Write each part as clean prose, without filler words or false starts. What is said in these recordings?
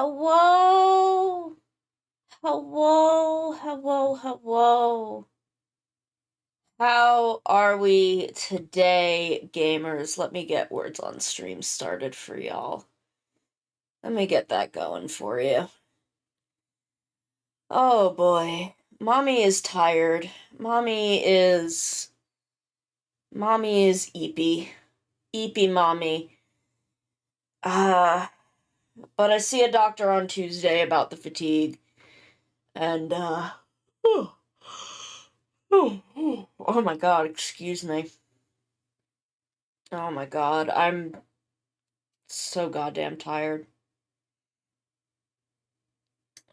Hello? Hello, hello, hello. How are we today, gamers? Let me get Words on Stream started for y'all. Let me get that going for you. Oh boy. Mommy is tired. Mommy is eepy. Eepy mommy. But I see a doctor on Tuesday about the fatigue. And, oh, oh my god, excuse me. Oh my god, I'm so goddamn tired.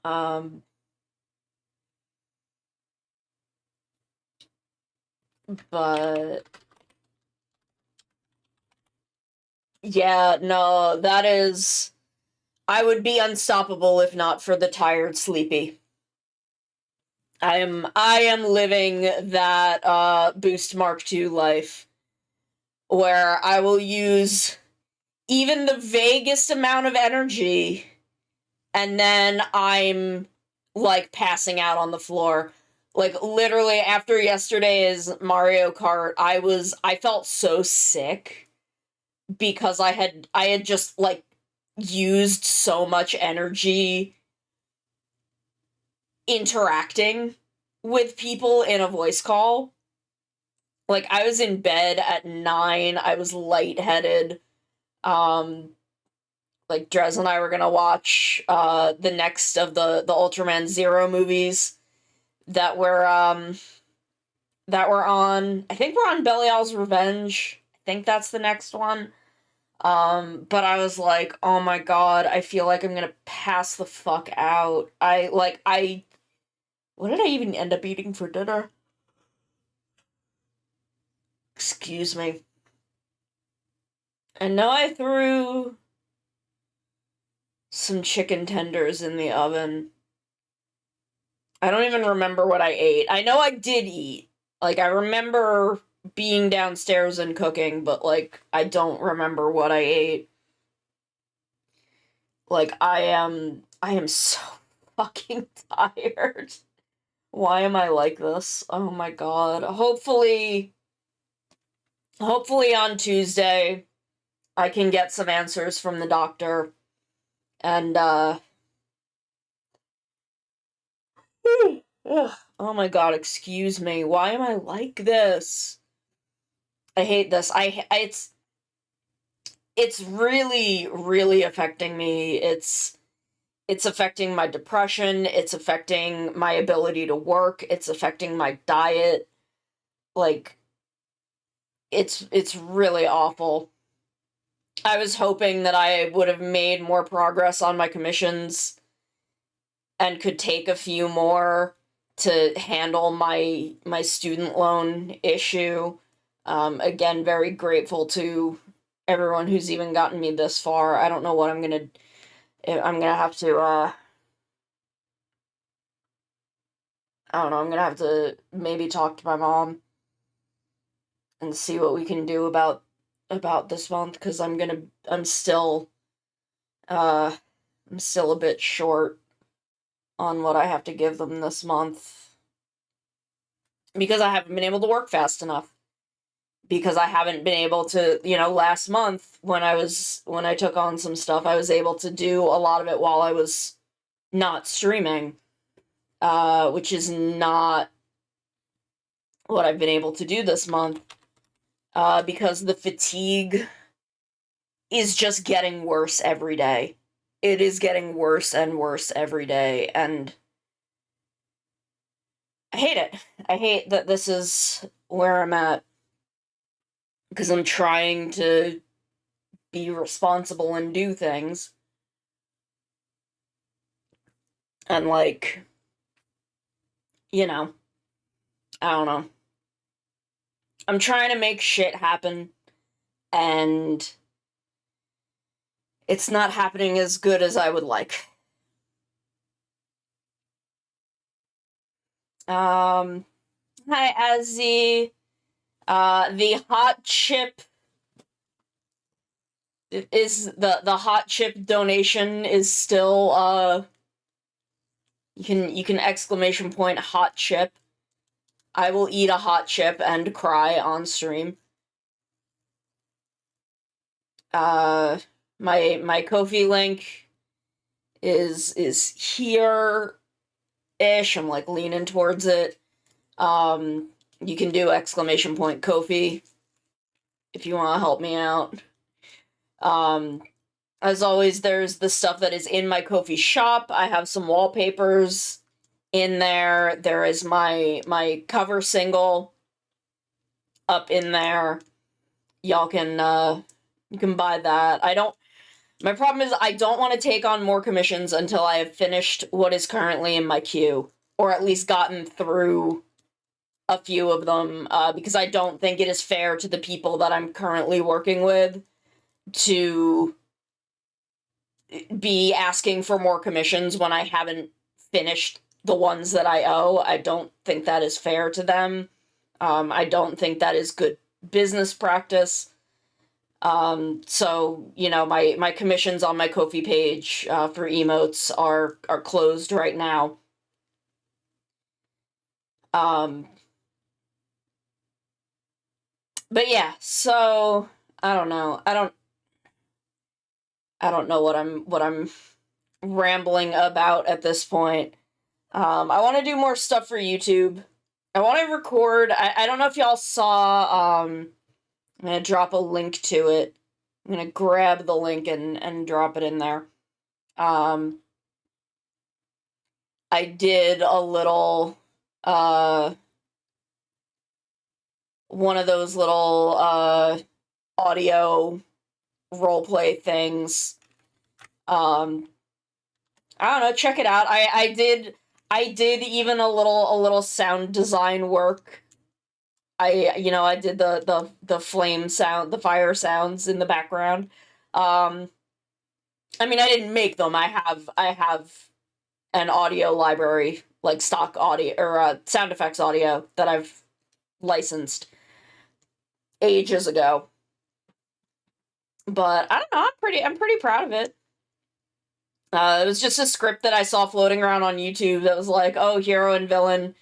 Um, but yeah, no, that is. I would be unstoppable if not for the tired sleepy. I am living that Boost Mark II life where I will use even the vaguest amount of energy and then I'm like passing out on the floor. Like literally after yesterday's Mario Kart, I felt so sick because I had just like used so much energy interacting with people in a voice call. Like I was in bed at 9, I was lightheaded. Like Drez and I were gonna watch the next of the Ultraman Zero movies that were on. I think we're on Belial's Revenge. I think that's the next one. But I was like, oh my god, I feel like I'm gonna pass the fuck out. What did I even end up eating for dinner? Excuse me. I know I threw some chicken tenders in the oven. I don't even remember what I ate. I know I did eat. Like, I remember being downstairs and cooking, but, like, I don't remember what I ate. Like, I am so fucking tired. Why am I like this? Oh my god. Hopefully on Tuesday, I can get some answers from the doctor. And, oh my god, excuse me. Why am I like this? I hate this. It's really, really affecting me. It's affecting my depression. It's affecting my ability to work. It's affecting my diet. Like, it's really awful. I was hoping that I would have made more progress on my commissions and could take a few more to handle my student loan issue. Again, very grateful to everyone who's even gotten me this far. I don't know what I'm gonna have to I don't know, I'm gonna have to maybe talk to my mom and see what we can do about this month, because uh I'm still a bit short on what I have to give them this month because I haven't been able to work fast enough. Because I haven't been able to, last month when I took on some stuff, I was able to do a lot of it while I was not streaming, which is not what I've been able to do this month, because the fatigue is just getting worse every day. It is getting worse and worse every day, and I hate it. I hate that this is where I'm at, because I'm trying to be responsible and do things. And, like, I don't know. I'm trying to make shit happen, and it's not happening as good as I would like. Hi, Azzy. The hot chip is the hot chip donation is still you can exclamation point hot chip. I will eat a hot chip and cry on stream. My Ko-fi link is here ish. I'm like leaning towards it. You can do exclamation point Ko-fi if you want to help me out. As always, there's the stuff that is in my Ko-fi shop. I have some wallpapers in there. There is my cover single up in there. Y'all can you can buy that. My problem is I don't want to take on more commissions until I have finished what is currently in my queue, or at least gotten through a few of them, because I don't think it is fair to the people that I'm currently working with to be asking for more commissions when I haven't finished the ones that I owe. I don't think that is fair to them. I don't think that is good business practice. So, you know, my commissions on my Ko-fi page for emotes are closed right now. But yeah, so I don't know. I don't know what I'm rambling about at this point. I want to do more stuff for YouTube. I want to record. I don't know if y'all saw. I'm gonna drop a link to it. I'm gonna grab the link and drop it in there. I did a little one of those little audio roleplay things. I don't know, check it out. I did even a little sound design work. I did the flame sound, the fire sounds in the background. I mean, I didn't make them. I have an audio library, like stock audio or sound effects audio that I've licensed ages ago. But I don't know, I'm pretty proud of it. It was just a script that I saw floating around on YouTube that was like, oh, hero and villain,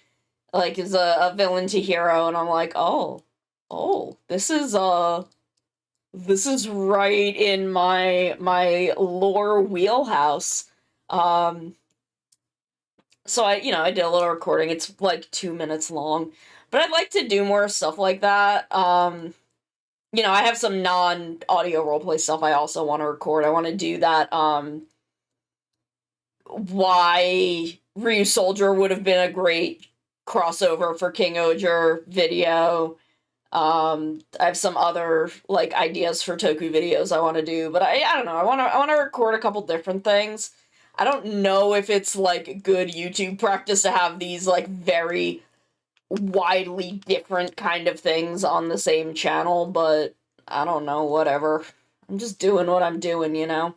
like, is a villain to hero, and I'm like, oh, this is right in my lore wheelhouse. So I did a little recording. It's like 2 minutes long, but I'd like to do more stuff like that. I have some non-audio roleplay stuff I also want to record. I want to do that, why Ryusoulger would have been a great crossover for King Oger video. I have some other, like, ideas for Toku videos I want to do, but I don't know. I want to record a couple different things. I don't know if it's, like, good YouTube practice to have these, like, very widely different kind of things on the same channel, but I don't know, whatever. I'm just doing what I'm doing, you know?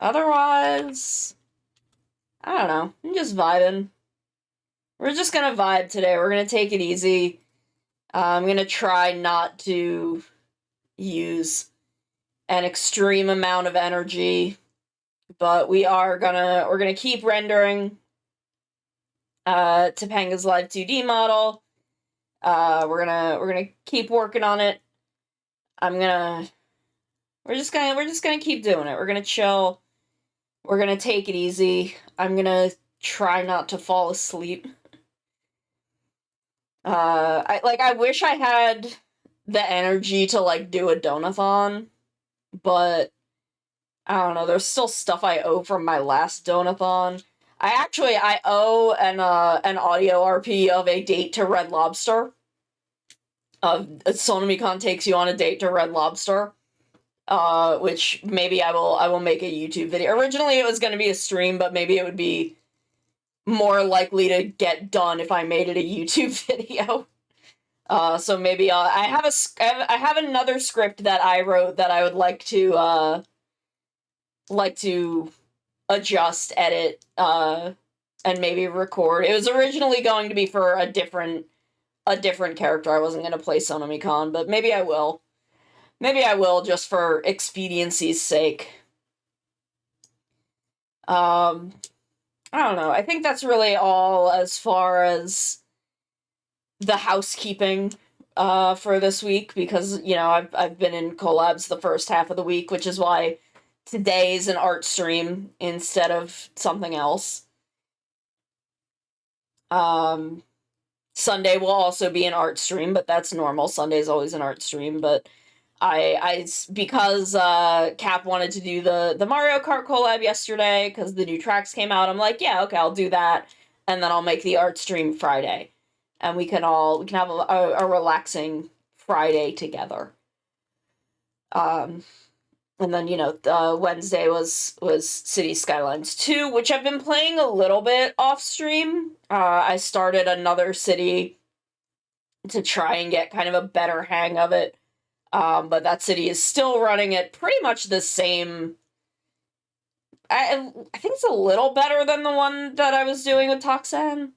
Otherwise, I don't know. I'm just vibing. We're just gonna vibe today. We're gonna take it easy. I'm gonna try not to use an extreme amount of energy, but we're gonna keep rendering Topanga's Live 2D model. We're gonna keep working on it. We're just gonna keep doing it. We're gonna chill. We're gonna take it easy. I'm gonna try not to fall asleep. I wish I had the energy to, like, do a donathon, but I don't know, there's still stuff I owe from my last donathon. I owe an audio RP of a date to Red Lobster. Sonomicon takes you on a date to Red Lobster. Which maybe I will make a YouTube video. Originally it was going to be a stream, but maybe it would be more likely to get done if I made it a YouTube video. So maybe I have another script that I wrote that I would like to adjust, edit, and maybe record. It was originally going to be for a different a different character. I wasn't going to play Sonomicon, but maybe I will. Maybe I will, just for expediency's sake. I don't know. I think that's really all as far as the housekeeping for this week, because, you know, I've been in collabs the first half of the week, which is why today's an art stream instead of something else. Sunday will also be an art stream, but that's normal. Sunday's always an art stream, but because Cap wanted to do the Mario Kart collab yesterday because the new tracks came out, I'm like, yeah, okay, I'll do that, and then I'll make the art stream Friday, and we can have a relaxing Friday together. And then, you know, Wednesday was City Skylines 2, which I've been playing a little bit off stream. I started another city to try and get kind of a better hang of it. But that city is still running at pretty much the same. I think it's a little better than the one that I was doing with Toxan.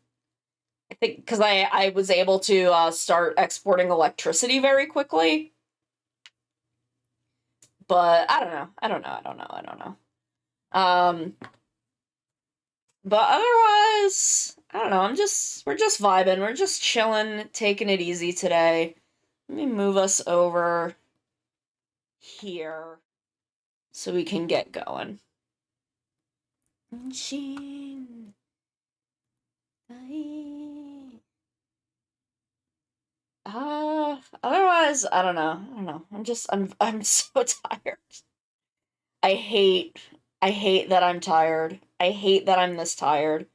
I think because I was able to start exporting electricity very quickly. But I don't know. But otherwise, I don't know. We're just vibing. We're just chilling, taking it easy today. Let me move us over here so we can get going. Otherwise, I don't know. I'm so tired. I hate that I'm tired. I hate that I'm this tired.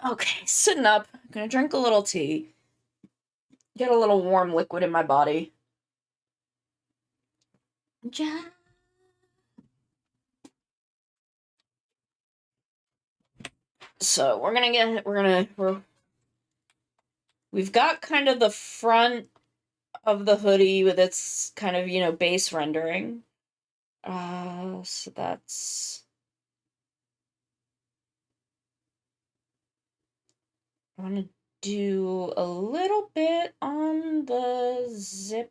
Okay, sitting up. I'm gonna drink a little tea. Get a little warm liquid in my body. So we've got kind of the front of the hoodie with its kind of, you know, base rendering. So that's... I want to do a little bit on the zippers.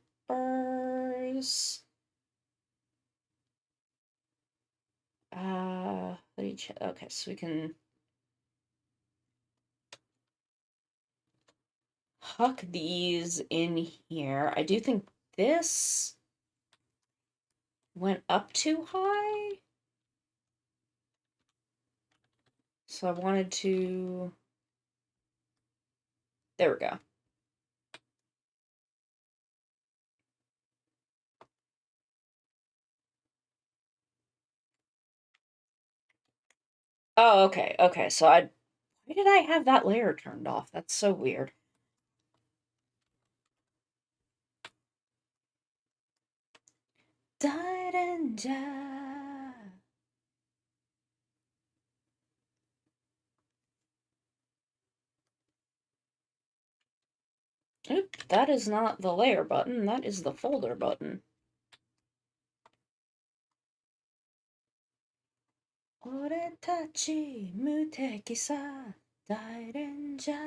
Okay, so we can huck these in here. I do think this went up too high. So I wanted to... There we go. Oh, okay, okay. So why did I have that layer turned off? That's so weird. Oop, that is not the layer button, that is the folder button. Ore tachi muteki sa dairenja.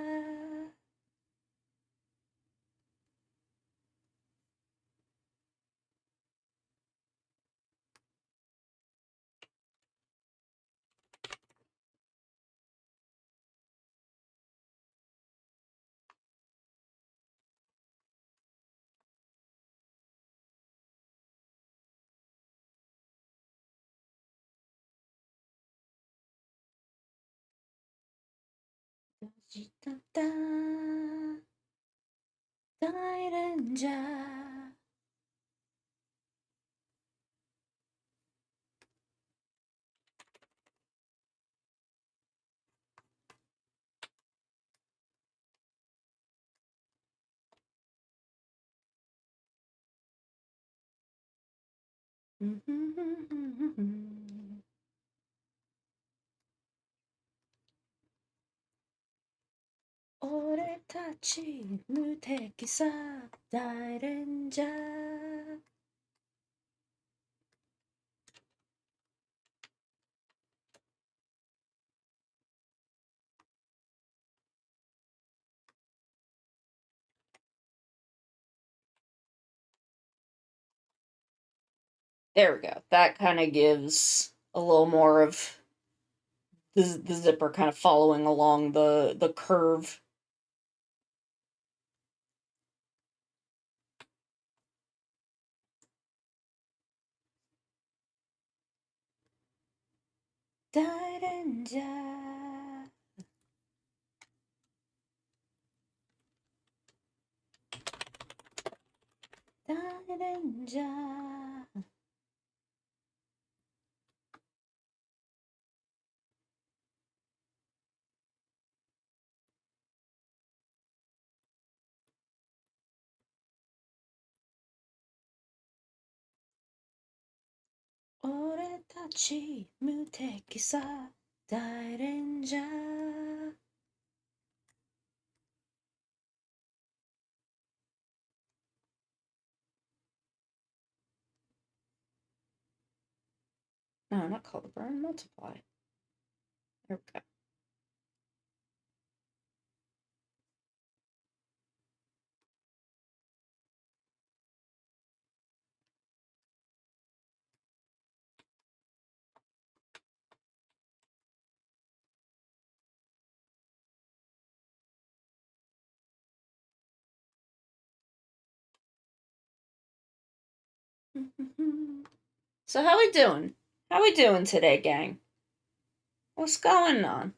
Dajitata dairenja. Ore tachi muteki sa dairenja. There we go. That kind of gives a little more of the zipper kind of following along the curve. 다른자 다른자俺たち無敵さ다른자 No, not color burn, multiply. There we go. So how we doing? How we doing today, gang? What's going on?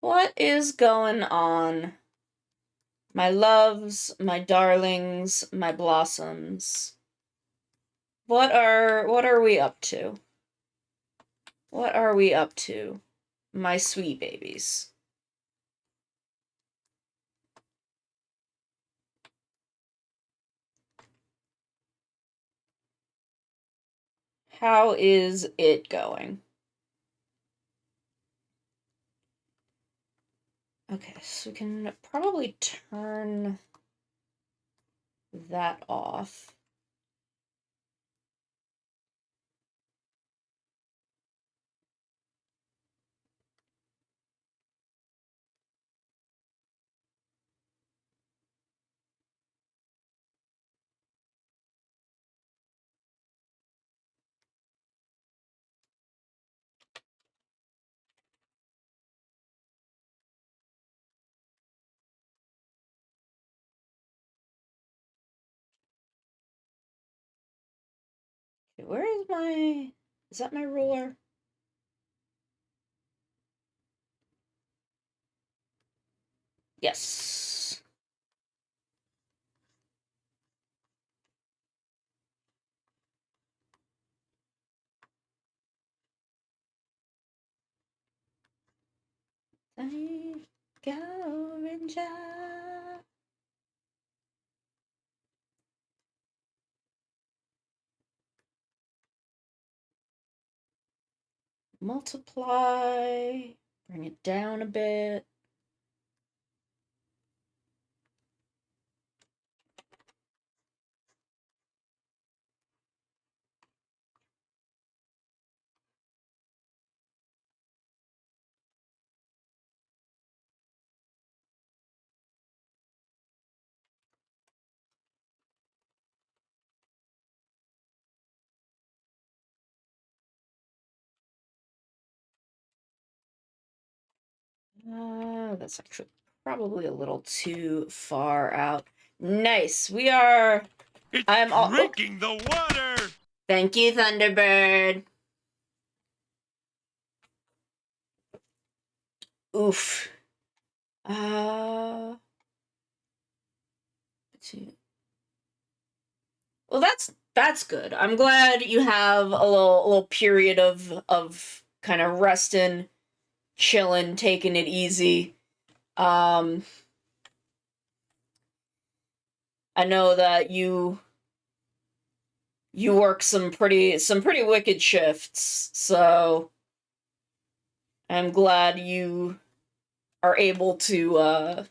What is going on? My loves, my darlings, my blossoms. What are we up to? What are we up to, my sweet babies? How is it going? Okay, so we can probably turn that off. Okay, where is my... Is that my ruler? Yes. Thank you, Ranger. Multiply. Bring it down a bit. That's actually probably a little too far out. Nice. We are... I'm all drinking the water. Thank you, Thunderbird. Oof. Well, that's good. I'm glad you have a little period of kind of resting, chilling, taking it easy. I know that you work some pretty wicked shifts, so I'm glad you are able to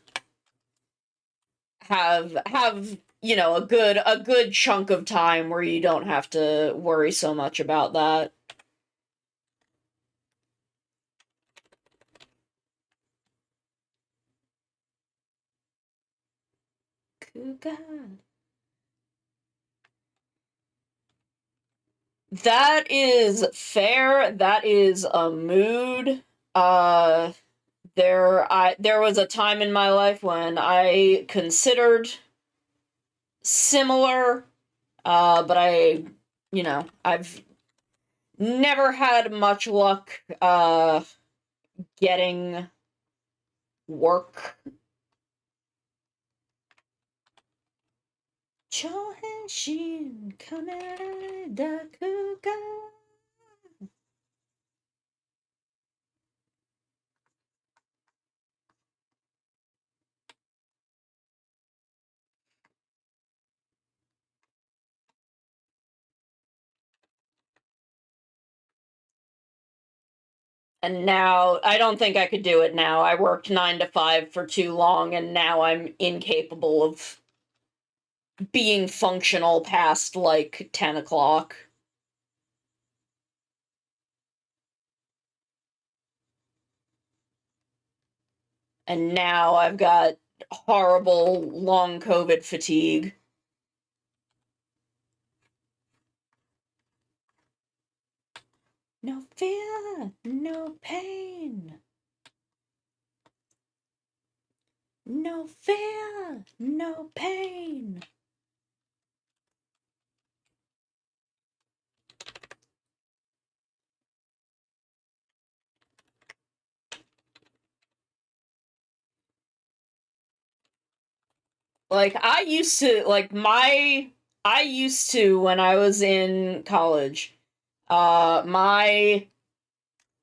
have you know a good chunk of time where you don't have to worry so much about that. Good God. That is fair. That is a mood. There was a time in my life when I considered similar, but I've never had much luck getting work. Chohenshin kamera dakuga. And now I don't think I could do it now. I worked 9 to 5 for too long, and now I'm incapable of being functional past like 10 o'clock. And now I've got horrible long COVID fatigue. No fear, no pain. No fear, no pain. Like I used to when I was in college, my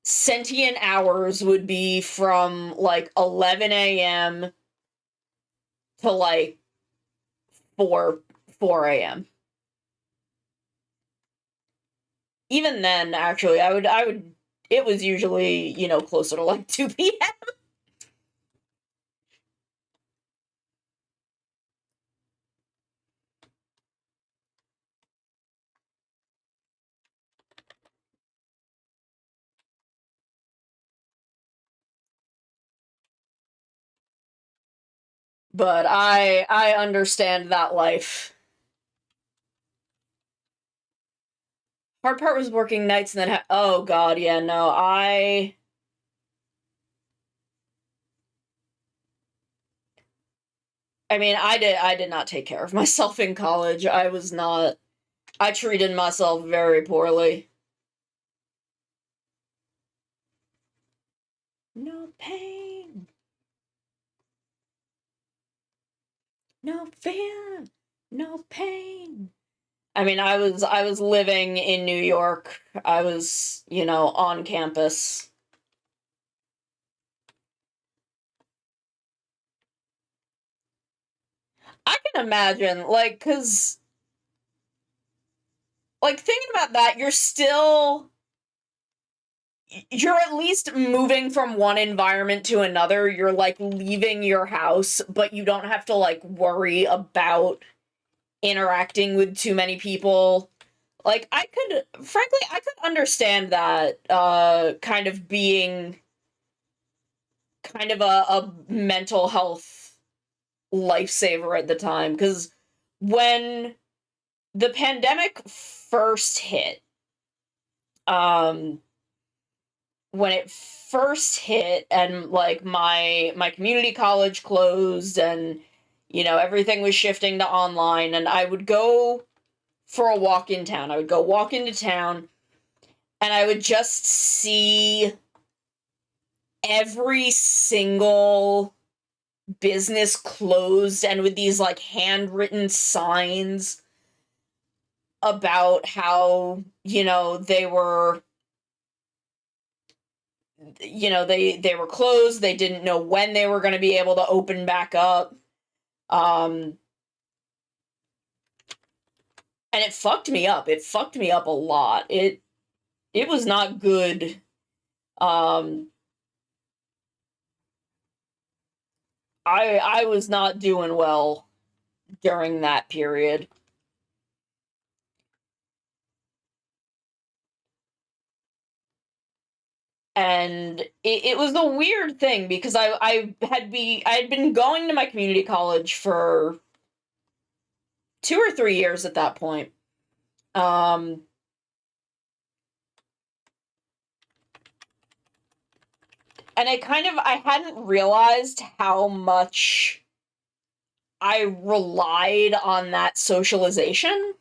sentient hours would be from like 11 a.m. to like 4 a.m. Even then, actually, I would it was usually, closer to like 2 p.m. But I understand that life. Hard part was working nights and then oh god, yeah, no. I mean, I did not take care of myself in college. I treated myself very poorly. No pain. No fear. No pain. I mean, I was living in New York. I was, on campus. I can imagine, like, cuz like thinking about that, you're at least moving from one environment to another. You're like leaving your house, but you don't have to like worry about interacting with too many people. Like I could understand that kind of being kind of a mental health lifesaver at the time, cuz when the pandemic first hit, um when it first hit and like my community college closed and everything was shifting to online, and I would go for a walk in town. I would go walk into town and I would just see every single business closed and with these like handwritten signs about how they were they were closed. They didn't know when they were going to be able to open back up. um and it fucked me up. It fucked me up a lot. It was not good. um I was not doing well during that period. And it was a weird thing because I had been going to my community college for 2 or 3 years at that point. um And I hadn't realized how much I relied on that socialization.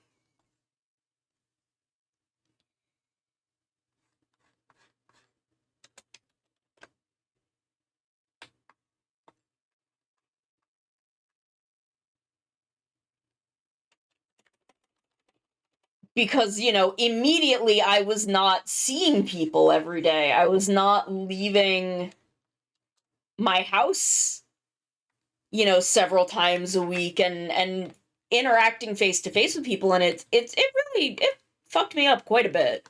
Because, immediately I was not seeing people every day. I was not leaving my house, several times a week and interacting face to face with people, and it fucked me up quite a bit.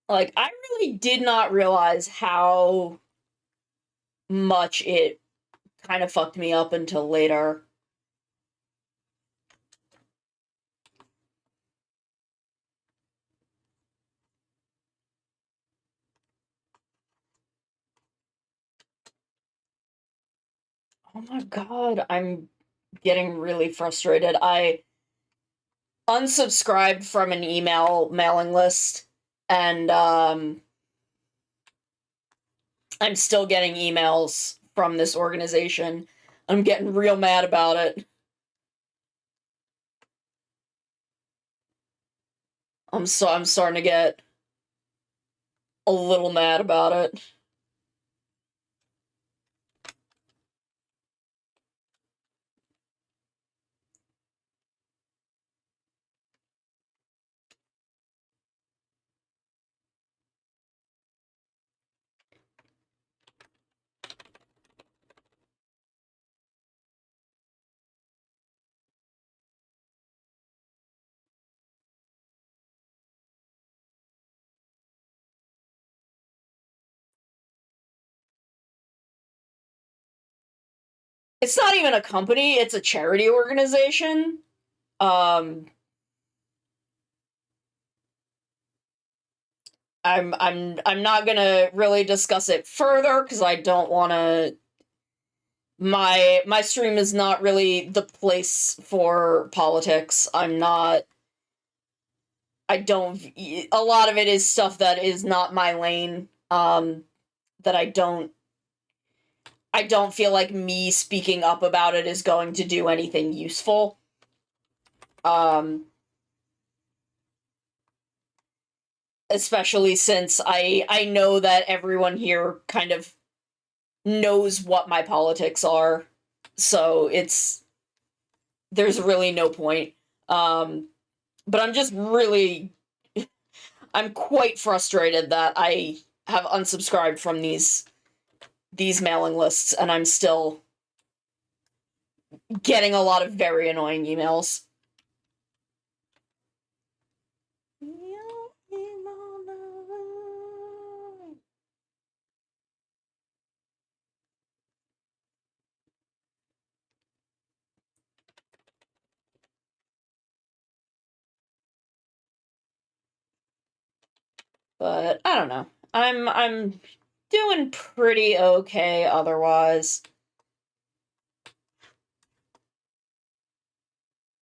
Like, I really did not realize how much it kind of fucked me up until later. Oh my god, I'm getting really frustrated. I unsubscribed from an email mailing list, and I'm still getting emails from this organization. I'm getting real mad about it. I'm starting to get a little mad about it. It's not even a company, it's a charity organization. Um I'm not gonna really discuss it further because I don't wanna my stream is not really the place for politics. I don't a lot of it is stuff that is not my lane. That I don't feel like me speaking up about it is going to do anything useful. Especially since I know that everyone here kind of knows what my politics are. So there's really no point. But I'm just really I'm quite frustrated that I have unsubscribed from these mailing lists, and I'm still getting a lot of very annoying emails. But I don't know. I'm doing pretty okay otherwise.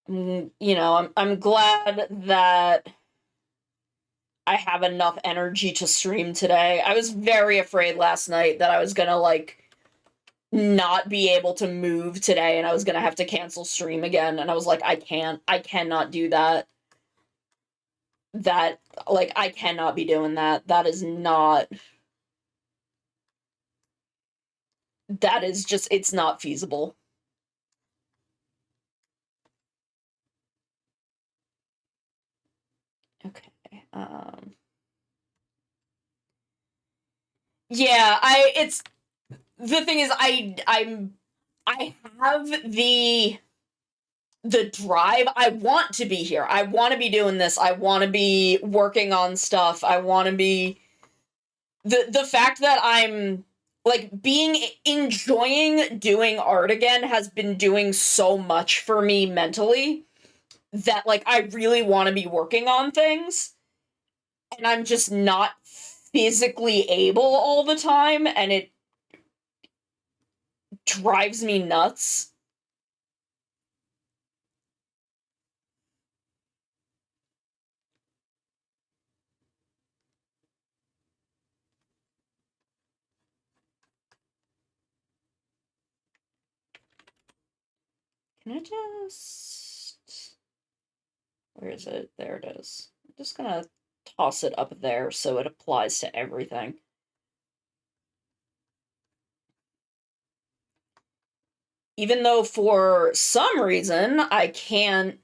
I'm glad that I have enough energy to stream today. I was very afraid last night that I was gonna not be able to move today and I was gonna have to cancel stream again, and I was like, I cannot do that. I cannot be doing that. That is just, it's not feasible. Okay. Yeah, it's the thing is I have the drive. I want to be here. I want to be doing this. I want to be working on stuff. I want to be the fact that I'm like enjoying doing art again has been doing so much for me mentally that like I really want to be working on things and I'm just not physically able all the time and it drives me nuts. Can I just... Where is it? There it is. I'm just gonna toss it up there so it applies to everything. Even though for some reason I can't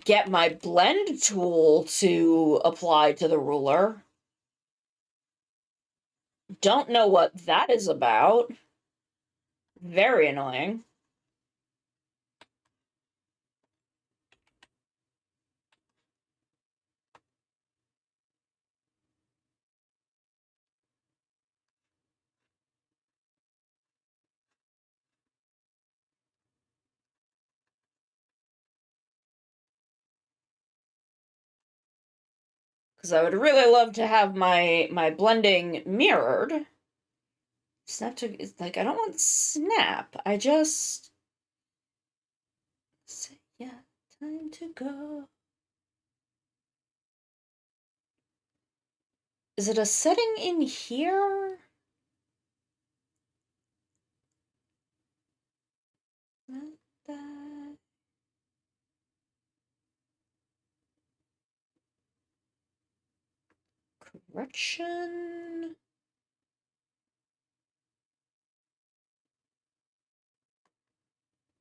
get my blend tool to apply to the ruler. Don't know what that is about. Very annoying. Because I would really love to have my blending mirrored. Snap to... It's like, I don't want snap. I just... Say, yeah, time to go. Is it a setting in here? Not that. Correction.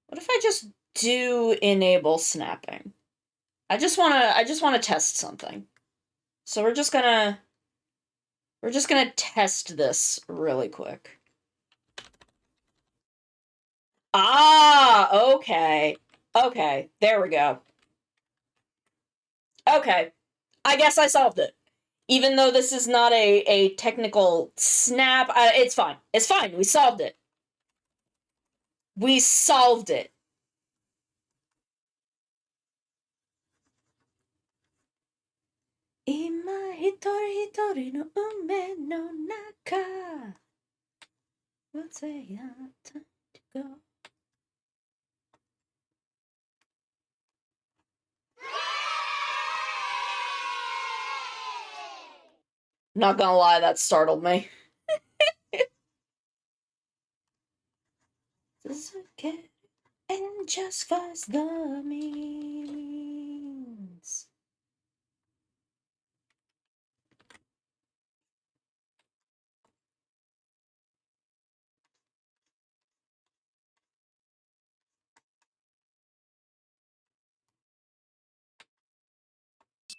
What if I just do enable snapping? I just wanna test something. So we're just gonna test this really quick. Ah, okay. Okay, there we go. Okay. I guess I solved it. Even though this is not a technical snap, it's fine. It's fine. We solved it. We solved it. Ima hitori hitori no ume no naka. Let's say time to go. Not gonna lie, that startled me. This is okay. And just fast the means.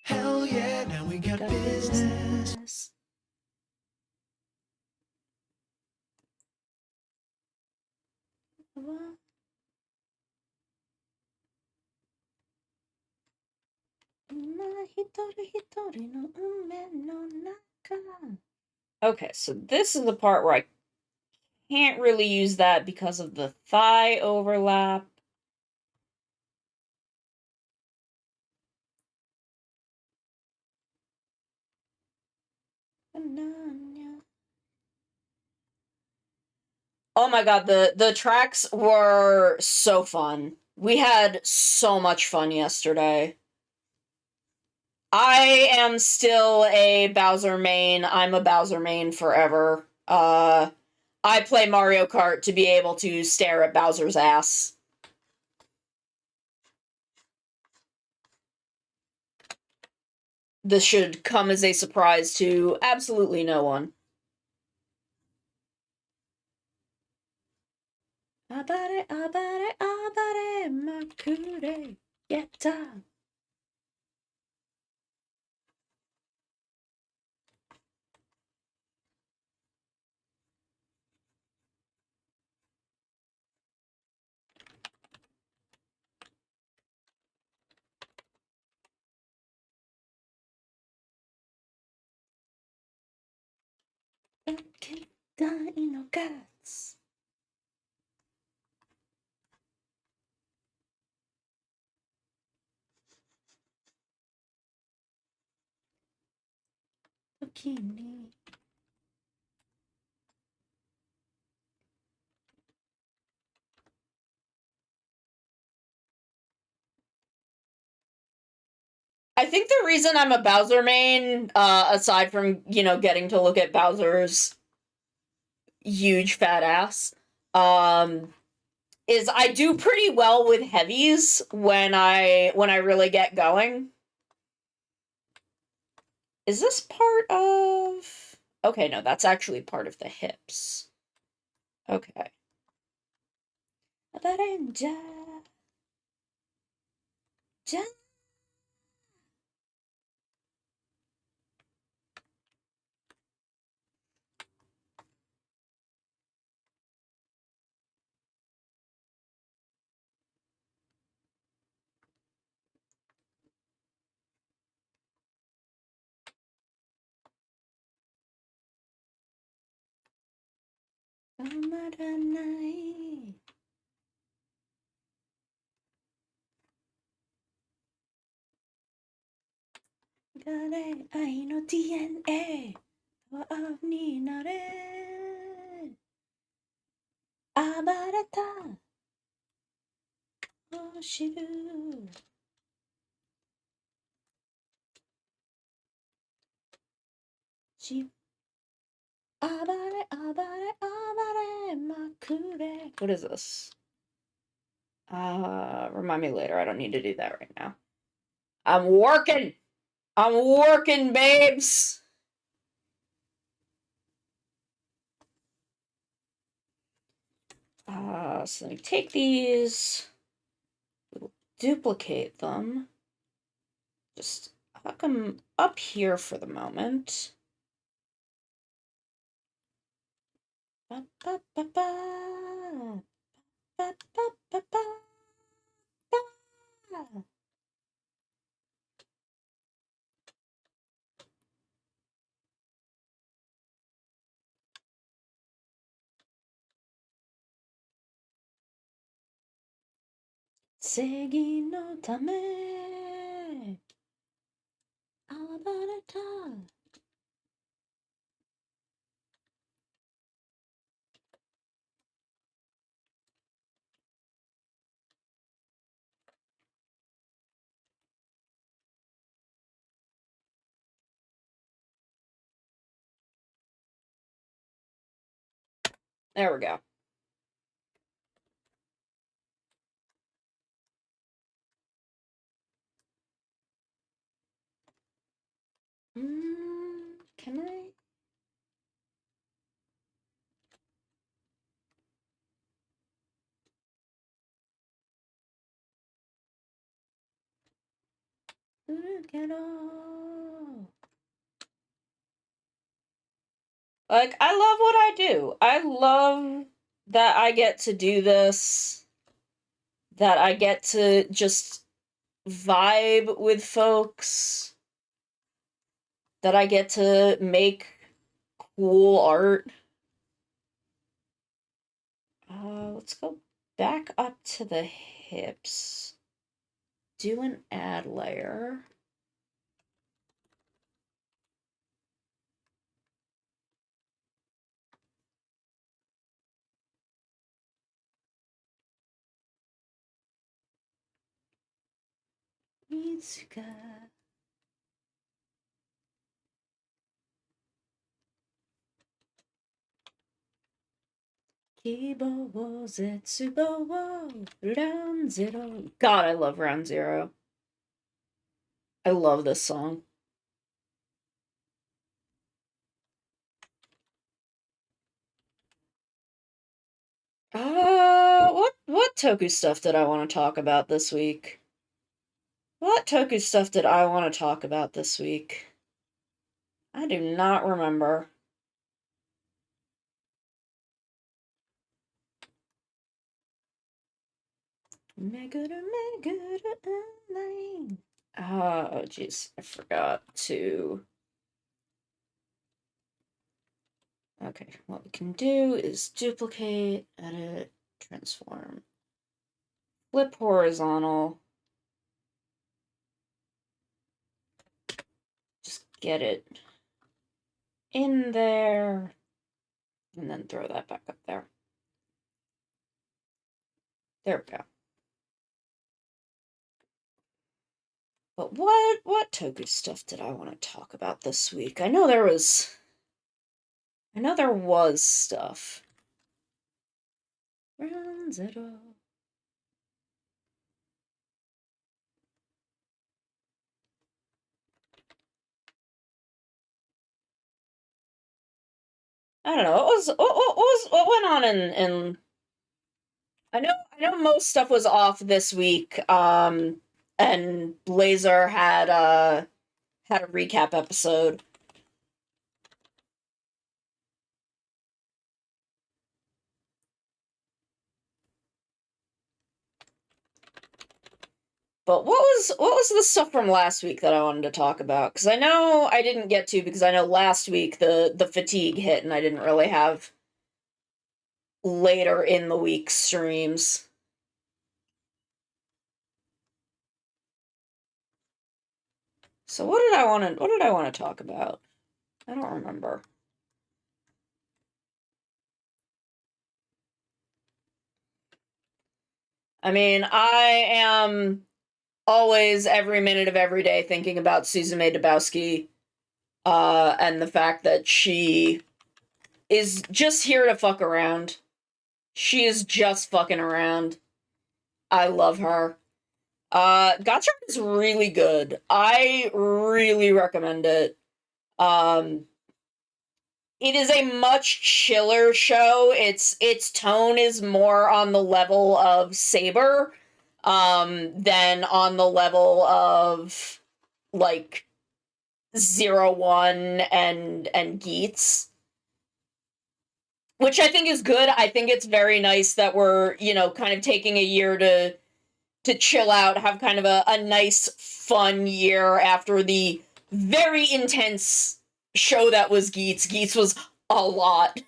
Hell yeah, now we got business. Okay, so this is the part where I can't really use that because of the thigh overlap. Oh my god, the tracks were so fun. We had so much fun yesterday. I am still a Bowser main. I'm a Bowser main forever. I play Mario Kart to be able to stare at Bowser's ass. This should come as a surprise to absolutely no one. Abare, abare, abare, makure, yeta. Okay, Dino Cats. Bikini. I think the reason I'm a Bowser main, aside from, you know, getting to look at Bowser's huge fat ass, is I do pretty well with heavies when I really get going. Is this part of... Okay, no, that's actually part of the hips. Okay. Abarenja. Ja. Amaranai. Gare ai no DNA. Wa ni nare. Abareta. O shiru. Shi. Abare, abare, abare, makure. What is this? Remind me later. I don't need to do that right now. I'm working! I'm working, babes! So let me take these. We'll duplicate them. Just hook them up here for the moment. Ba, ba, ba, ba. Ba, ba, ba, ba. Ba. Seigi no tame. Abareta. There we go. Can I? Like, I love what I do. I love that I get to do this, that I get to just vibe with folks, that I get to make cool art. Let's go back up to the hips. Do an add layer. Mitsuka. Kibo wo zetsubo wo round zero. God, I love Round Zero. I love this song. What Toku stuff did I want to talk about this week? What Toku stuff did I want to talk about this week? I do not remember. Meguru Meguru Online. Oh, jeez, I forgot to. Okay, what we can do is duplicate, edit, transform, flip horizontal. Just get it in there, and then throw that back up there. There we go. But what Toku stuff did I want to talk about this week? I know there was stuff. Round zero. I don't know. What went on in I know most stuff was off this week. And Blazer had a recap episode. But what was the stuff from last week that I wanted to talk about? Because I know I didn't get to, because I know last week the fatigue hit and I didn't really have later in the week streams. So what did I want to talk about? I don't remember. I mean, I am always every minute of every day thinking about Suzume Dabowski, and the fact that she is just here to fuck around. She is just fucking around. I love her. Gotcha is really good. I really recommend it. It is a much chiller show. Its tone is more on the level of Saber, than on the level of like 01 and Geats. Which I think is good. I think it's very nice that we're, kind of taking a year to chill out, have kind of a nice, fun year after the very intense show that was Geats. Geats was a lot.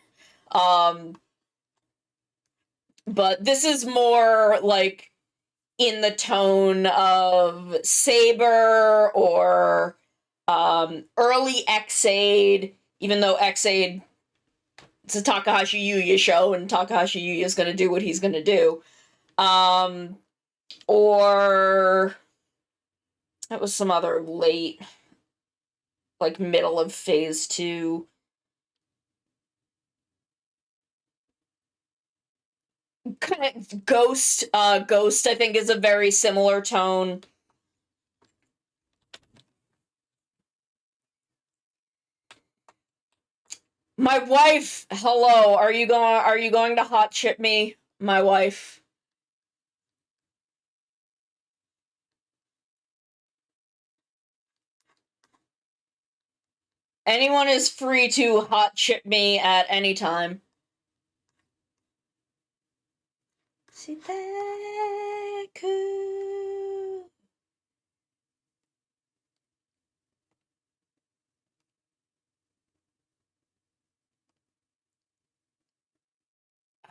But this is more like in the tone of Saber or early X-Aid, even though X-Aid, it's a Takahashi Yuya show, and Takahashi Yuya is going to do what he's going to do. Or that was some other late, like middle of phase 2. Kind of Ghost. Ghost, I think, is a very similar tone. My wife, hello. Are you going to hot chip me? My wife. Anyone is free to hot chip me at any time. Shiteku.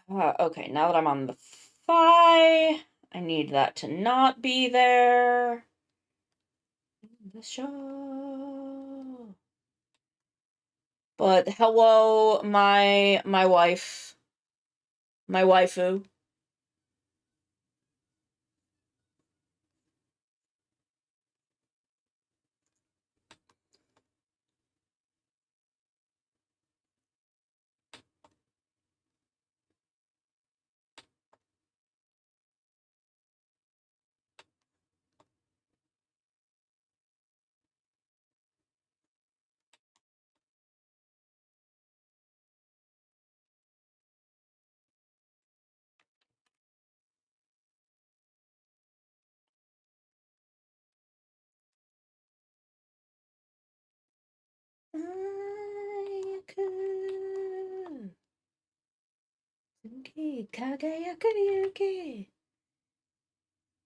Okay, now that I'm on the Fi, I need that to not be there. The show. But hello, my wife. My waifu.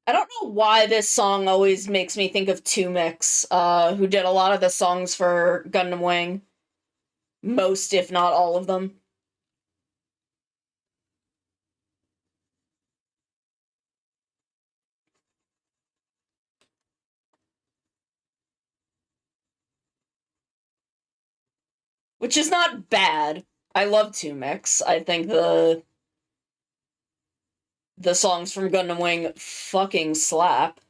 I don't know why this song always makes me think of 2Mix, who did a lot of the songs for Gundam Wing. most, if not all of them. Which is not bad. I love 2Mix. I think the songs from Gundam Wing fucking slap.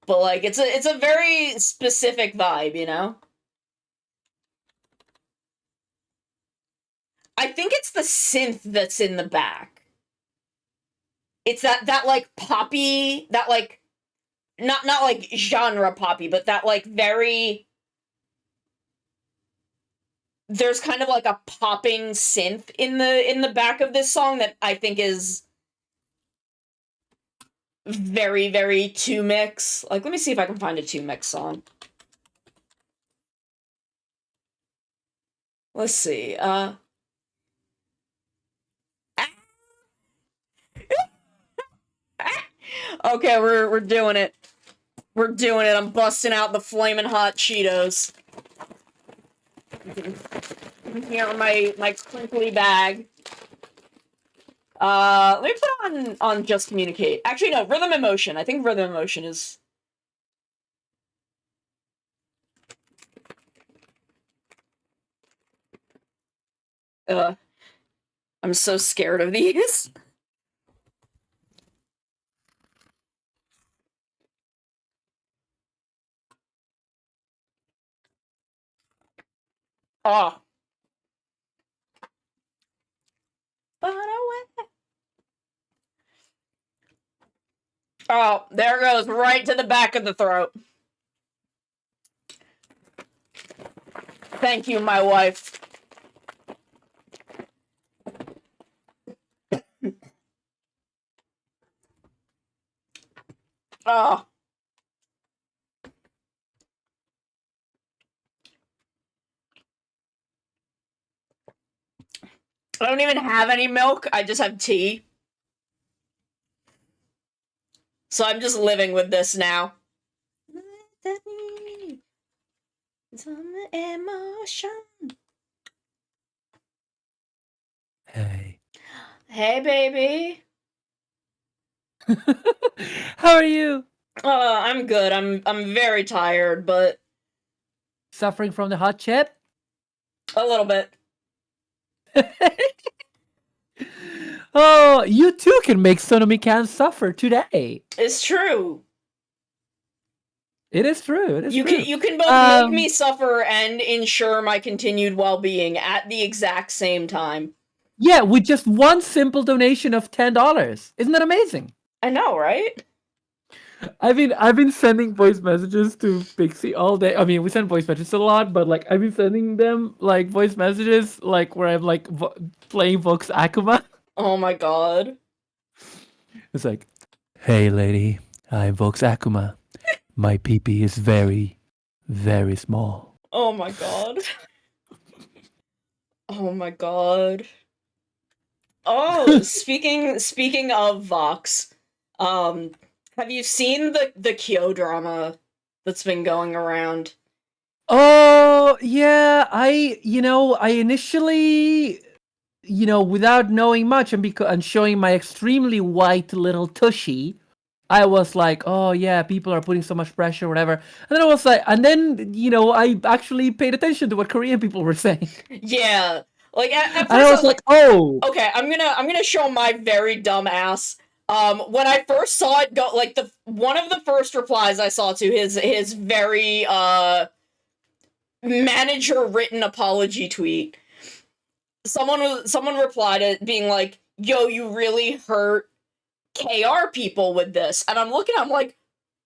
But like it's a very specific vibe, you know? I think it's the synth that's in the back. It's that like poppy, that like not like genre poppy, but that like very, there's kind of like a popping synth in the back of this song that I think is very, very 2Mix. Like, let me see if I can find a 2Mix song. Let's see. Okay, we're doing it. We're doing it. I'm busting out the flaming hot Cheetos. Here in my crinkly bag. Let me put on Just Communicate. Actually, no, Rhythm and Motion. I think Rhythm and Motion is... I'm so scared of these. Oh. Oh, there goes right to the back of the throat. Thank you, my wife. Oh. I don't even have any milk. I just have tea. So I'm just living with this now. Hey. Hey, baby. How are you? I'm good. I'm very tired, but Suffering from the hot chip? a little bit. Oh, you too can make Sonomi Can suffer today. It's true. It is true. It is You true. can both make me suffer and ensure my continued well-being at the exact same time. Yeah, with just one simple donation of $10. Isn't that amazing? I know, right? I've been sending voice messages to Pixie all day. I mean, we send voice messages a lot, but like I've been sending them like voice messages like where I'm like playing Vox Akuma. Oh my god. It's like, hey lady, I'm Vox Akuma. My pee-pee is very, very small. Oh my god. Oh my god. Oh, speaking of Vox, have you seen the Kyo drama that's been going around? Oh, yeah, I initially, without knowing much and showing my extremely white little tushy, I was like, oh yeah, people are putting so much pressure, whatever. And then I was like, I actually paid attention to what Korean people were saying. Yeah. Like at first And I was like, oh. Okay, I'm gonna show my very dumb ass. When I first saw it go, like one of the first replies I saw to his very manager written apology tweet, someone replied it being like, "Yo, you really hurt KR people with this," and I'm looking, I'm like,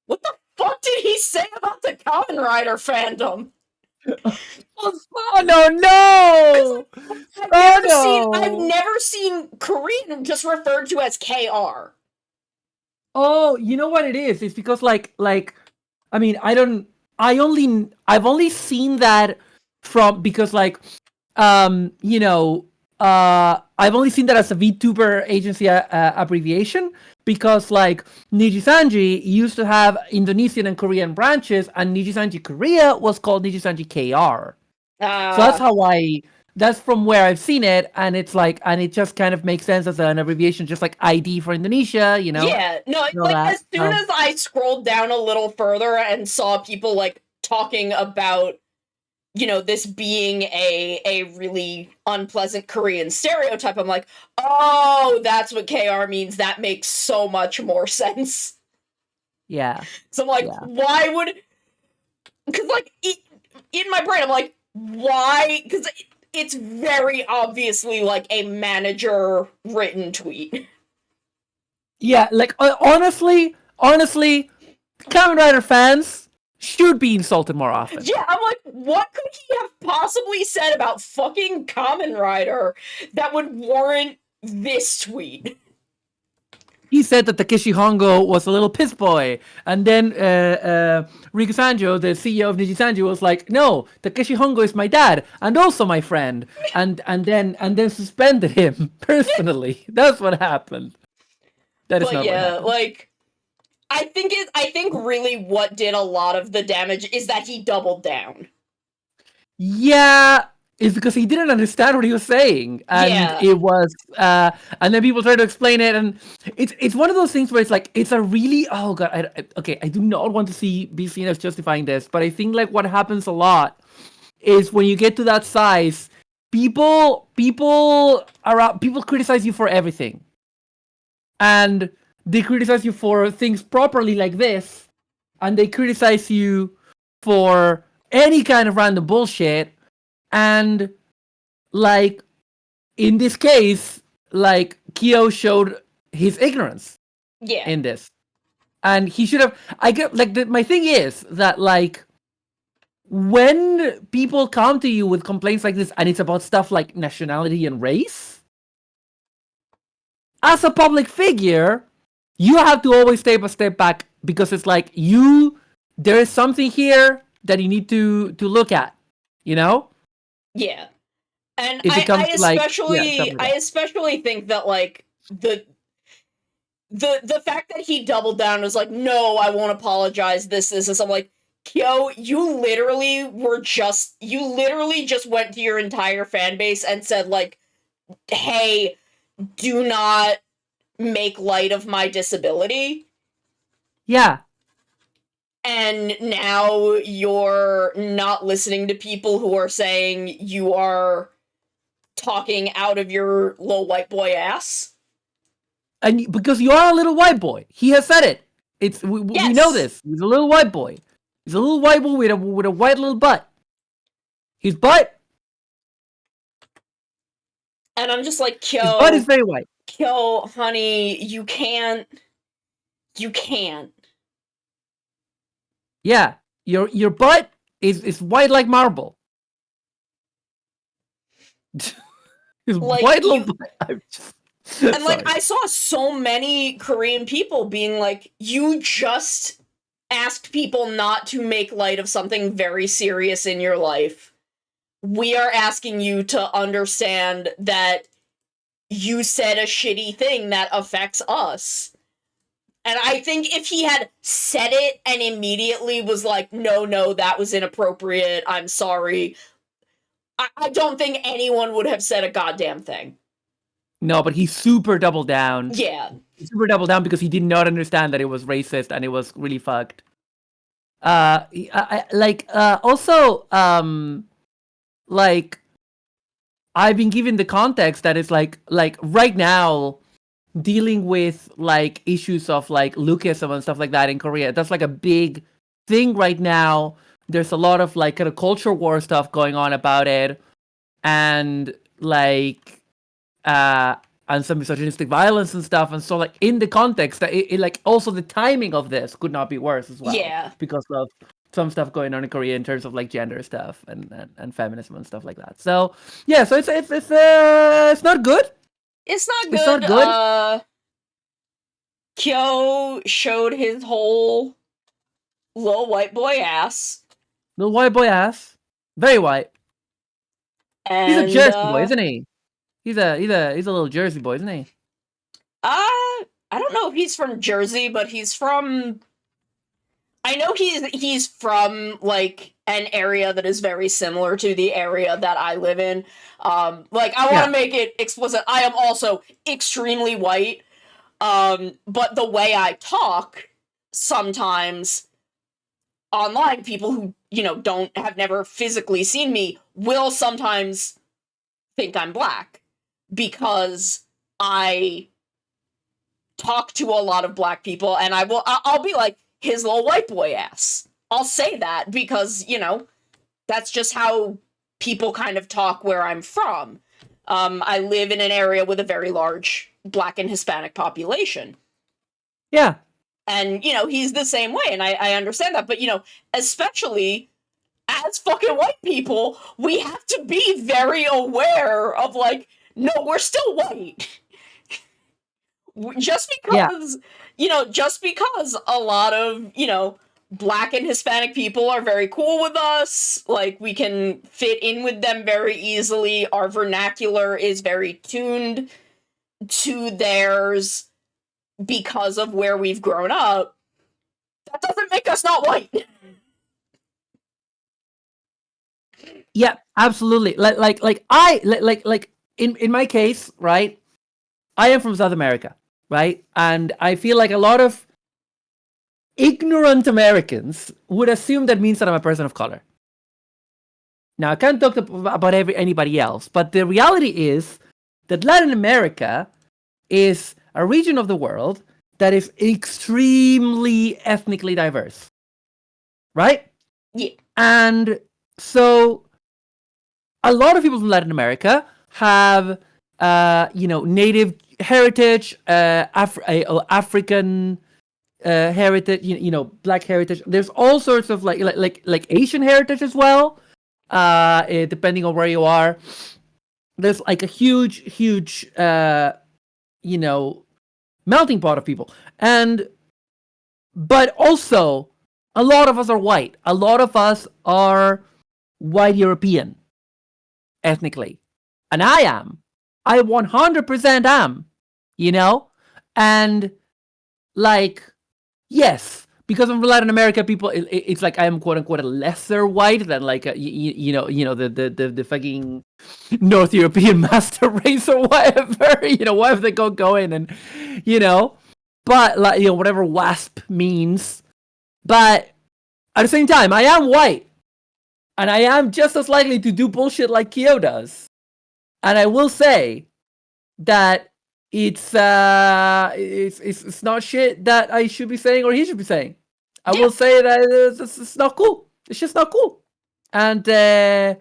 what the fuck did he say about the Kamen Rider fandom? Oh no! I've never seen Korean just referred to as KR. Oh, you know what it is? It's because like I mean, I've only seen that from because like I've only seen that as a VTuber agency abbreviation because like Nijisanji used to have Indonesian and Korean branches, and Nijisanji Korea was called Nijisanji KR. So that's from where I've seen it, and it's like, and it just kind of makes sense as an abbreviation, just like ID for Indonesia, you know? Yeah, no, know like that. as soon as I scrolled down a little further and saw people like talking about, you know, this being a really unpleasant Korean stereotype, I'm like, oh, that's what KR means. That makes so much more sense. Yeah. So I'm like, Yeah. why would? Because like in my brain, I'm like, why? Because it's very obviously like a manager written tweet. Yeah, like honestly, Kamen Rider fans should be insulted more often. Yeah, I'm like, what could he have possibly said about fucking Kamen Rider that would warrant this tweet? He said that Takeshi Hongo was a little piss boy, and then Rika Sanjo, the CEO of Nijisanji, was like, "No, Takeshi Hongo is my dad and also my friend," and then suspended him personally. That's what happened. That is But not what yeah, happened. like, I think really what did a lot of the damage is that he doubled down. Yeah, it's because he didn't understand what he was saying, and Yeah. it was, and then people tried to explain it, and it's one of those things where it's like it's a really, oh god, I do not want to be seen as justifying this, but I think like what happens a lot is when you get to that size, people criticize you for everything, and they criticize you for things properly like this, and they criticize you for any kind of random bullshit. And like in this case, like Kyo showed his ignorance Yeah. in this, and he should have. I get like my thing is that like when people come to you with complaints like this, and it's about stuff like nationality and race, as a public figure, you have to always take a step back because it's like there is something here that you need to look at, you know? Yeah. And If it comes I to like, especially stuff like that. I especially think that like the fact that he doubled down and was like, no, I won't apologize, this. I'm like, Kyo, you literally just went to your entire fan base and said, like, hey, do not make light of my disability. Yeah. And now you're not listening to people who are saying you are talking out of your little white boy ass. And because you are a little white boy, he has said it. We know Yes. this. He's a little white boy. He's a little white boy with a white little butt. His butt. And I'm just like, Kyo. His butt is very white. Kyo, honey, you can't. Yeah, your butt is white like marble. His Like, white little butt. I'm just, and like I saw so many Korean people being like, you just asked people not to make light of something very serious in your life. We are asking you to understand that you said a shitty thing that affects us. And I think if he had said it and immediately was like, no, that was inappropriate, I'm sorry, I don't think anyone would have said a goddamn thing. No, but he super doubled down. Yeah. He super doubled down because he did not understand that it was racist and it was really fucked. Also, like, I've been given the context that it's like right now, dealing with like issues of like Lucasism and stuff like that in Korea. That's like a big thing right now. There's a lot of like kind of culture war stuff going on about it, and like and some misogynistic violence and stuff. And so like in the context that it like also the timing of this could not be worse as well. Yeah. Because of some stuff going on in Korea in terms of like gender stuff and feminism and stuff like that. So yeah, so it's not good. It's not good. It's not good. Kyo showed his whole little white boy ass. Little white boy ass. Very white. And, He's a Jersey boy, isn't he? He's a little Jersey boy, isn't he? I don't know if he's from Jersey, but he's from. I know he's from like an area that is very similar to the area that I live in. Like I want Yeah. to make it explicit. I am also extremely white. But the way I talk sometimes online, people who don't have never physically seen me will sometimes think I'm black because I talk to a lot of black people, and I'll be like, his little white boy ass. I'll say that because, that's just how people kind of talk where I'm from. I live in an area with a very large black and Hispanic population. Yeah. And, he's the same way, and I understand that. But, especially as fucking white people, we have to be very aware of, like, no, we're still white. Just because, just because a lot of, black and Hispanic people are very cool with us, like, we can fit in with them very easily, our vernacular is very tuned to theirs because of where we've grown up, that doesn't make us not white. Yeah, absolutely. Like in my case, right? I am from South America, right? And I feel like a lot of ignorant Americans would assume that means that I'm a person of color. Now, I can't talk about anybody else, but the reality is that Latin America is a region of the world that is extremely ethnically diverse, right? Yeah. And so a lot of people from Latin America have, native heritage, African heritage, black heritage. There's all sorts of like Asian heritage as well, depending on where you are. There's like a huge, melting pot of people. But also, a lot of us are white. A lot of us are white European, ethnically. And I am. I 100% am, And, like, yes, because I'm from Latin America, people, it's like I am quote unquote a lesser white than like the fucking North European master race or whatever. Whatever they go in and but like whatever WASP means. But at the same time, I am white, and I am just as likely to do bullshit like Kyo does. And I will say that it's not shit that I should be saying or he should be saying. I will say that it's not cool. It's just not cool. And yeah,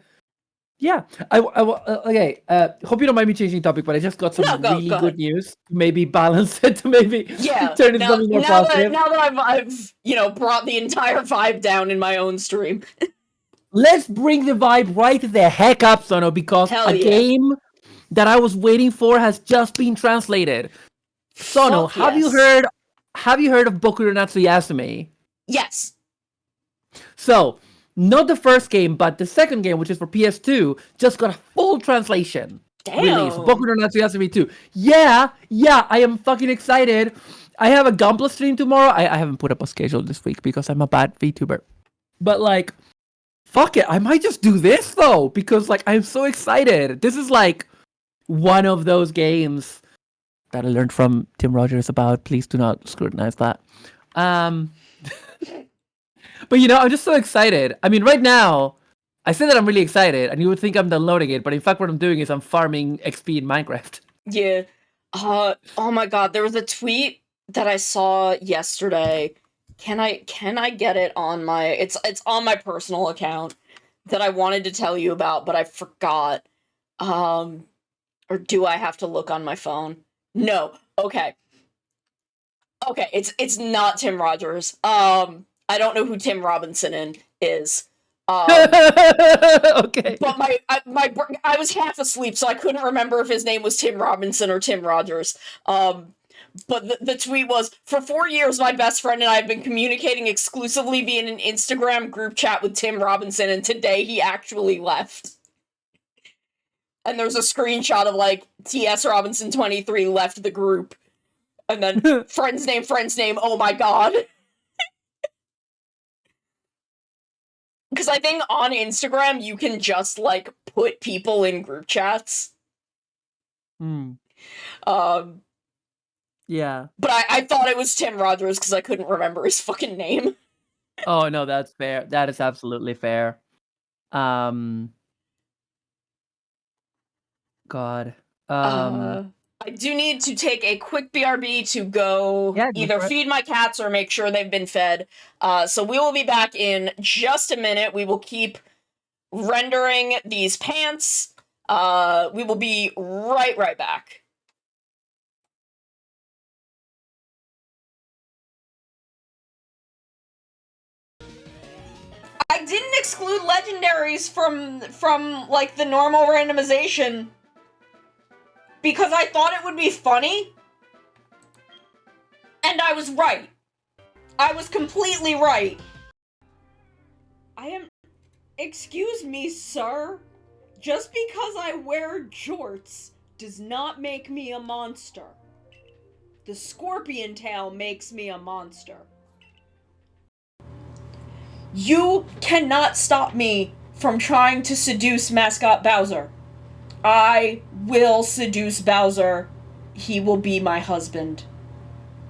okay. Hope you don't mind me changing topic, but I just got some really good news. Maybe balance it to maybe turn it something more positive. Now that I've brought the entire vibe down in my own stream. Let's bring the vibe right the heck up, Sono, because game that I was waiting for has just been translated. Sono, have you heard of Boku no Natsu Yasumi? Yes. So, not the first game, but the second game, which is for PS2, just got a full translation release. Boku no Natsu Yasumi 2. Yeah, I am fucking excited. I have a Gunpla stream tomorrow. I haven't put up a schedule this week because I'm a bad VTuber. But like, fuck it, I might just do this though, because like I'm so excited. This is like one of those games that I learned from Tim Rogers about. Please do not scrutinize that. But I'm just so excited. I mean, right now, I say that I'm really excited, and you would think I'm downloading it, but in fact, what I'm doing is I'm farming XP in Minecraft. Yeah. Oh my god, there was a tweet that I saw yesterday. Can I get it on my? It's on my personal account that I wanted to tell you about, but I forgot. Or do I have to look on my phone? No. Okay. It's not Tim Rogers. I don't know who Tim Robinson is. Okay. But I was half asleep, so I couldn't remember if his name was Tim Robinson or Tim Rogers. But the tweet was, for 4 years, my best friend and I have been communicating exclusively via an Instagram group chat with Tim Robinson, and today he actually left. And there's a screenshot of, like, T.S. Robinson 23 left the group. And then, friend's name, oh my god. Because I think on Instagram, you can just, like, put people in group chats. Hmm. Yeah. But I thought it was Tim Rogers because I couldn't remember his fucking name. Oh, no, that's fair. That is absolutely fair. God. I do need to take a quick BRB to go either feed my cats or make sure they've been fed. So we will be back in just a minute. We will keep rendering these pants. We will be right back. I didn't exclude legendaries from like the normal randomization because I thought it would be funny. And I was right. I was completely right. Excuse me, sir. Just because I wear jorts does not make me a monster. The scorpion tail makes me a monster. You cannot stop me from trying to seduce Mascot Bowser. I will seduce Bowser. He will be my husband.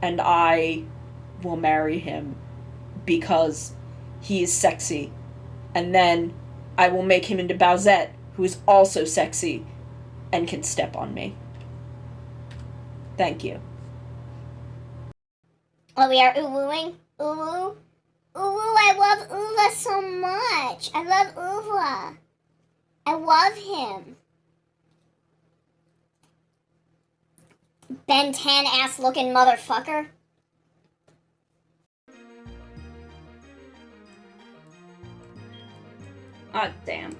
And I will marry him because he is sexy. And then I will make him into Bowsette, who is also sexy and can step on me. Thank you. Oh, we are uwooing? Uwoo? Uwoo, I love Uva so much. I love Uva. I love him. Ben 10 ass looking motherfucker. Ah, damn.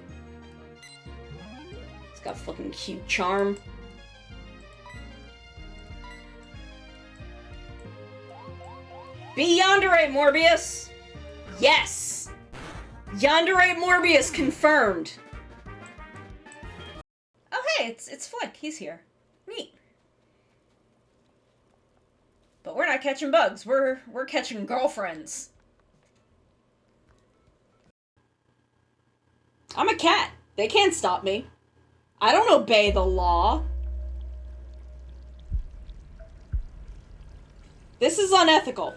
It's got fucking cute charm. Be Yandere, Morbius! Yes! Yandere Morbius confirmed! Oh hey, it's Flick, he's here. Neat. But we're not catching bugs, we're catching girlfriends. I'm a cat. They can't stop me. I don't obey the law. This is unethical.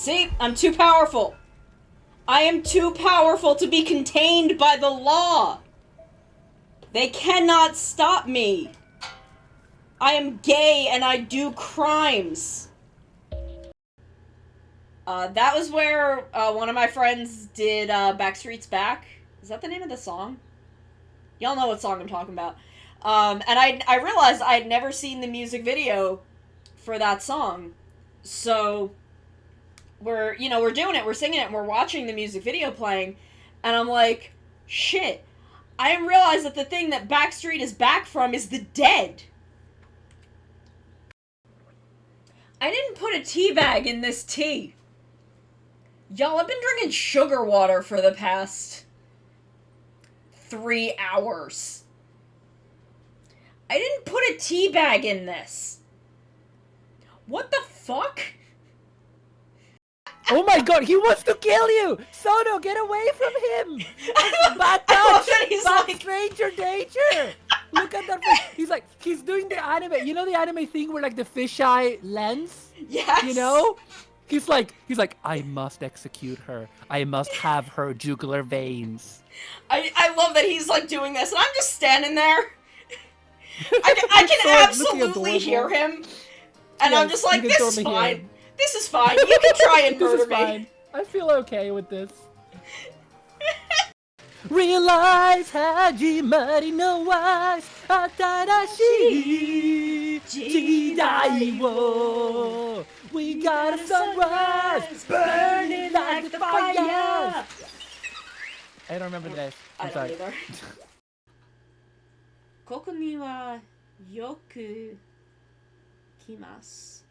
See? I'm too powerful. I am too powerful to be contained by the law. They cannot stop me. I am gay and I do crimes. That was where one of my friends did Backstreet's Back. Is that the name of the song? Y'all know what song I'm talking about. And I realized I had never seen the music video for that song. So we're doing it, we're singing it, and we're watching the music video playing, and I'm like, shit, I didn't realize that the thing that Backstreet is back from is the Dead. I didn't put a tea bag in this tea. Y'all, I've been drinking sugar water for the past 3 hours. I didn't put a tea bag in this. What the fuck? Oh my god, he wants to kill you! Sono, get away from him! Bad touch! He's Bad like... stranger danger! Look at that face. He's doing the anime. You know the anime thing where like the fisheye lens? Yes! You know? He's like, I must execute her. I must have her jugular veins. I love that he's like doing this, and I'm just standing there. I can absolutely hear him. And I'm just like, this is fine. This is fine. You can try and murder me. I feel okay with this. Realize Hajimari no wa Atarashi Jidai wo. We got a sunrise burning like the fire. I don't remember the rest. I I'm don't sorry. either. ここにはよく来ます.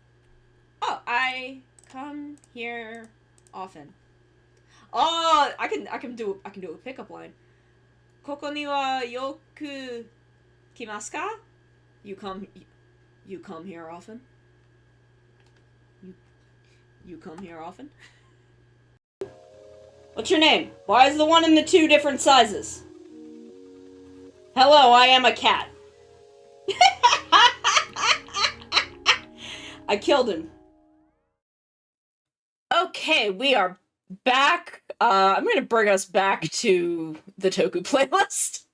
Oh, I come here often. Oh, I can do a pickup line. ここにはよく来ますか? You come here often? You come here often? What's your name? Why is the one and the two different sizes? Hello, I am a cat. I killed him. Okay, we are back. I'm gonna bring us back to the Toku playlist.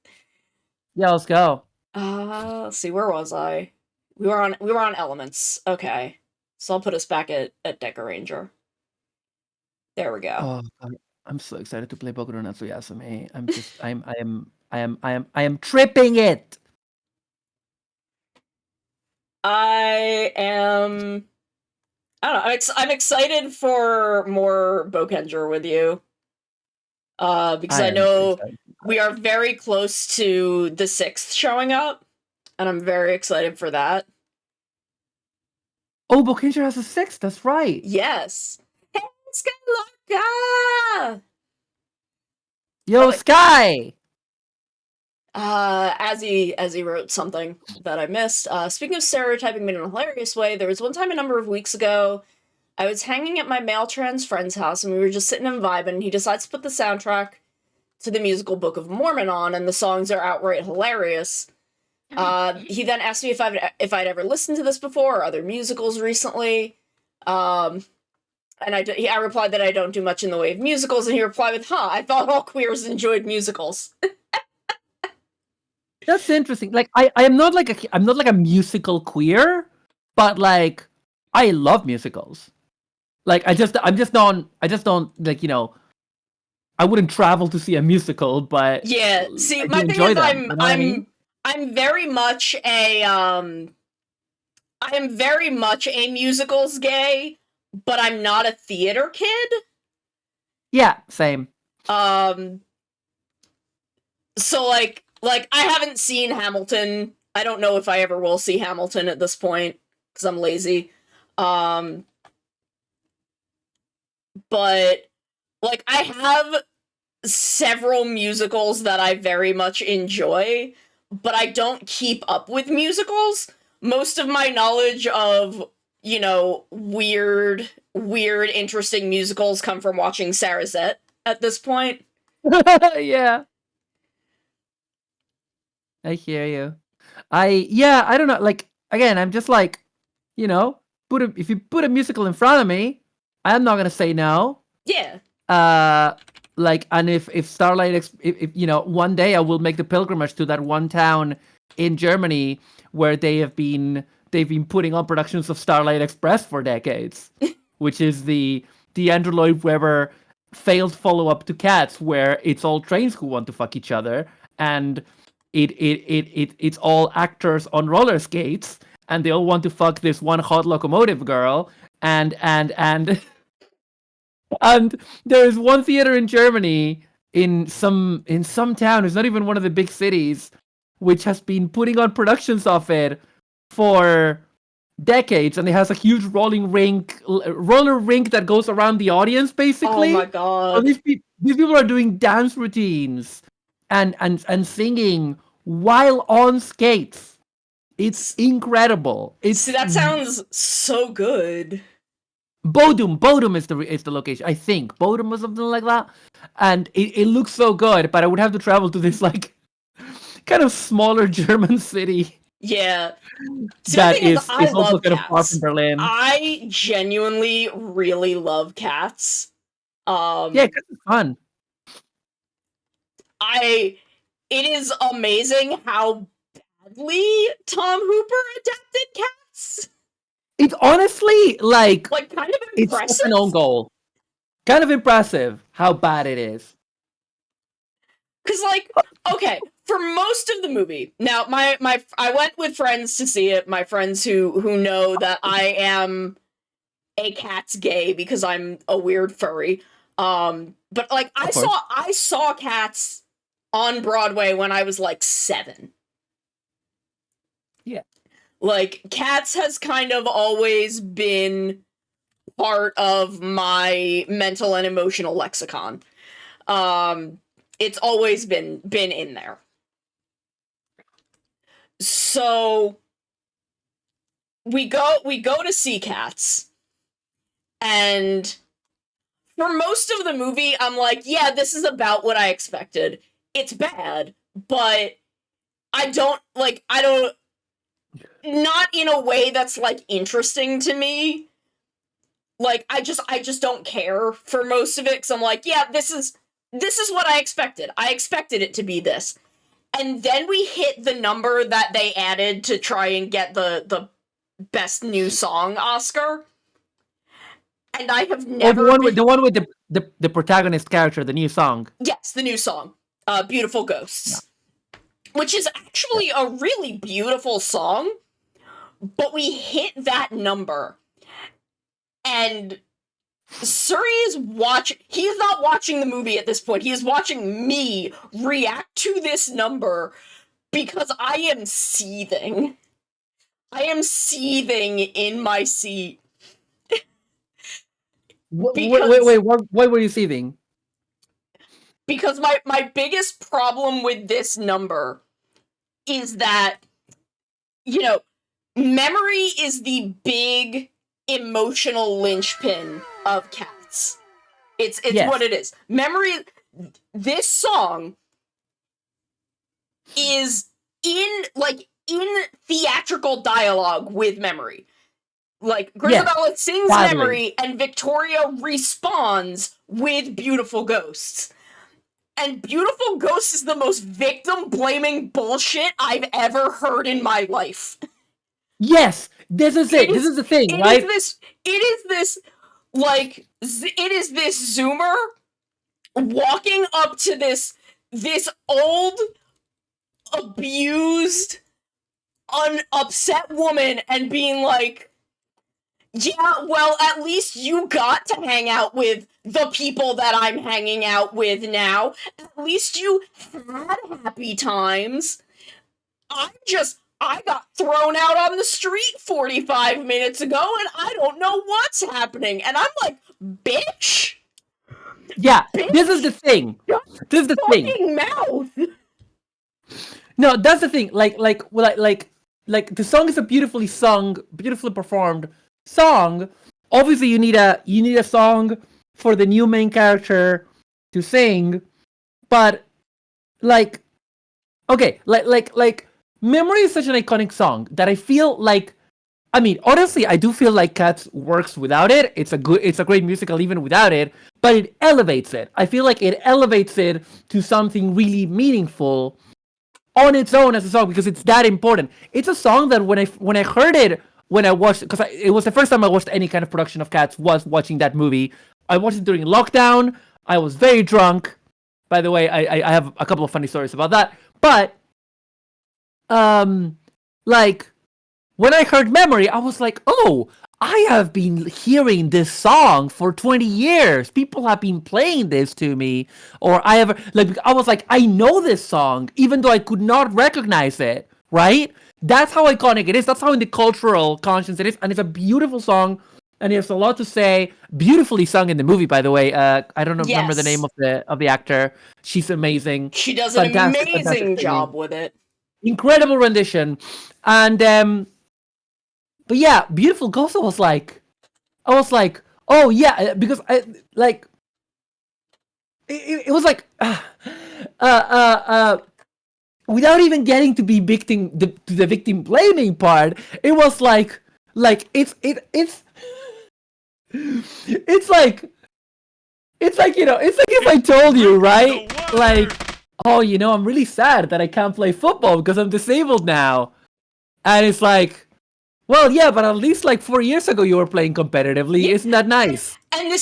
Yeah, let's go. Let's see, where was I? We were on Elements. Okay. So I'll put us back at Deca Ranger. There we go. Oh, I'm so excited to play Boku no Natsuyasame. I am tripping it. I don't know. I'm excited for more Bokenger with you. Because I know we are very close to the 6th showing up, and I'm very excited for that. Oh, Bokenger has a 6. That's right. Yes. Hey, Skylocka! Yo, Sky! As he wrote something that I missed. Speaking of stereotyping me in a hilarious way, there was one time a number of weeks ago, I was hanging at my male trans friend's house, and we were just sitting and vibing, and he decides to put the soundtrack to the musical Book of Mormon on, and the songs are outright hilarious. He then asked me if I'd ever listened to this before, or other musicals recently. And I replied that I don't do much in the way of musicals, and he replied with, I thought all queers enjoyed musicals. That's interesting. Like I'm not like a musical queer, but like I love musicals. Like I just don't like, you know, I wouldn't travel to see a musical, but yeah, see, I my thing enjoy is them, you know what I mean? I'm very much a musicals gay, but I'm not a theater kid. Yeah, same. So like I haven't seen Hamilton. I don't know if I ever will see Hamilton at this point because I'm lazy. But like I have several musicals that I very much enjoy, but I don't keep up with musicals. Most of my knowledge of, you know, weird, interesting musicals come from watching Sarazette at this point. Yeah. I hear you. I don't know. Like again, I'm just like, you know, if you put a musical in front of me, I'm not gonna say no. Yeah. Like, and if Starlight, if you know, one day I will make the pilgrimage to that one town in Germany where they've been putting on productions of Starlight Express for decades, which is the Andrew Lloyd Webber failed follow-up to Cats, where it's all trains who want to fuck each other, and it's all actors on roller skates, and they all want to fuck this one hot locomotive girl, and and there is one theater in Germany in some town, it's not even one of the big cities, which has been putting on productions of it for decades, and it has a huge roller rink that goes around the audience, basically. Oh my god. So these people are doing dance routines and singing while on skates. It's incredible. See, that sounds so good. Bodum is the location, I think. Bodum or something like that. And it looks so good, but I would have to travel to this like kind of smaller German city. Yeah. See, That is I also love kind of far Cats. from Berlin. I genuinely really love Cats. Yeah, Cats is fun. It is amazing how badly Tom Hooper adapted Cats. It's honestly like Like kind of it's impressive. just an own goal. Kind of impressive how bad it is. Because, like, okay, for most of the movie, now I went with friends to see it. My friends who know that I am a Cats gay because I'm a weird furry. But like Of course. I saw Cats on Broadway when I was like 7. Yeah. Like, Cats has kind of always been part of my mental and emotional lexicon. It's always been in there. So we go to see Cats, and for most of the movie, I'm like, yeah, this is about what I expected. It's bad, but I don't, not in a way that's, like, interesting to me. Like, I just don't care for most of it, because I'm like, yeah, this is what I expected. I expected it to be this. And then we hit the number that they added to try and get the Best New Song Oscar. And I have never the one with the protagonist character, the new song. Yes, the new song. Beautiful Ghosts. Yeah. Which is actually a really beautiful song, but we hit that number. And Suri is he's not watching the movie at this point. He is watching me react to this number because I am seething. I am seething in my seat. Wait, what were you seething? Because my biggest problem with this number is that, you know, Memory is the big emotional linchpin of Cats. It's yes. What it is. Memory, this song is in theatrical dialogue with Memory. Like, Grisabella sings Memory, and Victoria responds with Beautiful Ghosts. And Beautiful Ghosts is the most victim-blaming bullshit I've ever heard in my life. Yes! This is it! This is the thing, right? It is this Zoomer walking up to this old, abused, upset woman and being like, yeah, well, at least you got to hang out with the people that I'm hanging out with now. At least you had happy times. I got thrown out on the street 45 minutes ago, and I don't know what's happening. And I'm like, bitch! Yeah, bitch, this is the thing. This is the thing. Mouth! No, that's the thing. Like the song is a beautifully sung, beautifully performed song. Obviously you need a song for the new main character to sing, but like Memory is such an iconic song that I feel like, I mean, honestly, I do feel like Cats works without it. It's a great musical even without it, but it elevates it. I feel like it elevates it to something really meaningful on its own as a song, because it's that important. It's a song that when I heard it, when I watched, because it was the first time I watched any kind of production of Cats, was watching that movie. I watched it during lockdown. I was very drunk. By the way, I have a couple of funny stories about that. But, like, when I heard Memory, I was like, oh, I have been hearing this song for 20 years. People have been playing this to me. Or I was like, I know this song, even though I could not recognize it, right? That's how iconic it is. That's how in the cultural conscience it is. And it's a beautiful song. And it has a lot to say. Beautifully sung in the movie, by the way. I don't remember the name of the actor. She's amazing. She does an amazing job with it. Incredible rendition. And but yeah, Beautiful Ghost I was like, oh yeah, because I like it was like without even getting to be the victim blaming part, it was like it's like you know, it's like if I told you, right, like, oh, you know, I'm really sad that I can't play football because I'm disabled now, and it's like, Well, yeah, but at least like 4 years ago you were playing competitively. Yeah. Isn't that nice? And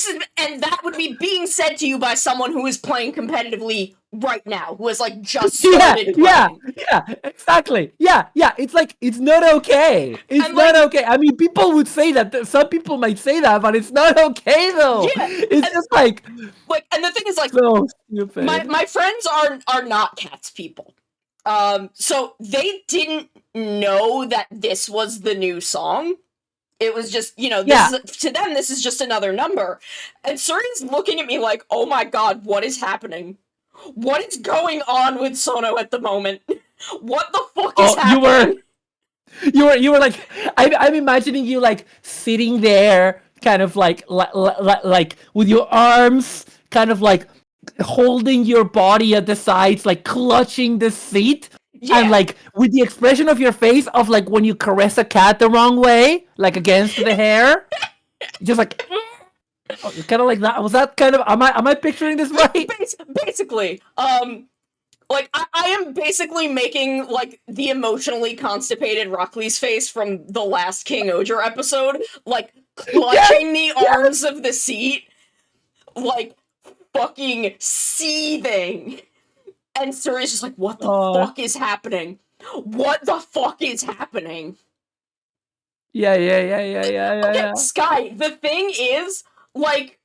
that would be being said to you by someone who is playing competitively right now, who has like just started playing. Yeah, exactly. Yeah. It's like it's not okay. It's And, not like- okay. I mean, people would say that. Some people might say that, but it's not okay though. Yeah, It's and- just like and the thing is, like, so stupid. my friends are not Cats people. So they didn't know that this was the new song. It was just, to them, this is just another number. And Suri's looking at me like, oh my god, what is happening? What is going on with Sono at the moment? What the fuck is happening? You were like, I'm imagining you like sitting there, kind of like with your arms, kind of like holding your body at the sides, like clutching the seat. Yeah. And like with the expression of your face of like when you caress a cat the wrong way, like against the hair, just like kind of like that. Was that kind of am I picturing this right? Basically, like I am basically making like the emotionally constipated Rockley's face from the last King Oger episode, like clutching the arms of the seat, like fucking seething. And Suri's just like, what the fuck is happening? What the fuck is happening? Yeah. Okay, Sky, the thing is, like,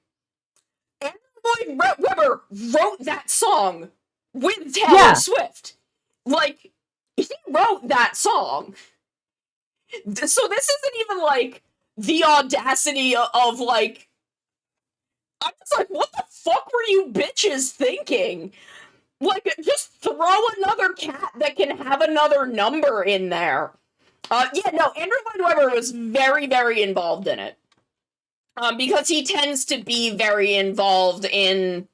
Andrew Lloyd Webber wrote that song with Taylor Swift. Like, he wrote that song. So this isn't even, like, the audacity of like... I'm just like, what the fuck were you bitches thinking? Like, just throw another cat that can have another number in there. Andrew Lloyd Webber was very, very involved in it. Because he tends to be very involved in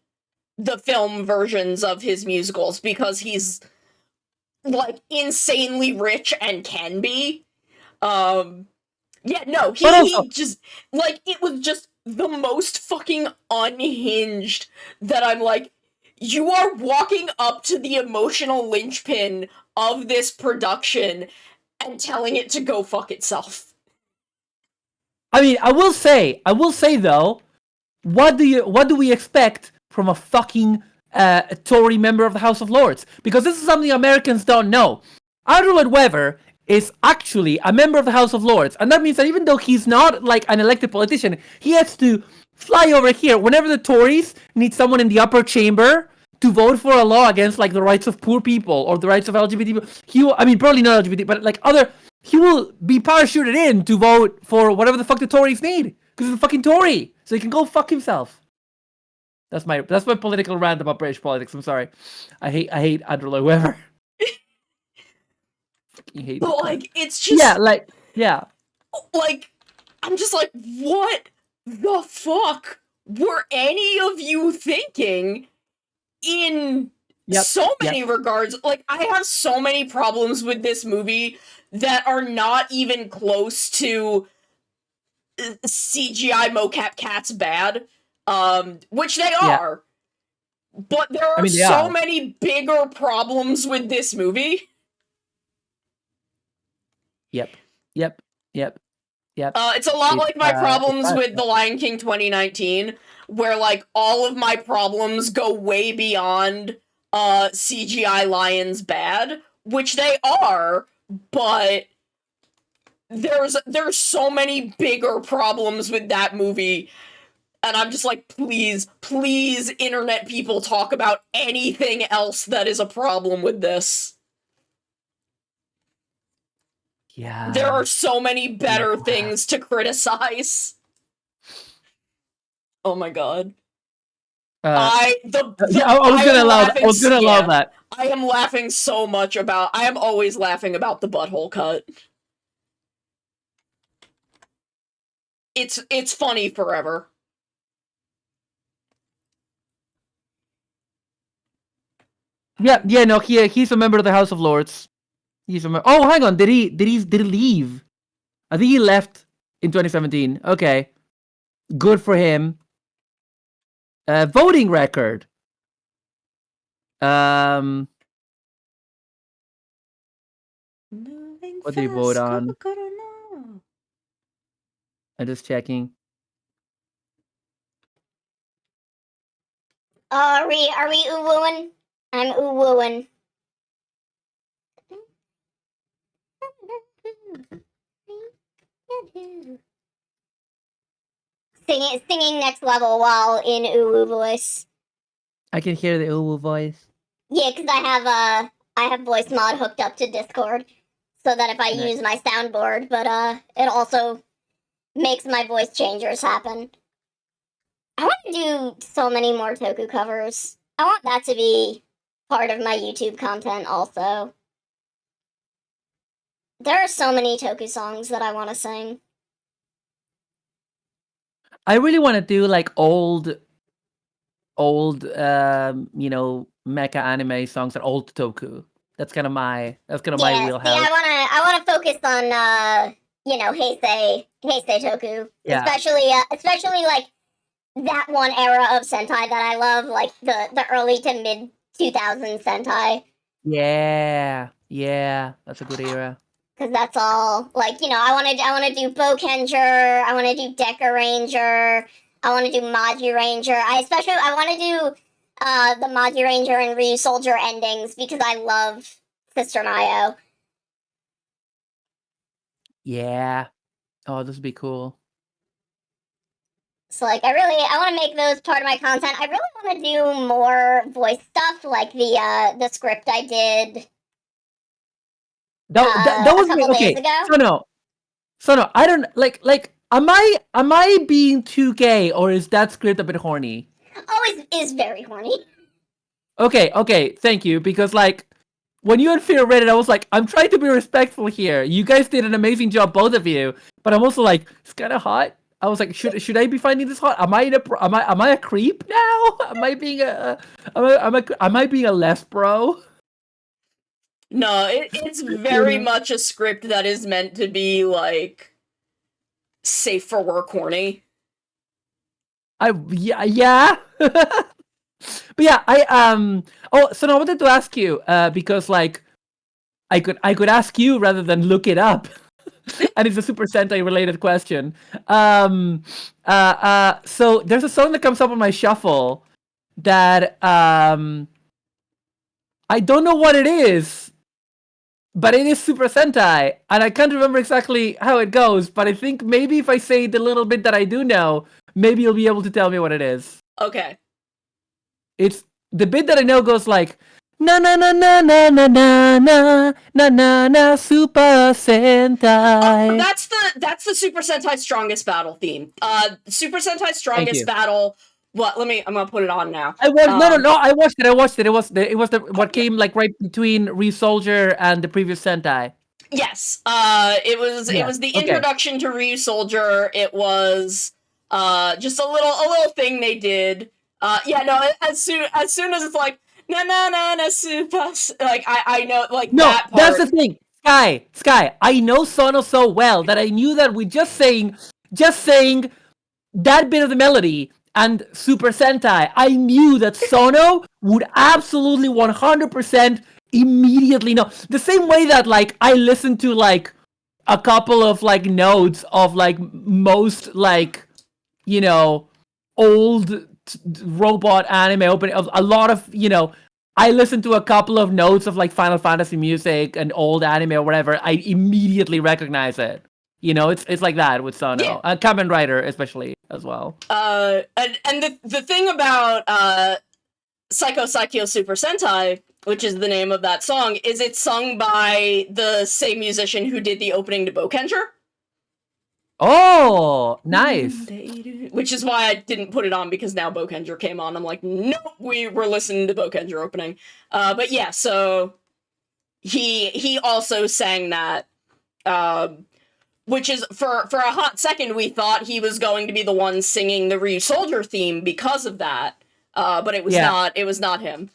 the film versions of his musicals, because he's, like, insanely rich and can be. He just, like, it was just the most fucking unhinged that I'm like, you are walking up to the emotional linchpin of this production and telling it to go fuck itself. I mean, I will say though, what do we expect from a fucking Tory member of the House of Lords? Because this is something Americans don't know. Andrew Lloyd Webber is actually a member of the House of Lords, and that means that even though he's not like an elected politician, he has to fly over here whenever the Tories need someone in the upper chamber to vote for a law against like the rights of poor people or the rights of LGBT people. Probably not LGBT, but like he will be parachuted in to vote for whatever the fuck the Tories need, because he's a fucking Tory, so he can go fuck himself. That's my political rant about British politics. I'm sorry, I hate Andrew Lloyd Webber. Fucking hate. But like, it's just like I'm just like, what the fuck were any of you thinking in so many regards? Like, I have so many problems with this movie that are not even close to CGI mocap cats bad, which they are. But there are so many bigger problems with this movie. Yep. It's a lot like my problems with The Lion King 2019, where like all of my problems go way beyond CGI lions bad, which they are, but there's so many bigger problems with that movie, and I'm just like, please, internet people, talk about anything else that is a problem with this. Yeah. There are so many better things to criticize. Oh my god. I was gonna allow that. I am laughing so much about... I am always laughing about the butthole cut. It's funny forever. Yeah, no, he's a member of the House of Lords. Oh, hang on, did he leave? I think he left in 2017. Okay, good for him. Voting record. What did he vote on? I'm just checking. Are we ooh-wooing? I'm ooh-wooing. Singing next level while in ooh-woo voice. I can hear the uwu voice. Yeah, because I have voice mod hooked up to Discord, so that if I Nice. use my soundboard, but it also makes my voice changers happen. I want to do so many more Toku covers. I want that to be part of my YouTube content also. There are so many Toku songs that I want to sing. I really want to do like old, mecha anime songs and old Toku. That's kind of my Yeah, wheelhouse. see, I wanna focus on Heisei Toku, Yeah. especially like that one era of Sentai that I love, like the early to mid 2000s Sentai, Yeah, that's a good era. because that's all like I want to do Bokenger, I want to do Deca Ranger, I want to do Maji Ranger. I want to do the Maji Ranger and Ryu Soldier endings because I love Sister Mayo. Yeah. Oh, this would be cool. So like I want to make those part of my content. I really want to do more voice stuff, like the script I did That was a couple okay. days ago. So no, I don't like. Am I being too gay, or is that script a bit horny? Oh, is very horny. Okay, thank you. Because like, when you and Fear read it, I was like, I'm trying to be respectful here. You guys did an amazing job, both of you. But I'm also like, it's kind of hot. I was like, should I be finding this hot? Am I a creep now? Am I being am I being a less bro? No, it's very much a script that is meant to be like safe for work horny. Yeah. But yeah, so now I wanted to ask you, because like I could ask you rather than look it up. And it's a Super Sentai related question. So there's a song that comes up on my shuffle that I don't know what it is, but it is Super Sentai, and I can't remember exactly how it goes, but I think maybe if I say the little bit that I do know, maybe you'll be able to tell me what it is. Okay. It's the bit that I know goes like na na na na na na na na na na na Super Sentai. Oh, that's the Super Sentai Strongest Battle theme. Super Sentai you. Strongest Battle. What? I'm gonna put it on now. I was no. I watched it. It was the what came like right between Re-Soldier and the previous Sentai. Yes. It was the okay. introduction to Ryu Soldier. It was just a little thing they did. Yeah, no, as soon as it's like na na na na super, like I know like No, that part. that's the thing. Sky, I know Sono so well that I knew that with just saying that bit of the melody and Super Sentai, I knew that Sono would absolutely 100% immediately know. The same way that like I listened to like a couple of like notes of like most like old robot anime opening of a lot of I listened to a couple of notes of like Final Fantasy music and old anime or whatever. I immediately recognize it. It's like that with Sono. Yeah. Kamen Rider especially as well. And the thing about Psycho Super Sentai, which is the name of that song, is it's sung by the same musician who did the opening to Bokenger. Oh, nice. Which is why I didn't put it on, because now Bokenger came on. I'm like, nope, we were listening to Bokenger opening. But yeah, so he also sang that, which is for a hot second we thought he was going to be the one singing the Ryu Soldier theme because of that, but it was not. It was not him,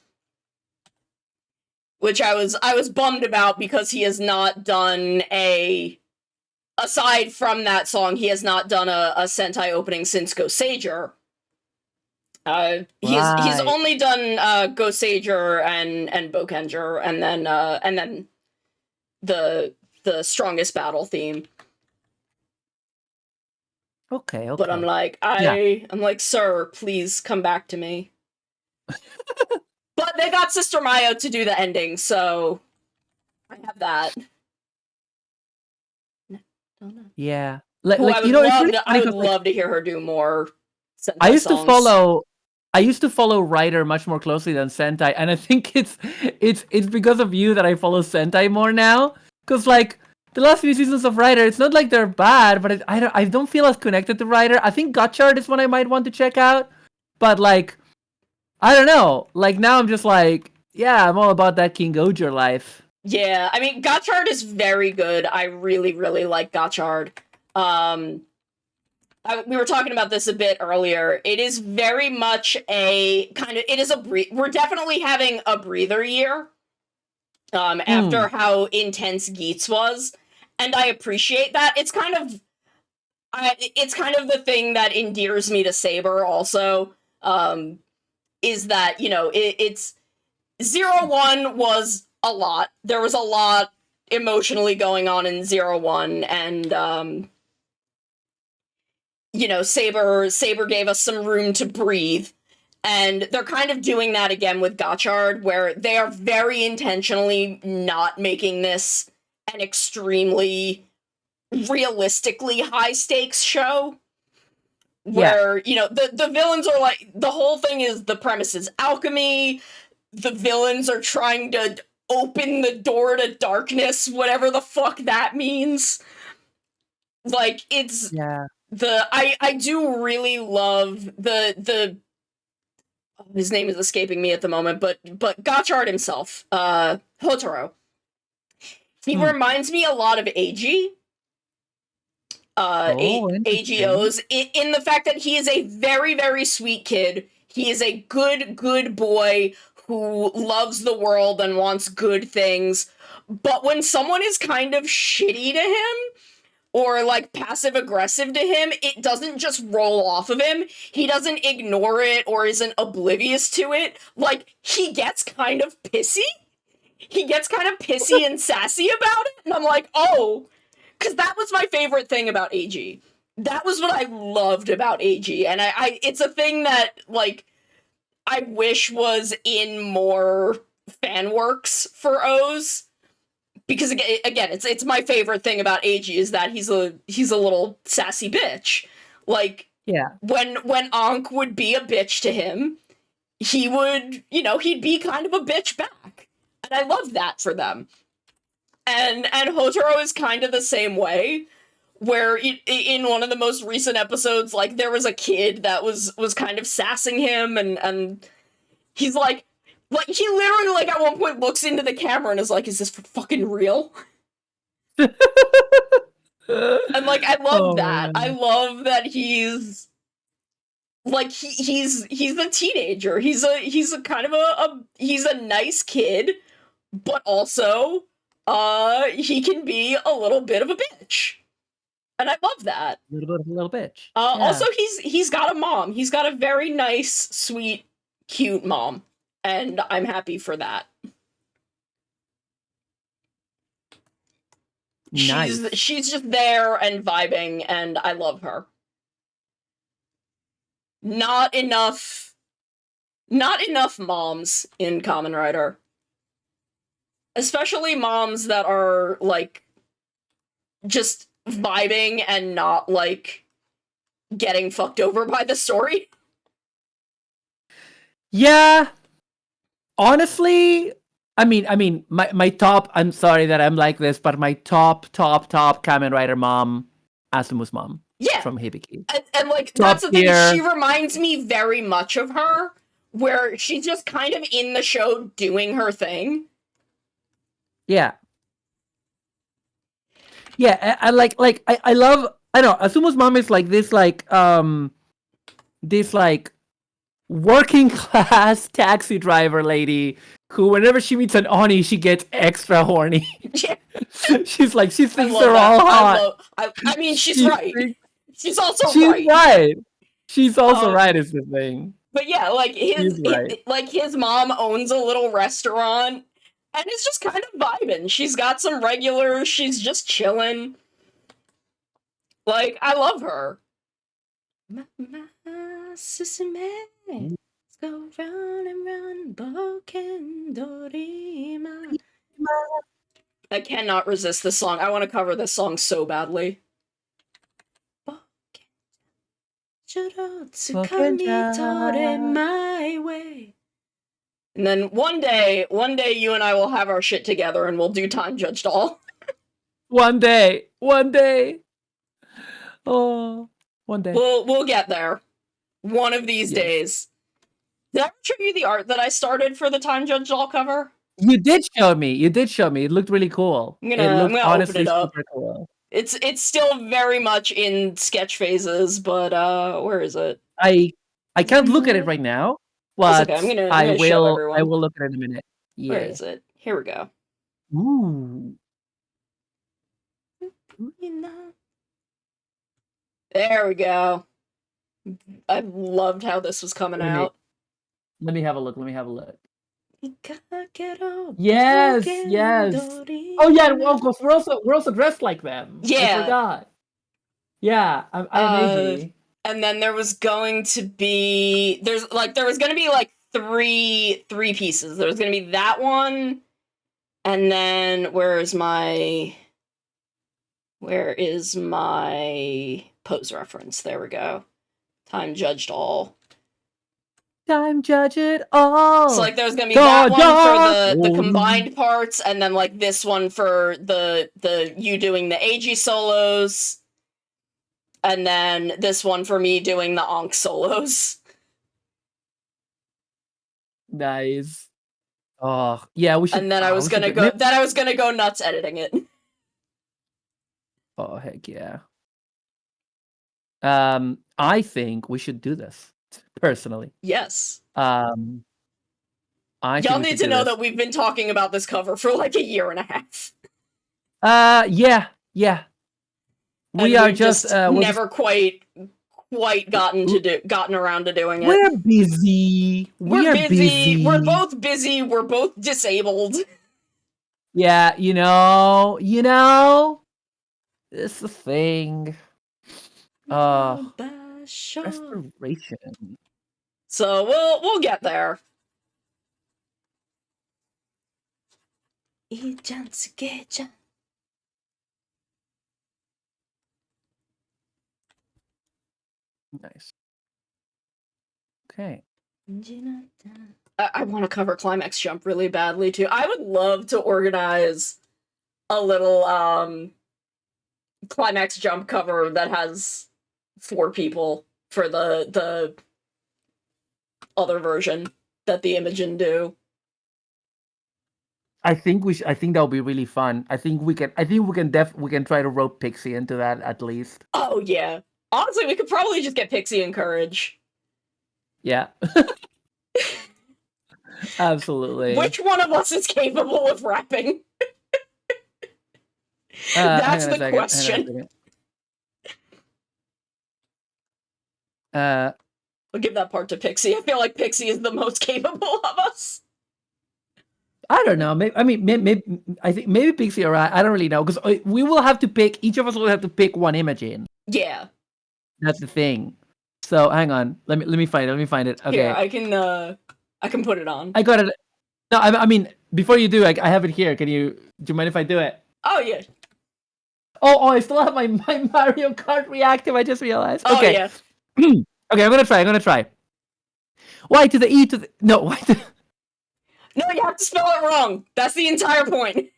which I was bummed about, because he has not done aside from that song, he has not done a Sentai opening since Goseiger. He's only done Goseiger and Bokenger, and then the Strongest Battle theme. Okay, okay. But I'm like, I'm like, sir, please come back to me. But they got Sister Mayo to do the ending, so I have that. Yeah. Who I would you know, it's love really to, funny I would 'cause, like, love to hear her do more Sentai I used to songs. follow Ryder much more closely than Sentai, and I think it's because of you that I follow Sentai more now. Cause like the last few seasons of Ryder, it's not like they're bad, but I don't feel as connected to Ryder. I think Gotchard is one I might want to check out, but like I don't know. Like now I'm just like, yeah, I'm all about that King Gojer life. Yeah, I mean, Gotchard is very good. I really, really like Gotchard. We were talking about this a bit earlier. It is very much a kind of, it is we're definitely having a breather year. After how intense Geats was, and I appreciate that. It's kind of the thing that endears me to Saber also, is that, you know, it's 01 was a lot. There was a lot emotionally going on in 01, and you know, Saber gave us some room to breathe. And they're kind of doing that again with Gotchard, where they are very intentionally not making this an extremely realistically high stakes show. Where, you know, the villains are like, the whole thing is, the premise is alchemy, the villains are trying to open the door to darkness, whatever the fuck that means. Like, it's I do really love the his name is escaping me at the moment, but Gotchard himself, Hotaro. He reminds me a lot of AG. AGOs, in the fact that he is a very, very sweet kid. He is a good boy who loves the world and wants good things. But when someone is kind of shitty to him, or like passive aggressive to him, it doesn't just roll off of him. He doesn't ignore it or isn't oblivious to it. Like, he gets kind of pissy. He gets kind of pissy and sassy about it. And I'm like, oh, because that was my favorite thing about AG. That was what I loved about AG. And I it's a thing that, like, I wish was in more fan works for O's. Because again, it's my favorite thing about AG is that he's a little sassy bitch. Like, when Ankh would be a bitch to him, he would, you know, he'd be kind of a bitch back. And I love that for them. And Hotaro is kind of the same way, where in one of the most recent episodes, like, there was a kid that was kind of sassing him, and he's like, he literally, like, at one point looks into the camera and is like, is this for fucking real? And, like, I love that. Man. I love that he's, like, he's a teenager. He's a kind of he's a nice kid, but also, he can be a little bit of a bitch. And I love that. A little bitch. Also, he's got a mom. He's got a very nice, sweet, cute mom. And I'm happy for that. Nice. She's just there and vibing, and I love her. Not enough moms in Kamen Rider. Especially moms that are, like, just vibing and not, like, getting fucked over by the story. Yeah. Honestly, I mean, my top, I'm sorry that I'm like this, but my top Kamen Rider mom, Asumu's mom. Yeah. From Hibiki. And like, top that's the thing, tier. She reminds me very much of her, where she's just kind of in the show doing her thing. Yeah. Yeah, I love, I don't know, Asumu's mom is like this, like, this, like, working class taxi driver lady who, whenever she meets an Oni, she gets extra horny. Yeah. She's like, she thinks they're all hot. I mean, she's right. She's also she's right. Right. She's also right, is the thing. But yeah, like, his mom owns a little restaurant, and it's just kind of vibing. She's got some regulars. She's just chilling. Like, I love her. Susume. Let's go round and round, Boken Dorima. I cannot resist this song. I want to cover this song so badly. Tsukami tore my way. And then one day you and I will have our shit together and we'll do Time Judge Doll. One day. Oh, one day. We'll get there. One of these Yes. days. Did I ever show you the art that I started for the Time Judge Doll cover? You did show me. It looked really cool. I'm gonna open honestly it up. super cool. It's still very much in sketch phases, but where is it? I can't look at it right now, but okay, I'm gonna I show will. everyone. I will look at it in a minute. Yeah. Where is it? Here we go. Ooh. There we go. I loved how this was coming out. Let me have a look. Yes. Oh yeah. Well, because we're also dressed like them. Yeah. I forgot. Yeah. I agree. And then there was going to be there was going to be like three pieces. There was going to be that one, and then where is my pose reference? There we go. Time Judged All. Time Judge It All. So like there's gonna be that one for the combined parts, and then like this one for the you doing the AG solos, and then this one for me doing the Ankh solos. Nice. Oh yeah, we should. And then I was gonna go nuts editing it. Oh heck yeah. I think we should do this personally. Yes. Y'all need to know that we've been talking about this cover for like a year and a half. Yeah. We are just never quite gotten around to doing it. We're busy. We're busy. We're both busy. We're both disabled. Yeah, you know, it's the thing. Restoration. So we'll get there. Nice. Okay. I want to cover Climax Jump really badly too. I would love to organize a little Climax Jump cover that has 4 people for the other version that the Imogen do. I think that would be really fun. I think we can try to rope Pixie into that at least. Oh yeah. Honestly, we could probably just get Pixie and Courage. Yeah. Absolutely. Which one of us is capable of rapping? That's the question. I'll give that part to Pixie. I feel like Pixie is the most capable of us. I don't know. I think maybe Pixie or I don't really know, because we will have to pick. Each of us will have to pick one Imogen. Yeah. That's the thing. So hang on. Let me find it. Okay. Here, I can put it on. I got it. No, I mean, before you do, I have it here. Do you mind if I do it? Oh yeah. Oh, I still have my Mario Kart reactive. I just realized. Oh okay. Yeah. Okay, I'm gonna try. Y to the E to the Y to. No, you have to spell it wrong. That's the entire point.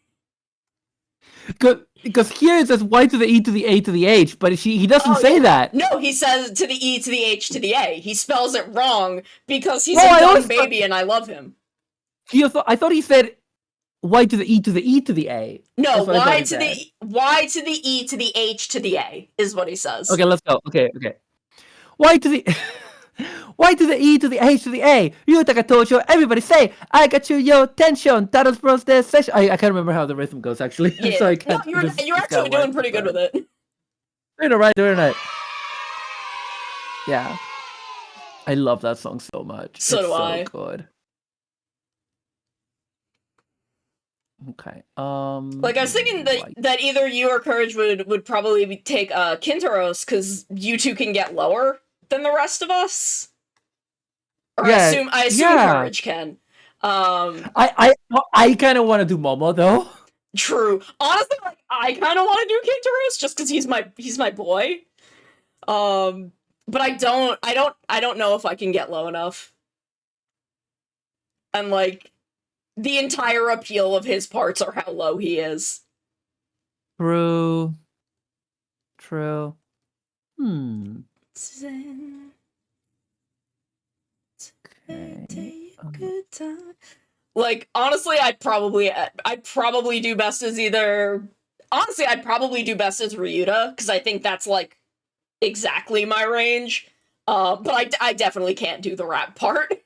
Because here it says Y to the E to the A to the H, but he doesn't say that. No, he says to the E to the H to the A. He spells it wrong because he's a dumb baby and I love him. I thought he said Y to the E to the E to the A. No, Y to the E to the H to the A is what he says. Okay, let's go. Okay. Y to the E to the H to the A. Yutaka Tojo, everybody say, I got your attention. Taros Bros this session. I can't remember how the rhythm goes actually. Yeah. So I can't. No, you're actually doing pretty good with it. Doing it right. Yeah. I love that song so much. So do I. So good. Okay. Like I was thinking that either you or Courage would probably take Kintaros, because you two can get lower than the rest of us. Or Yeah, I assume yeah. Courage can. I kind of want to do Momo though. True. Honestly, like I kind of want to do Kintaros just because he's my boy. But I don't know if I can get low enough. And like, the entire appeal of his parts are how low he is. True. Okay. Like, honestly, I'd probably do best as either. Honestly, I'd probably do best as Ryuta because I think that's like exactly my range. But I definitely can't do the rap part.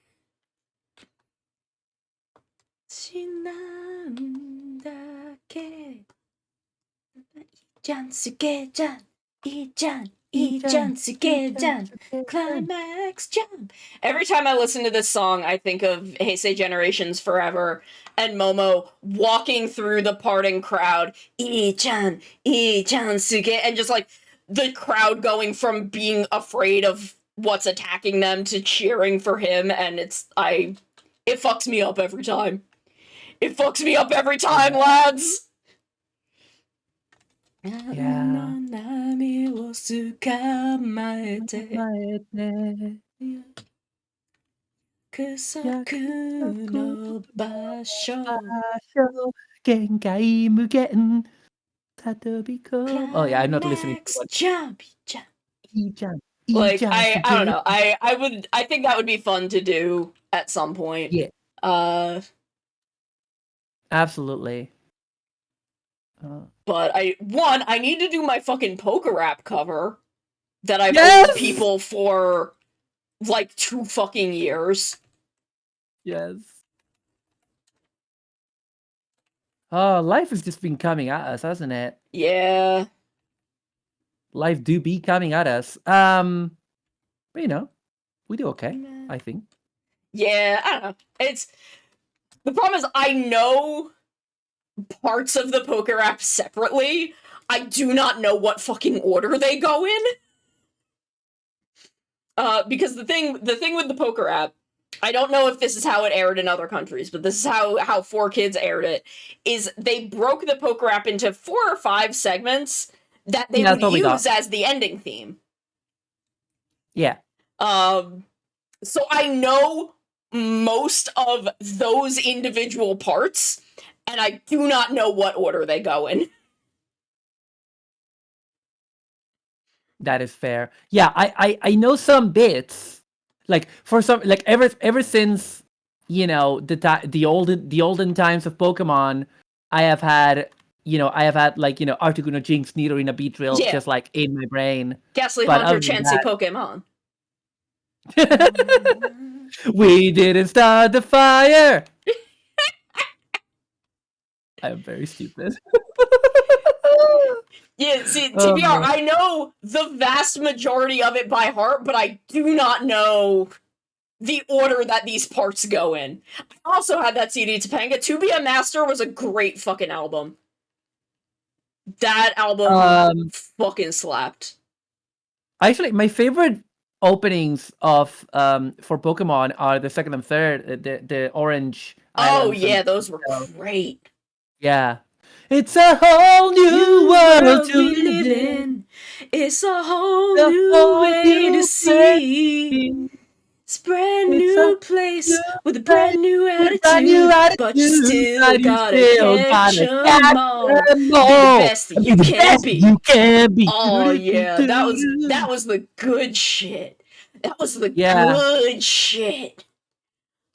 Climax jump. Every time I listen to this song, I think of Heisei Generations Forever and Momo walking through the parting crowd, Ii-chan, suge, and just like the crowd going from being afraid of what's attacking them to cheering for him, and it fucks me up every time. It fucks me up every time, lads! Yeah. Oh yeah, I'm not listening to what Jump. Ii-chan. Like I don't know. I think that would be fun to do at some point. Yeah. Absolutely. But I need to do my fucking Poker Rap cover that I've Yes! owed people for like 2 fucking years. Yes. Oh, life has just been coming at us, hasn't it? Yeah. Life do be coming at us. But you know, we do okay, I think. Yeah, I don't know. The problem is I know parts of the Poker Rap separately. I do not know what fucking order they go in. Because the thing with the Poker Rap, I don't know if this is how it aired in other countries, but this is how 4Kids aired it, is they broke the Poker Rap into 4 or 5 segments that they would use as the ending theme. Yeah. So I know most of those individual parts, and I do not know what order they go in. That is fair. Yeah, I know some bits. Like for some, like ever since, you know, the olden times of Pokemon, I have had like, you know, Articuno, Jinx, Nidorina, Beedrill, Yeah. just like in my brain. Ghastly But Hunter, other than Chansey, Pokemon. We didn't start the fire. I am very stupid. Yeah, see, TBR, I know the vast majority of it by heart, but I do not know the order that these parts go in. I also had that CD, Topanga. To Be a Master was a great fucking album. That album fucking slapped. Actually, my favorite openings of for Pokemon are the second and third, the orange. Oh yeah, those were great. Yeah. It's a whole new world to live in. It's a whole new way to see. It's a brand new place with a brand new attitude, but you still gotta catch 'em all. Be the best that you can be. Oh yeah, that was the good shit. That was the good shit.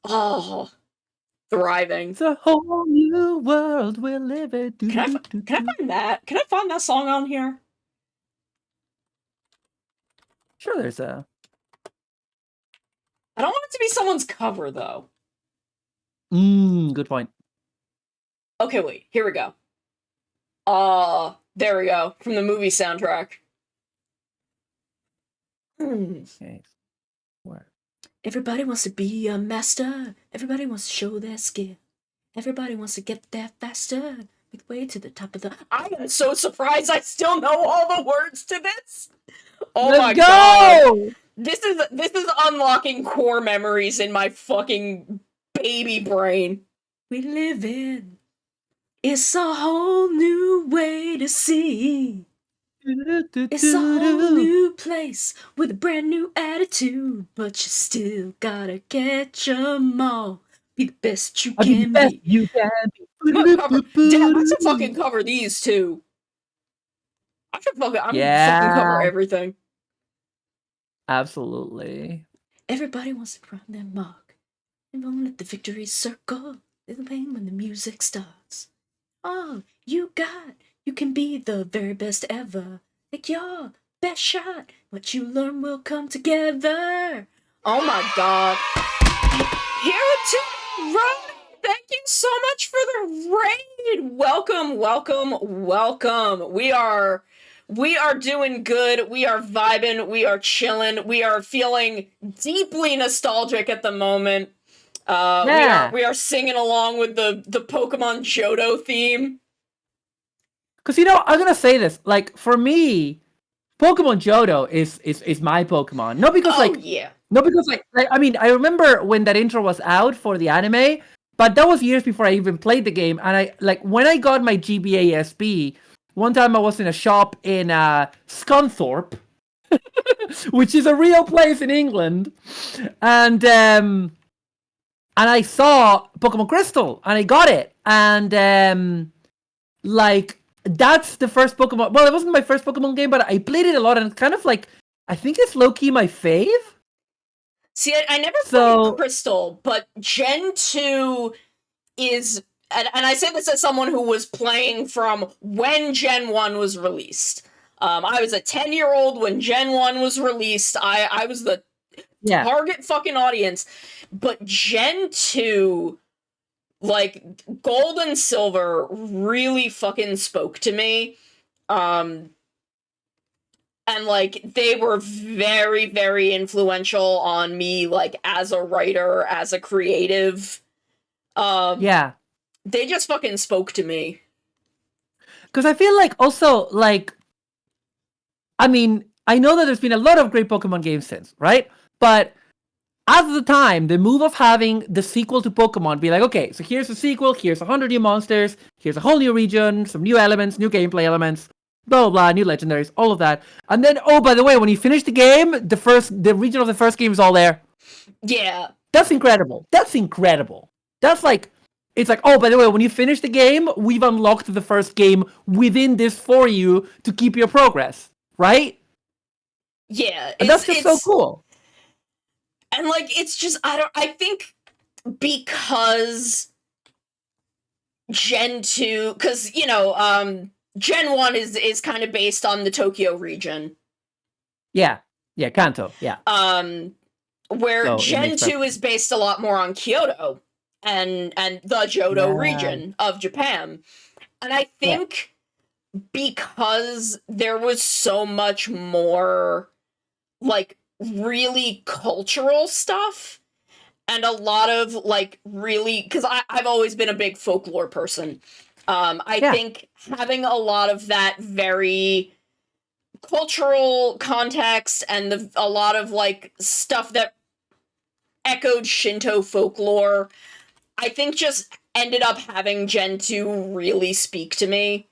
Oh, thriving. It's a whole new world we're living. Can I find that? Can I find that song on here? Sure, there's a. I don't want it to be someone's cover though. Good point. Okay, wait. Here we go. There we go. From the movie soundtrack. Okay. Where? Everybody wants to be a master. Everybody wants to show their skill. Everybody wants to get there faster. Make way to the top of the. I am so surprised I still know all the words to this. Oh my god. This is unlocking core memories in my fucking baby brain. We live in. It's a whole new way to see. It's a whole new place with a brand new attitude, but you still gotta catch 'em all. Be the best you I'll be the can best be. you can I'm gonna cover. be. Damn, I should fucking cover these too. I'm fucking cover Yeah, everything. absolutely. Everybody wants to run their mark. And won't let the victory circle. Little pain when the music starts. Oh, you can be the very best ever. Take your best shot. What you learn will come together. Oh my god. Hero to Run! Thank you so much for the raid! Welcome, welcome, welcome. We are doing good. We are vibing. We are chilling. We are feeling deeply nostalgic at the moment. Yeah. We are singing along with the Pokemon Johto theme. Because I'm gonna say this. Like for me, Pokemon Johto is my Pokemon. Not because Yeah. not because I mean I remember when that intro was out for the anime, but that was years before I even played the game. And I when I got my GBA SP, one time I was in a shop in Scunthorpe, which is a real place in England, and I saw Pokemon Crystal and I got it, and that's the first Pokemon. Well, it wasn't my first Pokemon game, but I played it a lot, and it's kind of I think it's low key my fave. See, I never played Crystal, but Gen 2 is, and I say this as someone who was playing from when Gen 1 was released. I was a 10-year-old when Gen 1 was released. I was the target fucking audience. But Gen 2, Gold and Silver really fucking spoke to me. And they were very, very influential on me, as a writer, as a creative. They just fucking spoke to me. Because I feel also, I mean, I know that there's been a lot of great Pokemon games since, right? But at the time, the move of having the sequel to Pokemon be okay, so here's the sequel, here's 100 new monsters, here's a whole new region, some new elements, new gameplay elements, blah, blah, blah, new legendaries, all of that. And then, oh, by the way, when you finish the game, the region of the first game is all there. Yeah. That's incredible. That's incredible. That's it's oh, by the way, when you finish the game, we've unlocked the first game within this for you to keep your progress, right? Yeah. And that's just so cool. And it's just, I think because Gen 2, because, Gen 1 is kind of based on the Tokyo region. Yeah, Kanto, yeah. Where Gen 2 is based a lot more on Kyoto and the Johto region of Japan. And I think because there was so much more, really cultural stuff, and a lot of, really... Because I've always been a big folklore person. I think having a lot of that very cultural context and a lot of, stuff that echoed Shinto folklore, I think just ended up having Gen 2 really speak to me.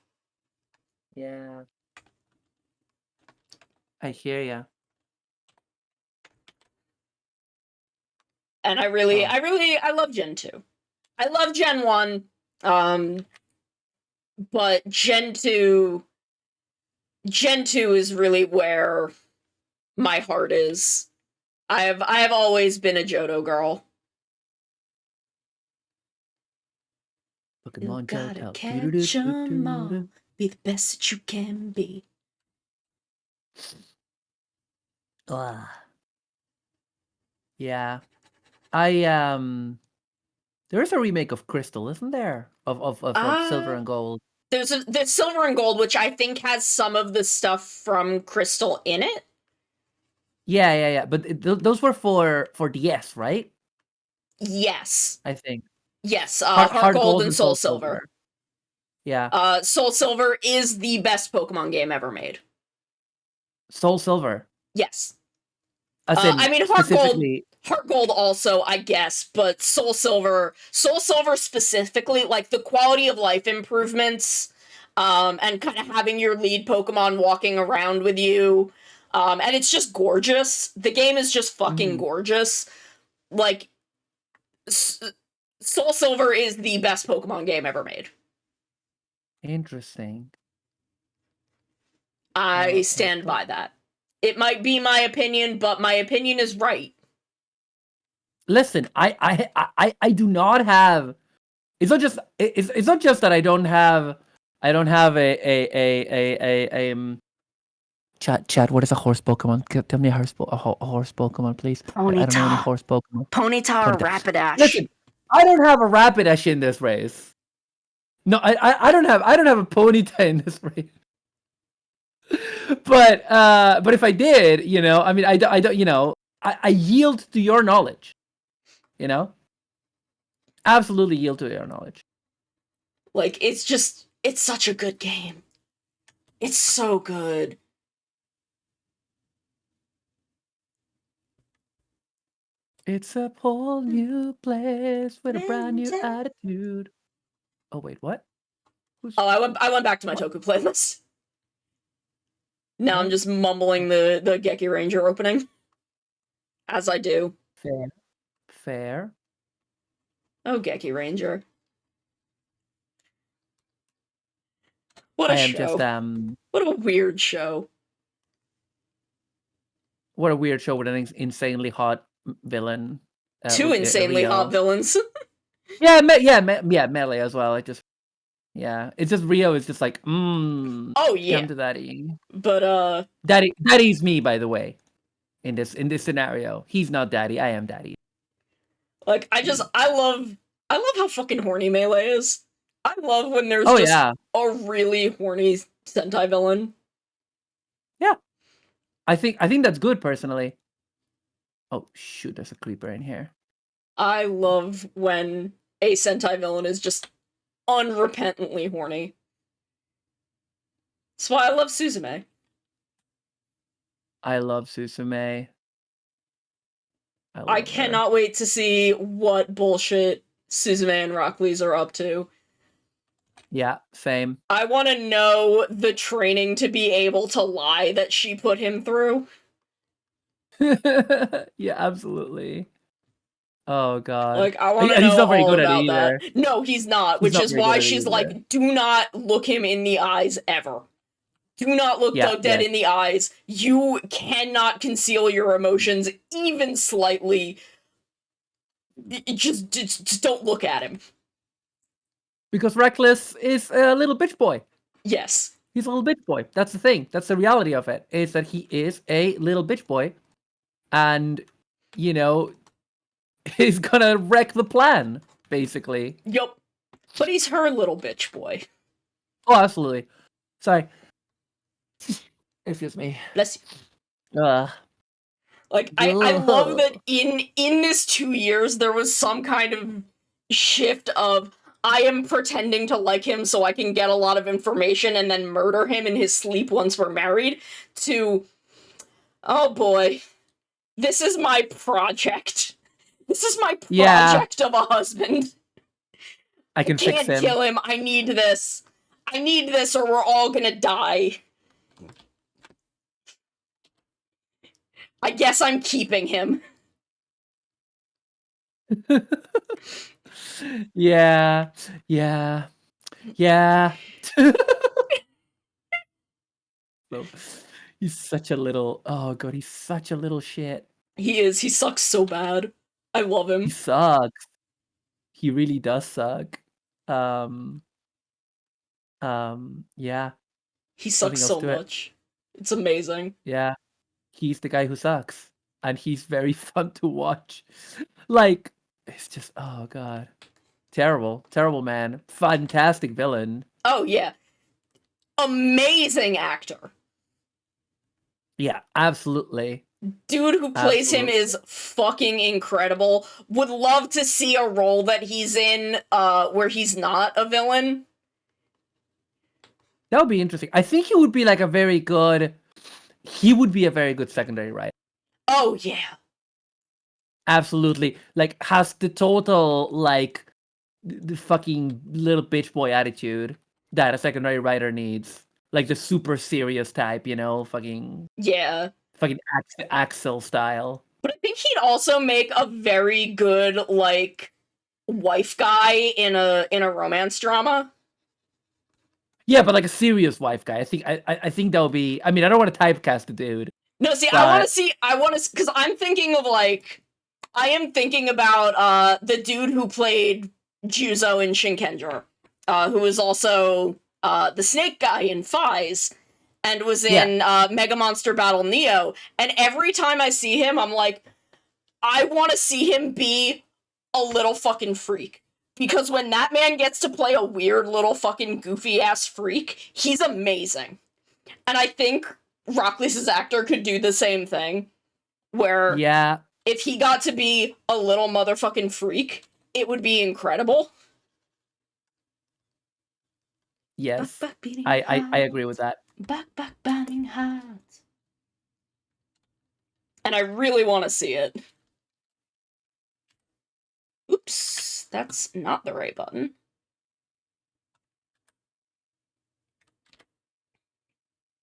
Yeah. I hear ya. And I love Gen 2. I love Gen 1, but Gen 2 is really where my heart is. I have always been a Johto girl. Pokemon Gotta catch 'em all. Be the best that you can be. Yeah. There's a remake of Crystal, isn't there? Of Silver and Gold. There's Silver and Gold, which I think has some of the stuff from Crystal in it. Yeah. But those were for DS, right? Yes. I think. Yes, Heart Gold and Soul Silver. Yeah. Soul Silver is the best Pokemon game ever made. Soul Silver? Yes. As in, I mean, Heart Gold, specifically. Heart Gold also, I guess, but Soul Silver specifically, like the quality of life improvements, and kind of having your lead Pokemon walking around with you, and it's just gorgeous. The game is just fucking gorgeous. Like, Soul Silver is the best Pokemon game ever made. Interesting. I stand by that. It might be my opinion, but my opinion is right. Listen, I do not have. It's not just that I don't have a Chat, what is a horse Pokemon? Tell me a horse Pokemon, please. I don't know any horse Pokemon. Ponyta or Rapidash. Listen, I don't have a Rapidash in this race. No, I don't have a Ponyta in this race. But if I did, I mean, I don't, I yield to your knowledge. Absolutely yield to your knowledge. Like, it's such a good game. It's so good. It's a whole new place with a brand new attitude. Oh wait, what? I went back to my Toku playlist. Now I'm just mumbling the Geki Ranger opening. As I do. Fair. Oh, Geki Ranger. What a show. What a weird show. What a weird show with an insanely hot villain. Two insanely hot villains. Melee as well. It's just Rio is just like, oh yeah. Come to daddy. But daddy's me, by the way. In this scenario, he's not daddy. I am daddy. Like, I love how fucking horny Melee is. I love when there's a really horny Sentai villain. Yeah. I think that's good, personally. Oh shoot, there's a creeper in here. I love when a Sentai villain is just unrepentantly horny. That's why I love Suzume. I love Suzume. I cannot wait to see what bullshit Suzume and Rockley's are up to. Yeah, same. I want to know the training to be able to lie that she put him through. Yeah, absolutely. Oh god. Like, I want to know he's not very all good about at it either. that. No, he's not, which is why she's like, do not look him in the eyes ever. Do not look Doug dead in the eyes. You cannot conceal your emotions even slightly. Just don't look at him. Because Reckless is a little bitch boy. Yes. He's a little bitch boy. That's the thing. That's the reality of it. Is that he is a little bitch boy. And, he's gonna wreck the plan, basically. Yup. But he's her little bitch boy. Oh, absolutely. Sorry. Excuse me. Bless you. Like, I love that in this 2 years, there was some kind of shift of, I am pretending to like him so I can get a lot of information and then murder him in his sleep once we're married, to, oh boy, this is my project. This is my project of a husband. I can't fix him. Kill him. I need this. I need this or we're all gonna die. I guess I'm keeping him. Yeah. So, he's such a little. Oh god, he's such a little shit. He is. He sucks so bad. I love him. He sucks. He really does suck. Yeah. He sucks so much. It's amazing. Yeah. He's the guy who sucks. And he's very fun to watch. Like, it's just, oh god. Terrible man. Fantastic villain. Oh yeah. Amazing actor. Yeah, absolutely. Dude who plays him is fucking incredible. Would love to see a role that he's in where he's not a villain. That would be interesting. I think he would be like he would be a very good secondary writer. Oh yeah. Absolutely. Like, has the total, like, the fucking little bitch boy attitude that a secondary writer needs. Like, the super serious type, you know? Fucking Yeah. Axel style. But I think he'd also make a very good, like, wife guy in a romance drama. Yeah, but like a serious wife guy. I think that would be. I mean, I don't want to typecast the dude. No, see, But I want to, because I'm thinking of, like, I am thinking about the dude who played Juzo in Shinkenger, who is also the snake guy in Fies, and was in Mega Monster Battle Neo. And every time I see him, I'm like, I want to see him be a little fucking freak. Because when that man gets to play a weird little fucking goofy ass freak, he's amazing. And I think Rocklease's actor could do the same thing. Where yeah, if he got to be a little motherfucking freak, it would be incredible. yes, Back, beating I heart. agree with that. Back, banging heart. And I really want to see it. Oops, that's not the right button.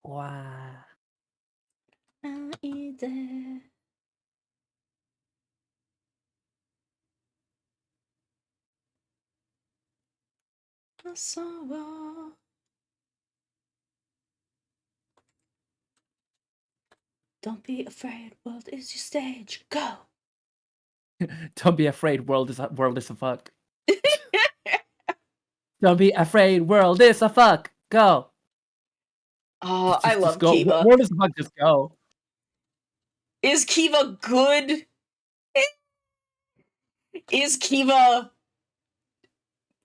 Wow. Don't be afraid, world is your stage. Go. Don't be afraid. World is a fuck. Don't be afraid. World is a fuck. Go. Oh, I love go. Kiva. World is a fuck. Just go. Is Kiva good? Is Kiva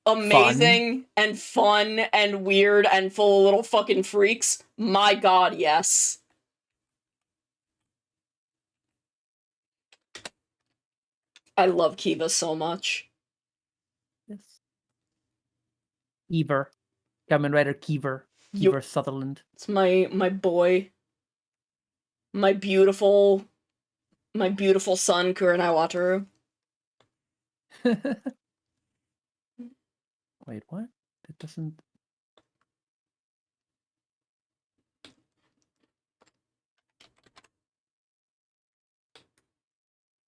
amazing and fun and weird and full of little fucking freaks? My god, yes. I love Kiva so much. Yes. Keever. Kamen Rider Keever. Keever Sutherland. It's my boy. My beautiful son, Kurenai Wataru. Wait, what? It doesn't.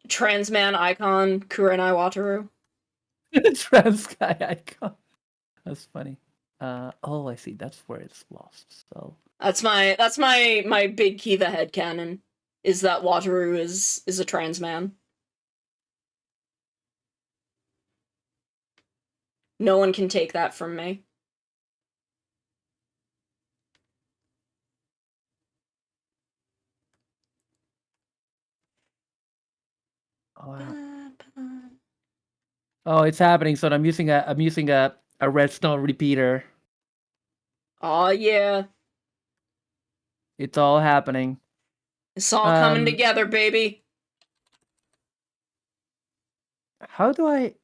Trans man icon, Kurenai Wataru. Trans guy icon. That's funny. Oh, I see. That's where it's lost. So That's my big Kiva headcanon, is that Wataru is a trans man. No one can take that from me. oh, it's happening. So I'm using a redstone repeater. Oh yeah. It's all happening. It's all coming together, baby. How do I?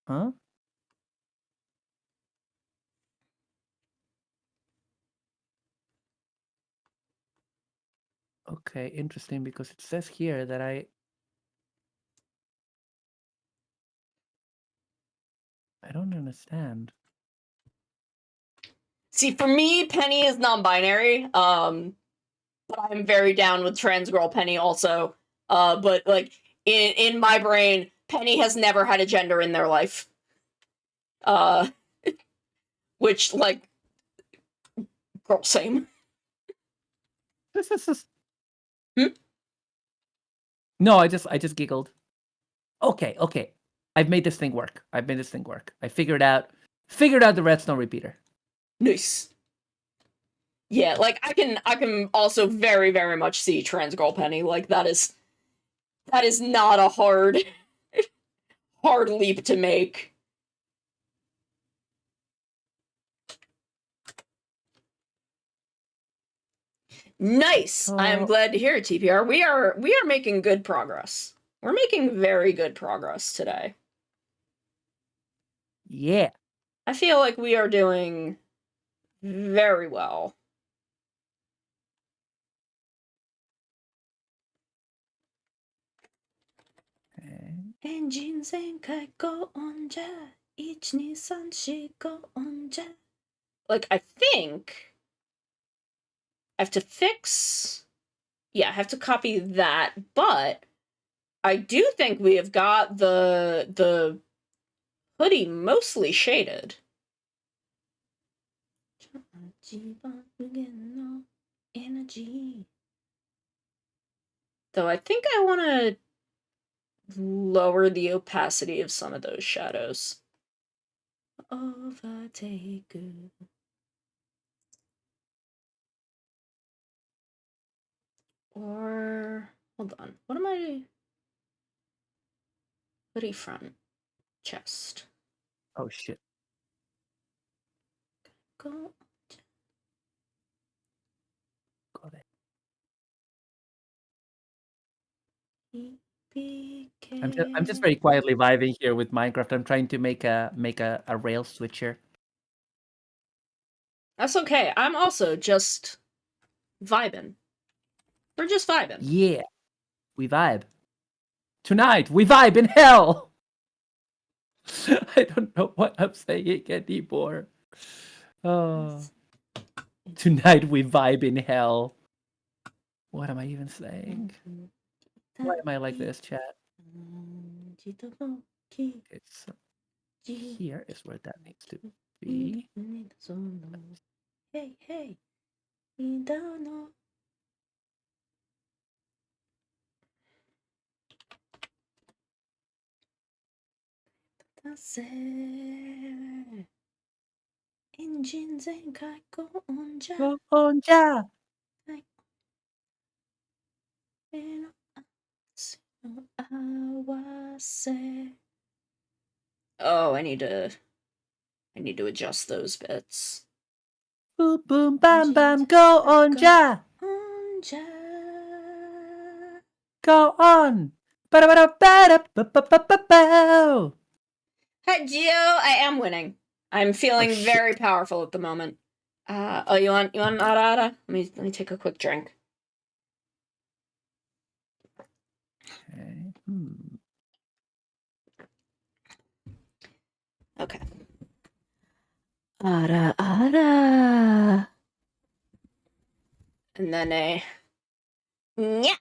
Huh? Okay, interesting, because it says here that I don't understand. See, for me, Penny is non-binary. But I'm very down with trans girl Penny also. But like in my brain, Penny has never had a gender in their life. Which, like, girl, same. This is. Hmm? No, I just giggled. Okay. I've made this thing work. I figured out the redstone repeater. Nice. Yeah, like I can also very, very much see trans girl Penny. Like that is not a hard leap to make. Nice. I am glad to hear it, TPR. We are making good progress. We're making very good progress today. Yeah. I feel like we are doing very well. エンジン全開ゴーンじゃ12345onじゃ Like I think I have to fix I have to copy that, but I do think we have got the hoodie mostly shaded. Though I think I want to lower the opacity of some of those shadows. Overtake. Or hold on. What am I? Hoodie front. Chest. Oh shit. Go. Got it. I'm just very quietly vibing here with Minecraft. I'm trying to make a rail switcher. That's okay. I'm also just vibing. We're just vibing. Yeah. We vibe. Tonight we vibe in hell. I don't know what I'm saying anymore. Oh. Tonight we vibe in hell. What am I even saying? Why am I like this, chat? It's here is where that needs to be. Hey, hey. Engine zenkai go on ja. Go on, ja. Oh, I need to adjust those bits. Boom, boom, bam, bam. Go on, ja. Go on. Ba-da-ba-da-ba-da-ba-ba-ba-ba. Hey, Gio, I am winning. I'm feeling shit. very powerful at the moment. Oh, you want Arara? Let me take a quick drink. Okay. Okay. Ara. And then a nya.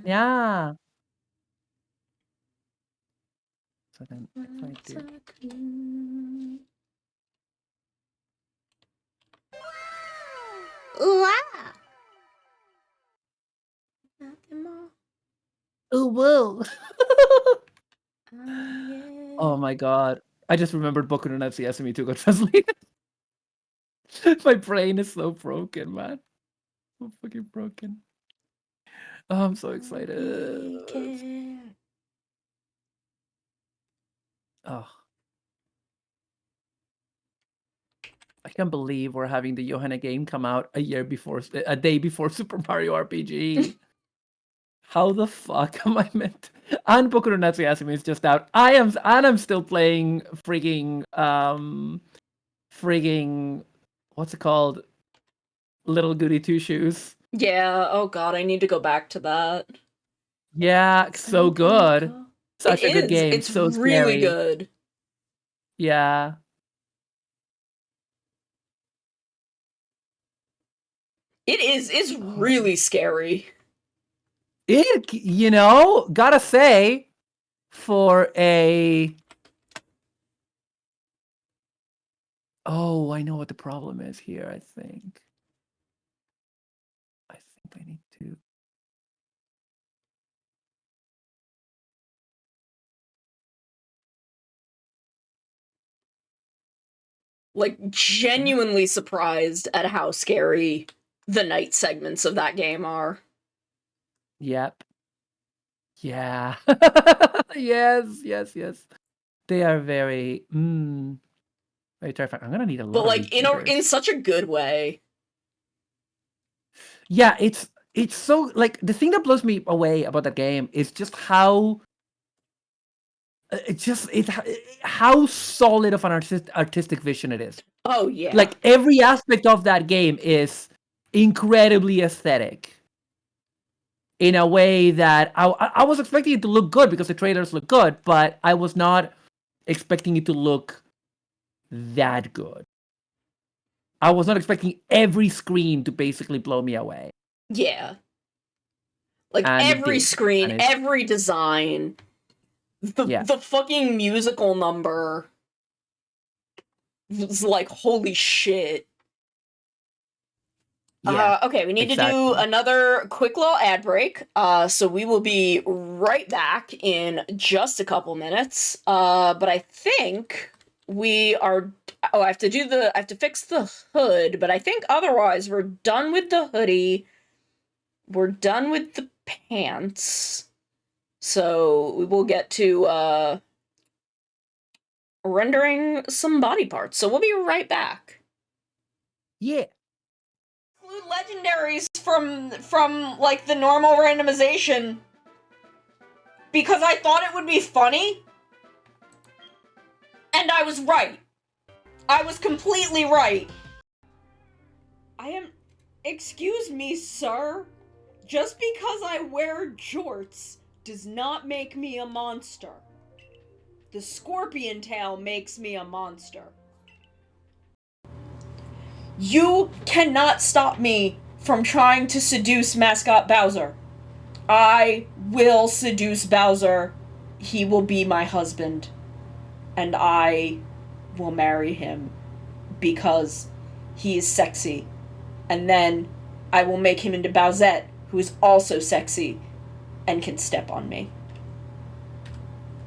Yeah. So then if I do Wow. Nothing more. oh whoa. Yeah. Oh my god. I just remembered Boku no Natsu Yasumi 2 got translated. My brain is so broken, man. So fucking broken. Oh, I'm so excited. Oh. I can't believe we're having the Johanna game come out a day before Super Mario RPG. How the fuck am I meant? And Boku no Natsu Yasumi is just out. I'm still playing frigging what's it called? Little Goody Two Shoes. Yeah, oh god, I need to go back to that. Yeah, so good. Such a good game. It's so really scary. good. Yeah. It's really scary. It, gotta say, for a... Oh, I know what the problem is here, I think. I need to... Like, genuinely surprised at how scary the night segments of that game are. Yep. Yeah. Yes. They are very, very terrifying. I'm gonna need a lot But of like in such a good way. Yeah, it's so, like, the thing that blows me away about that game is just how how solid of an artistic vision it is. Oh yeah. Like, every aspect of that game is incredibly aesthetic. in a way that I was expecting it to look good because the trailers look good, but I was not expecting it to look that good. I was not expecting every screen to basically blow me away. Yeah. Like, And it every did. screen, And it- every design, the fucking musical number was like, holy shit. Yeah, Okay, we need to do exactly. another quick little ad break. So we will be right back in just a couple minutes. But I think we are. Oh, I have to fix the hood, but I think otherwise we're done with the hoodie. We're done with the pants. So we will get to rendering some body parts. So we'll be right back. Yeah. Exclude legendaries from like the normal randomization because I thought it would be funny, and I was right. I was completely right. Excuse me, sir. Just because I wear jorts does not make me a monster. The scorpion tail makes me a monster. You cannot stop me from trying to seduce Mascot Bowser. I will seduce Bowser. He will be my husband. And I will marry him because he is sexy. And then I will make him into Bowsette, who is also sexy and can step on me.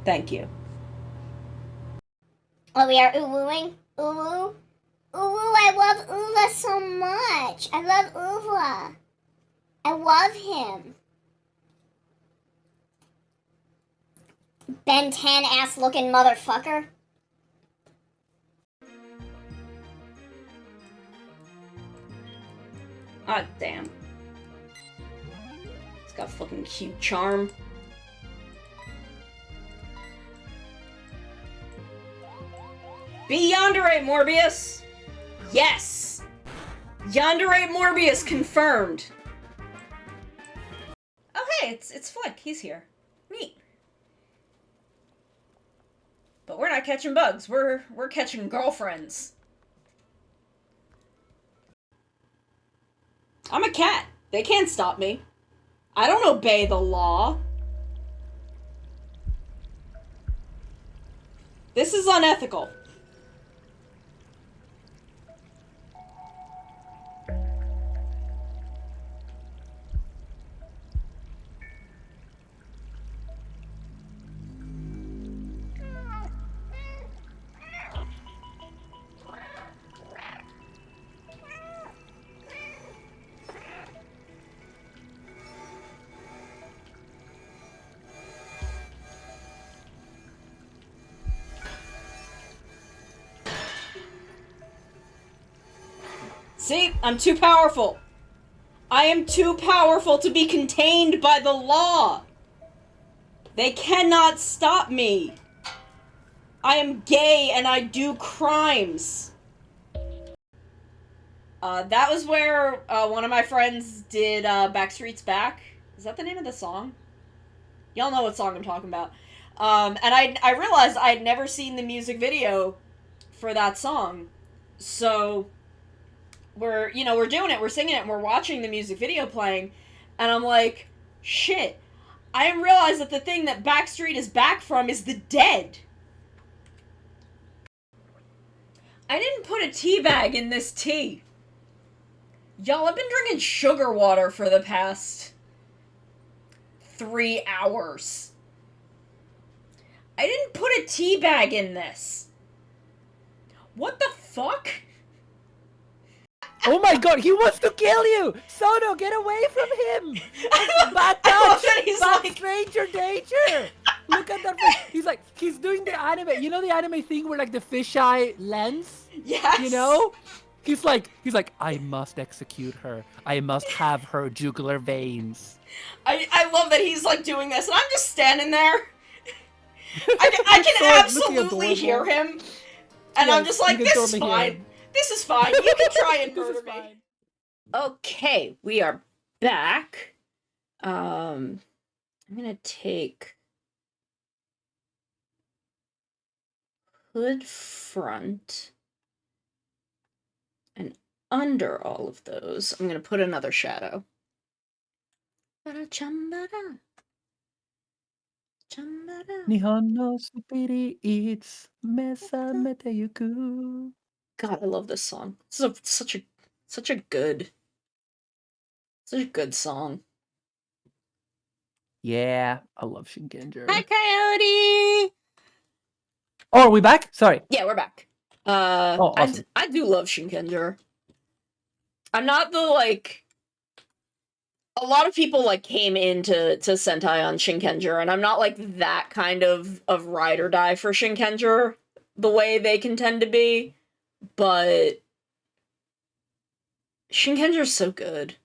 Thank you. Oh, we are uwooing? Uwoo? Uwoo, I love Uva so much. I love Uva. I love him. Ben 10 ass looking motherfucker. Ah, damn. It's got fucking cute charm. Be Yandere, Morbius! Yes! Yandere Morbius confirmed! Oh hey, it's Flick, he's here. Neat. But we're not catching bugs, we're catching girlfriends. I'm a cat. They can't stop me. I don't obey the law. This is unethical. See? I'm too powerful. I am too powerful to be contained by the law. They cannot stop me. I am gay and I do crimes. That was where one of my friends did Backstreet's Back. Is that the name of the song? Y'all know what song I'm talking about. And I realized I had never seen the music video for that song. So we're doing it, we're singing it, and we're watching the music video playing, and I'm like, shit, I didn't realize that the thing that Backstreet is back from is the dead. I didn't put a tea bag in this tea. Y'all, I've been drinking sugar water for the past 3 hours. I didn't put a tea bag in this. What the fuck? Oh my god, he wants to kill you! Sono, get away from him! Bad touch! He's Bad like, stranger danger! Look at that face. He's doing the anime. You know the anime thing where like the fisheye lens? yes. You know? He's like, I must execute her. I must have her jugular veins. I love that he's like doing this, and I'm just standing there. I can So looking absolutely hear adorable. him, and I'm Yes, just like, you can this is totally hear fine. him. This is fine. You can try and This is murder me. fine. Okay, we are back. I'm gonna take hood front, and under all of those, I'm gonna put another shadow. Ba-da-chum-ba-da. Chum-ba-da. Nihon no supiri it's mesa mete yuku. God, I love this song. This is such a good song. Yeah, I love Shinkenger. Hi, Coyote. Oh, are we back? Sorry. Yeah, we're back. Oh, awesome. I do love Shinkenger. I'm not the like. A lot of people like came into Sentai on Shinkenger, and I'm not like that kind of ride or die for Shinkenger the way they can tend to be, but Shinkenger's so good.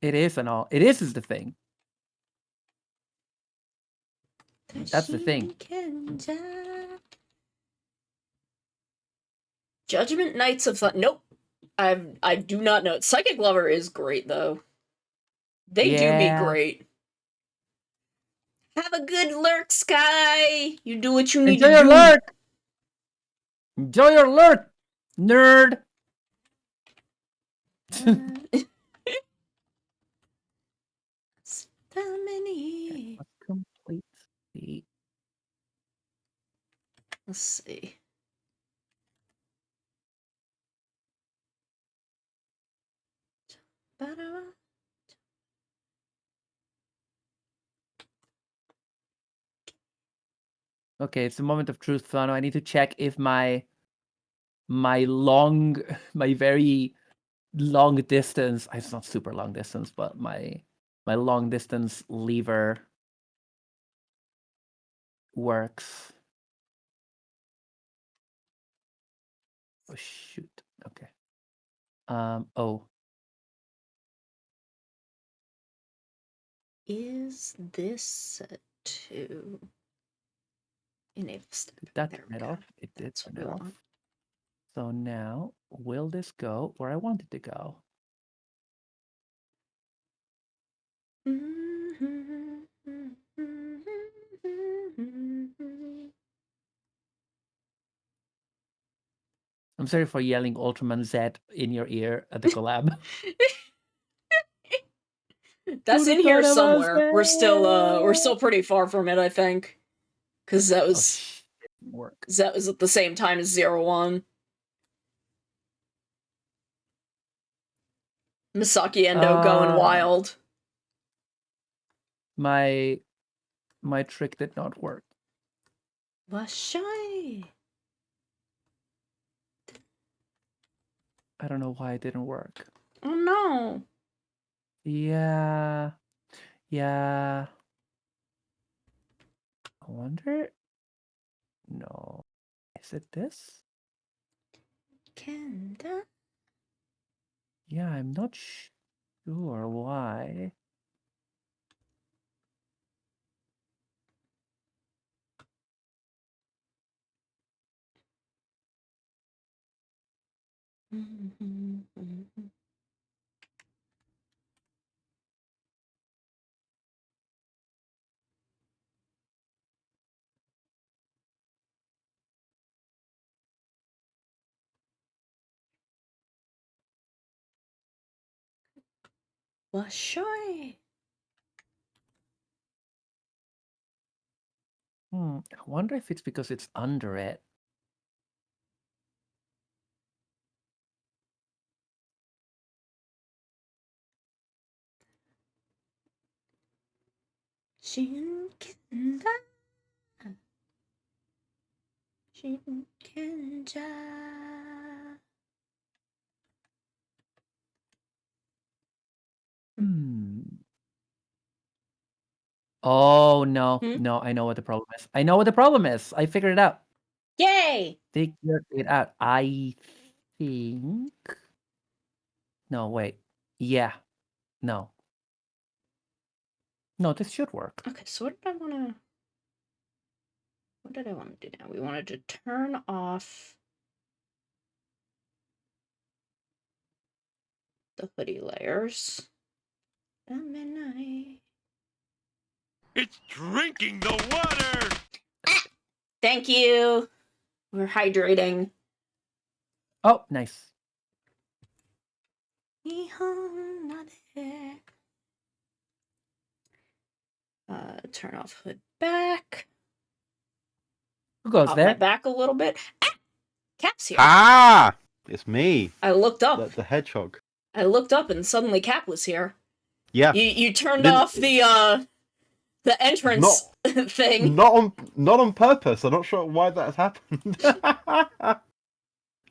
It is and all. It is the thing. That's the thing. Judgment Knights of Thunder. Nope. I do not know. Psychic Lover is great though. They do be great. Have a good lurk, Sky. You do what you need Enjoy to your do. lurk. Enjoy your lurk, nerd. How many? Complete the. Let's see. Okay, it's a moment of truth, Flano. I need to check if my very long distance. It's not super long distance, but my long distance lever works. Oh shoot. Okay. Oh. Is this set to enable step? Did that There turn we it go. off? It did That's turn what it we off. want. So now, will this go where I want it to go? I'm sorry for yelling Ultraman Z in your ear at the collab. That's in here somewhere. We're still pretty far from it, I think. Cause that was work. that was at the same time as 01. Misaki Endo going wild. My trick did not work. Washai. I don't know why it didn't work. Oh no. Yeah. I wonder. No. Is it this? Kenda? Yeah, I'm not sure why. Washai. I wonder if it's because it's under it. Shinkenda. Shinkenja. Oh no, no, I know what the problem is. I figured it out. Yay! Figured it out. I think. No, wait. Yeah. No. No, this should work. Okay, so what did I want to do now? We wanted to turn off the hoodie layers. midnight. It's drinking the water! Thank you. We're hydrating. Oh, nice. Turn off hood back. Who goes Pop my there? back a little bit. Ah! Cap's here. Ah! It's me, I looked up. the hedgehog. I looked up and suddenly Cap was here. Yeah. You turned Didn't- off the entrance thing. Not on purpose. I'm not sure why that has happened.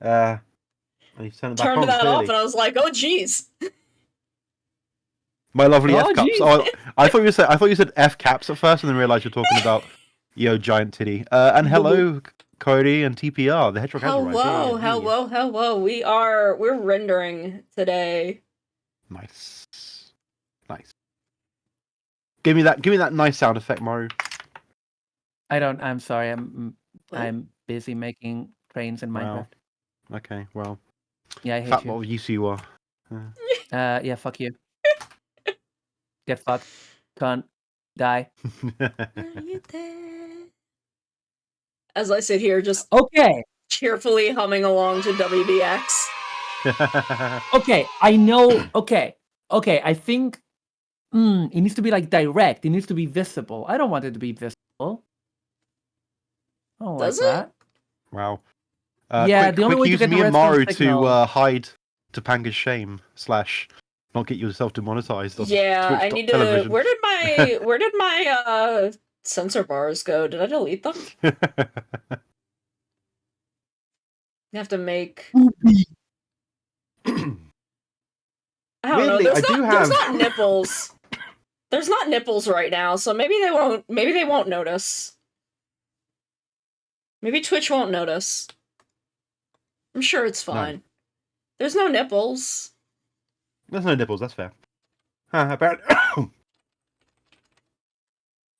And you turned it back Turned on, that clearly. off and I was like, oh jeez. My lovely Oh, F cups. geez. Oh, I thought you said F caps at first, and then realized you're talking about giant titty. And hello, Cody and TPR. The hedgehog has arrived. Hello, Yeah. hello. We're rendering today. Nice. Give me that nice sound effect, Maru. I'm sorry. What? I'm busy making trains in Minecraft. Wow. Okay, well, Yeah, I hate fat you. what use you are. Yeah, fuck you. Get fucked. Cunt. Die. Are you there? As I sit here just Okay. cheerfully humming along to WBX. Okay. I know. Okay. I think it needs to be like direct. It needs to be visible. I don't want it to be visible. I don't Does like it? that. Wow. Yeah, the only way to use get the me and redstone Maru signal. to hide Topanga's shame / not get yourself demonetized. On Yeah, I Twitch need to. television. Where did my sensor bars go? Did I delete them? I have to make. I don't Weirdly, know. I do There's have- not nipples. There's not nipples right now, so maybe they won't. Maybe they won't notice. Maybe Twitch won't notice. I'm sure it's fine. There's no nipples. There's no nipples. That's fair. Apparently,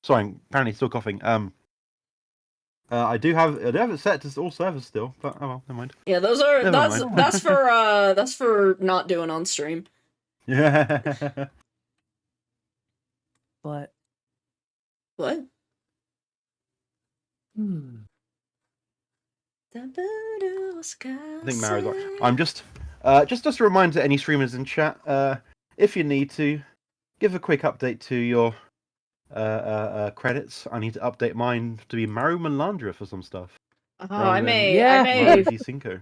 sorry, apparently still coughing. I do have it set to all servers still, but oh well, never mind. Yeah, Never mind. that's for not doing on stream. Yeah. But What? I think Maru's right. I'm just a reminder to any streamers in chat, if you need to, give a quick update to your credits. I need to update mine to be Maru Melandra for some stuff. I may. Yeah. Maru D5.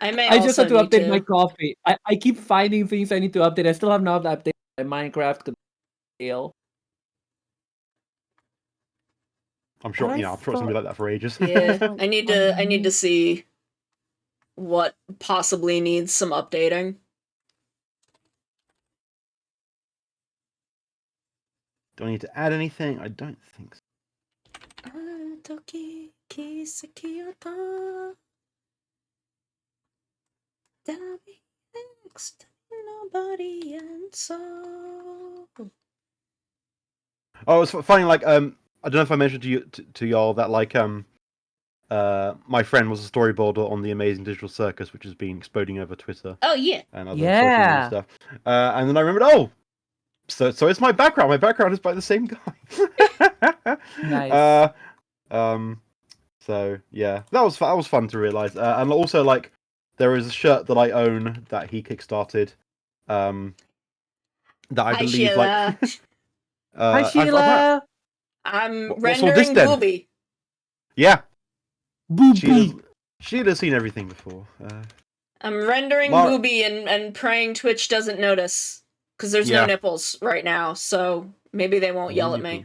I may. I just also have to need update my coffee. I keep finding things I need to update. I still have not updated my Minecraft deal. I'm sure I I'm sure it's gonna be like that for ages. Yeah, I need to see what possibly needs some updating. Do I need to add anything? I don't think so. Nobody and so. Oh, it's funny. Like, I don't know if I mentioned to y'all that like my friend was a storyboarder on the Amazing Digital Circus, which has been exploding over Twitter Oh yeah. and other social media Yeah. stuff. And then I remembered, oh, so it's my background. My background is by the same guy. Nice. So yeah, that was fun to realize. And also, like, there is a shirt that I own that he kickstarted. That I Hi, believe Sheila. like. Hi, I've- Sheila. I'm What's all rendering this then? Booby. yeah, Boopy. Sheila's seen everything before. I'm rendering Mar- Booby and praying Twitch doesn't notice because there's Yeah. no nipples right now, so maybe they won't yell at me.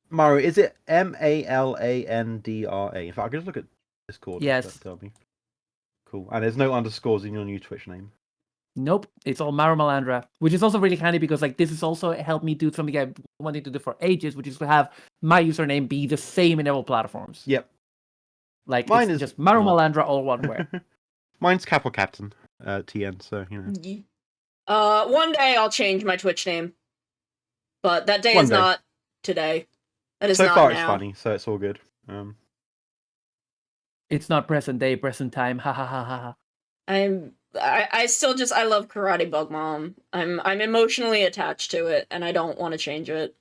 Maru, is it Malandra? In fact, I can just look at Discord. Yes. That tell me. Cool. And there's no underscores in your new Twitch name. Nope, it's all Maru Melandra, which is also really handy because like this has also helped me do something I've wanted to do for ages, which is to have my username be the same in all platforms. Yep. Like Mine it's is just Maru not. Melandra, all one word. Mine's Capital Captain, TN. So you know. One day I'll change my Twitch name, but that day One is day. not today. That is So not far, now. it's funny, so it's all good. It's not present day, present time. Ha ha ha ha ha. I'm I still just I love Karate Bug Mom. I'm emotionally attached to it, and I don't want to change it.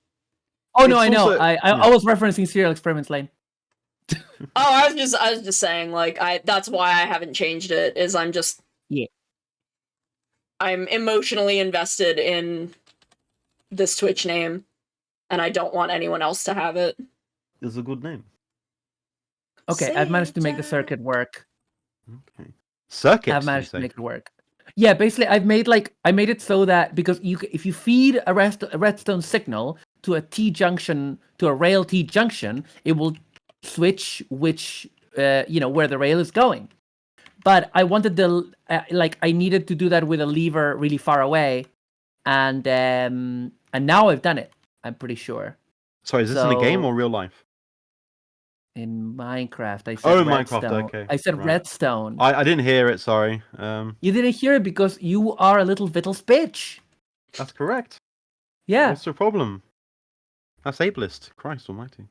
Oh no, It's I know. also- I was referencing Serial Experiments Lane. Oh, I was just saying, like, that's why I haven't changed it, is I'm just... Yeah. I'm emotionally invested in this Twitch name, and I don't want anyone else to have it. It's a good name. Okay, I've managed to make the circuit work. Okay. Circuit. I've managed to make it work. Yeah, basically, I made it so that because if you feed a redstone signal to a T junction, to a rail T junction, it will switch which where the rail is going. But I wanted I needed to do that with a lever really far away, and now I've done it. I'm pretty sure. Sorry, is this in a game or real life? In Minecraft, I said redstone. Minecraft. Okay. I said right. redstone. I didn't hear it. Sorry. You didn't hear it because you are a little Vittles bitch. That's correct. Yeah. What's the problem? That's ableist. Christ Almighty.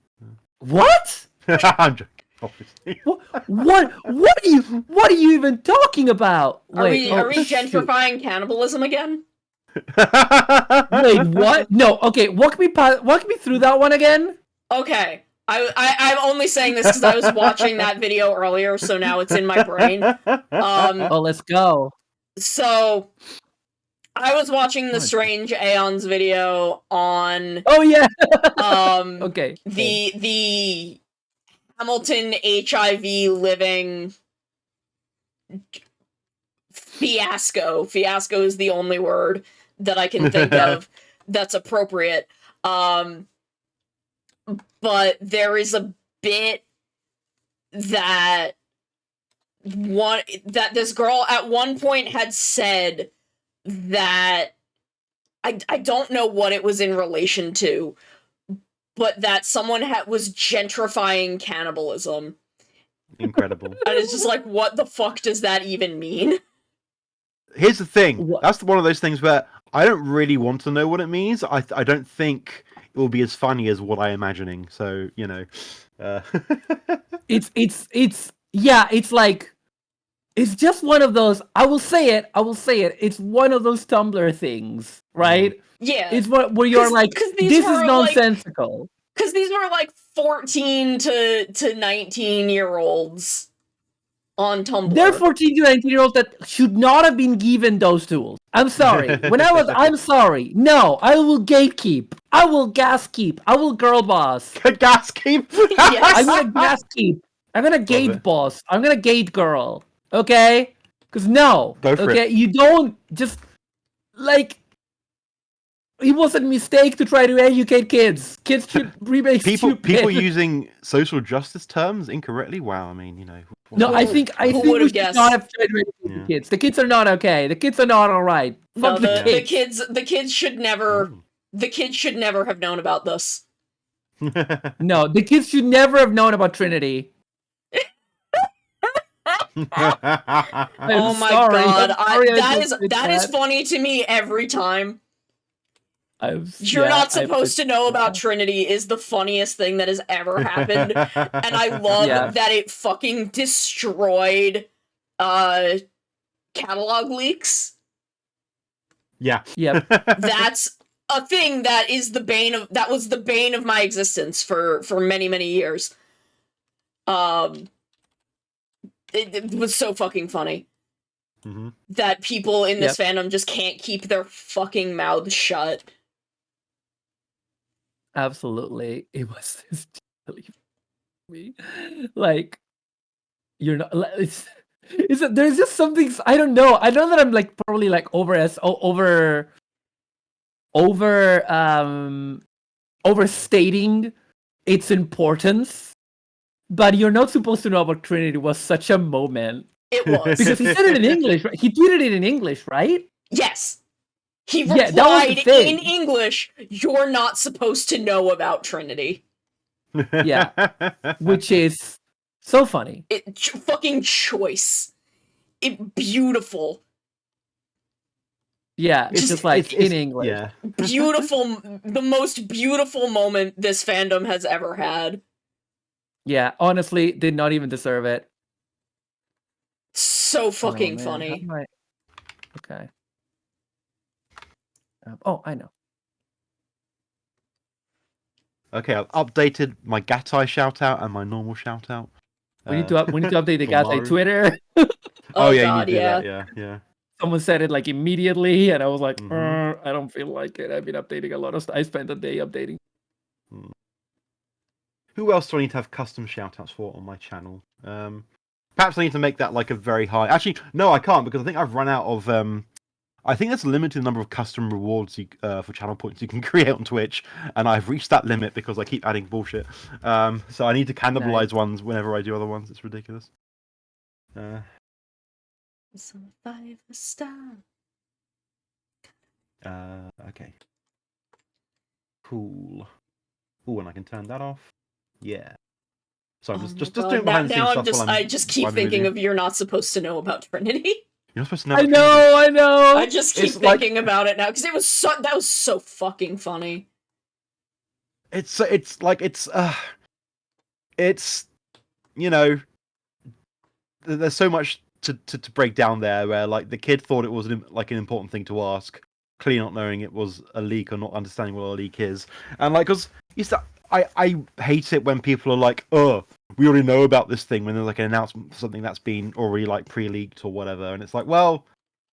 What? I'm joking. Obviously. What are you even talking about? Are we shoot. gentrifying cannibalism again? Wait, what? No, okay, walk me through that one again. Okay. I'm only saying this because I was watching that video earlier, so now it's in my brain. Oh, let's go. So, I was watching the Strange Aeons video on Oh yeah. okay. Okay. The Hamilton HIV living fiasco. Fiasco is the only word that I can think of that's appropriate. But there is a bit that this girl at one point had said that I don't know what it was in relation to, but that someone was gentrifying cannibalism. Incredible. And it's just like, what the fuck does that even mean? Here's the thing. That's one of those things where I don't really want to know what it means. I don't think it will be as funny as what I'm imagining. So, It's like it's just one of those. I will say it. It's one of those Tumblr things, right? Yeah. It's where you're like, this is nonsensical. Because these were like 14 to 19-year-olds on Tumblr. They're 14 to 19-year-olds that should not have been given those tools. I'm sorry. I'm sorry. No, I will gatekeep. I will gas keep. I will girl boss. Gas keep? Yes. I'm gonna gas keep. I'm gonna gate boss. I'm gonna gate girl. Okay? Because no. Go for okay? it. You don't just like. It was a mistake to try to educate kids. Kids should remain stupid. People using social justice terms incorrectly. Wow, I mean, No, I think we should not have tried to educate the kids. The kids are not okay. The kids are not all right. No, Fuck the kids. The kids should never. The kids should never have known about this. No, the kids should never have known about Trinity. Oh my god, that is funny to me every time. You're not supposed to know about Trinity is the funniest thing that has ever happened, and I love that it fucking destroyed catalog leaks. Yeah. Yep. That's a thing that was the bane of my existence for many, many years. It was so fucking funny. Mm-hmm. That people in this fandom just can't keep their fucking mouths shut. Absolutely. It was me. Like, you're not. There's just something. I don't know. I know that I'm like probably like overstating its importance, but you're not supposed to know about Trinity was such a moment. It was. Because he said it in English, right? He tweeted it in English, right? Yes. He replied in English, "You're not supposed to know about Trinity." Yeah. Which is so funny. Fucking choice. Beautiful. Yeah, it's just like in English. Yeah. Beautiful. The most beautiful moment this fandom has ever had. Yeah, honestly, did not even deserve it. So fucking funny. Okay. Oh, I know. Okay, I've updated my Gatai shout out and my normal shout out. We need to update the for Gatai Maru. Twitter. Oh, yeah, God, you need to yeah. do that. Yeah. Someone said it like immediately, and I was like, Mhm. I don't feel like it. I've been updating a lot of stuff. I spent a day updating. Who else do I need to have custom shout outs for on my channel? Perhaps I need to make that like a very high. Actually, no, I can't because I think I've run out of. I think there's a limited number of custom rewards for channel points you can create on Twitch, and I've reached that limit because I keep adding bullshit. So I need to cannibalize ones whenever I do other ones. It's ridiculous. Survive the star. Okay. Cool. Ooh, and I can turn that off. Yeah. So I'm just God, doing behind the scenes now stuff. while I just keep while I'm with thinking you. of you're not supposed to know about Trinity. You're not supposed to know. I about Trinity. know, I know. I just keep It's like- thinking about it now because that was so fucking funny. It's you know, there's so much to break down there where like the kid thought it was an important thing to ask, clearly not knowing it was a leak or not understanding what a leak is, and like because I hate it when people are like, oh, we already know about this thing when there's like an announcement for something that's been already like pre-leaked or whatever, and it's like, well,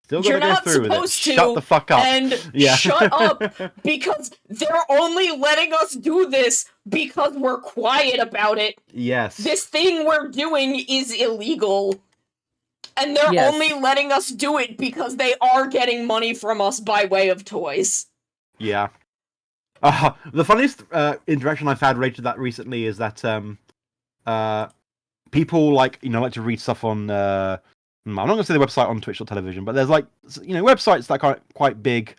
still You're gotta go not through with it. supposed to, Shut the fuck up. and Yeah. shut up, because they're only letting us do this because we're quiet about it. Yes. This thing we're doing is illegal. And they're Yes. only letting us do it because they are getting money from us by way of toys. Yeah. The funniest interaction I've had related to that recently is that people like to read stuff on. I'm not going to say the website on Twitch or television, but there's like websites that are quite big,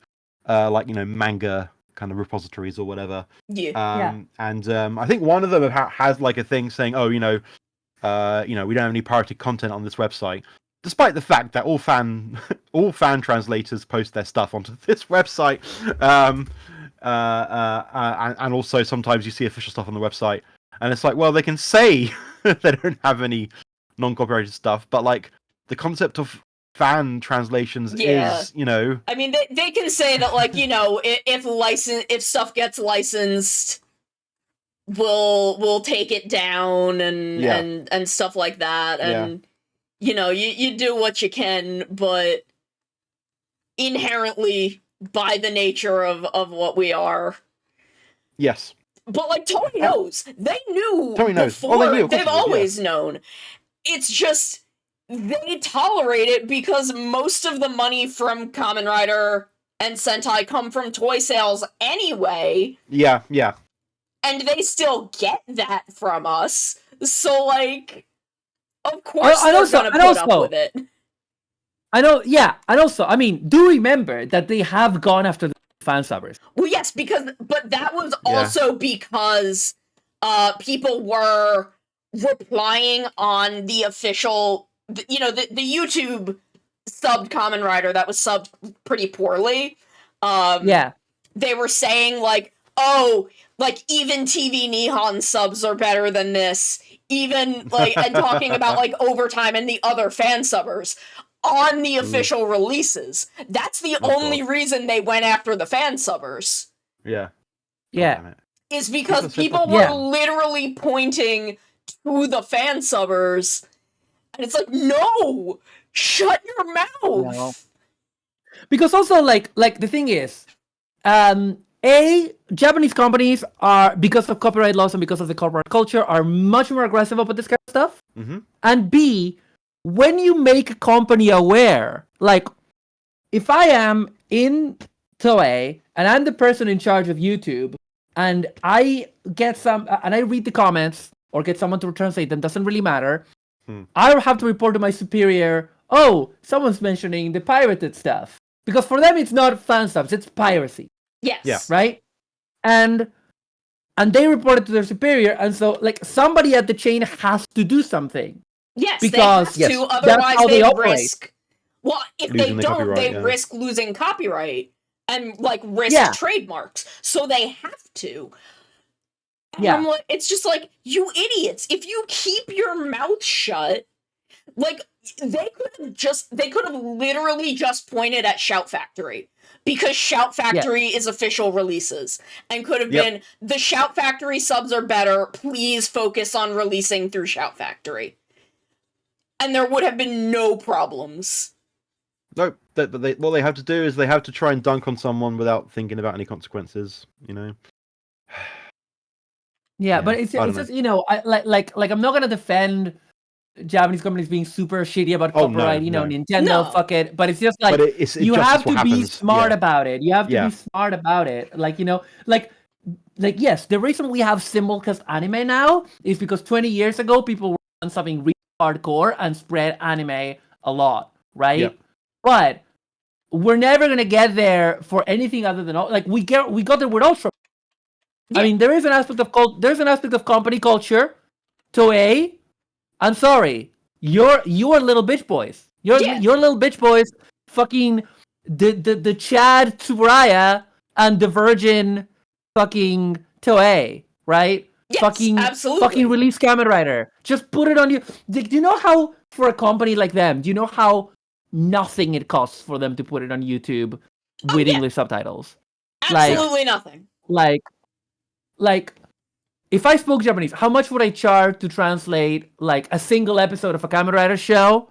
like manga kind of repositories or whatever. Yeah. And I think one of them has like a thing saying, oh, we don't have any pirated content on this website, despite the fact that all fan translators post their stuff onto this website. And also sometimes you see official stuff on the website, and it's like, well, they can say they don't have any non-copyrighted stuff, but like the concept of fan translations is, I mean, they can say that, like, if stuff gets licensed, we'll take it down and stuff like that, and you do what you can, but inherently, by the nature of what we are. Yes. But like Tony knows. They knew Tony knows. before. They knew, of course They've they did, always known. It's just they tolerate it because most of the money from Kamen Rider and Sentai come from toy sales anyway. Yeah. And they still get that from us. So like of course they're gonna put up with it. I know, yeah, and also, I mean, do remember that they have gone after the fan subbers. Well, yes, but that was also because people were replying on the official, the YouTube subbed Kamen Rider that was subbed pretty poorly. Yeah. They were saying like, oh, like even TV Nihon subs are better than this, even like, and talking about like Overtime and the other fan subbers on the official releases. That's the only reason they went after the fan subbers. Yeah. Yeah. Is because people were literally pointing to the fan subbers, and it's like, no, shut your mouth. No. Because also, like the thing is, Japanese companies are, because of copyright laws and because of the corporate culture, are much more aggressive about this kind of stuff. Mm-hmm. And B, when you make a company aware, like if I am in Toei and I'm the person in charge of YouTube, and I get and I read the comments or get someone to translate them, doesn't really matter. I have to report to my superior, oh, someone's mentioning the pirated stuff. Because for them, it's not fan stuff, it's piracy. Yes. Yeah. Right? And they report it to their superior, and so like somebody at the chain has to do something. Yes, Because they have to, that's otherwise how they they operate. risk. Well, if Losing they the don't, copyright, they yeah. risk losing copyright and like risk Yeah. trademarks. So they have to. And Yeah. I'm like, it's just like, you idiots! If you keep your mouth shut, like they could have literally just pointed at Shout Factory, because Shout Factory is official releases, and could have been, the Shout Factory subs are better, please focus on releasing through Shout Factory. And there would have been no problems. No, but what they have to do is they have to try and dunk on someone without thinking about any consequences, you know? Yeah, Yeah, but it's I don't just, you know, like I'm not gonna defend Japanese companies being super shitty about Oh, no, copyright, you know, no. Nintendo, No. fuck it. But it's just like, But it's you just have what to be happens, smart yeah. about it. You have to Yeah. be smart about it. Like, you know, like yes, the reason we have simulcast anime now is because 20 years ago people were on something really hardcore and spread anime a lot, right? Yeah. But we're never gonna get there for anything other than like we got there with Ultra. I Yeah. mean, there is an aspect of company culture. Toei, I'm sorry, you are little bitch boys. You're little bitch boys. Fucking the Chad Tsuraya and the Virgin fucking Toei, right? Yes, fucking absolutely. release Kamen Rider. Just put it on you. Do you know how, for a company like them, do you know how nothing it costs for them to put it on YouTube with English subtitles? Absolutely nothing. Like, if I spoke Japanese, how much would I charge to translate like a single episode of a Kamen Rider show?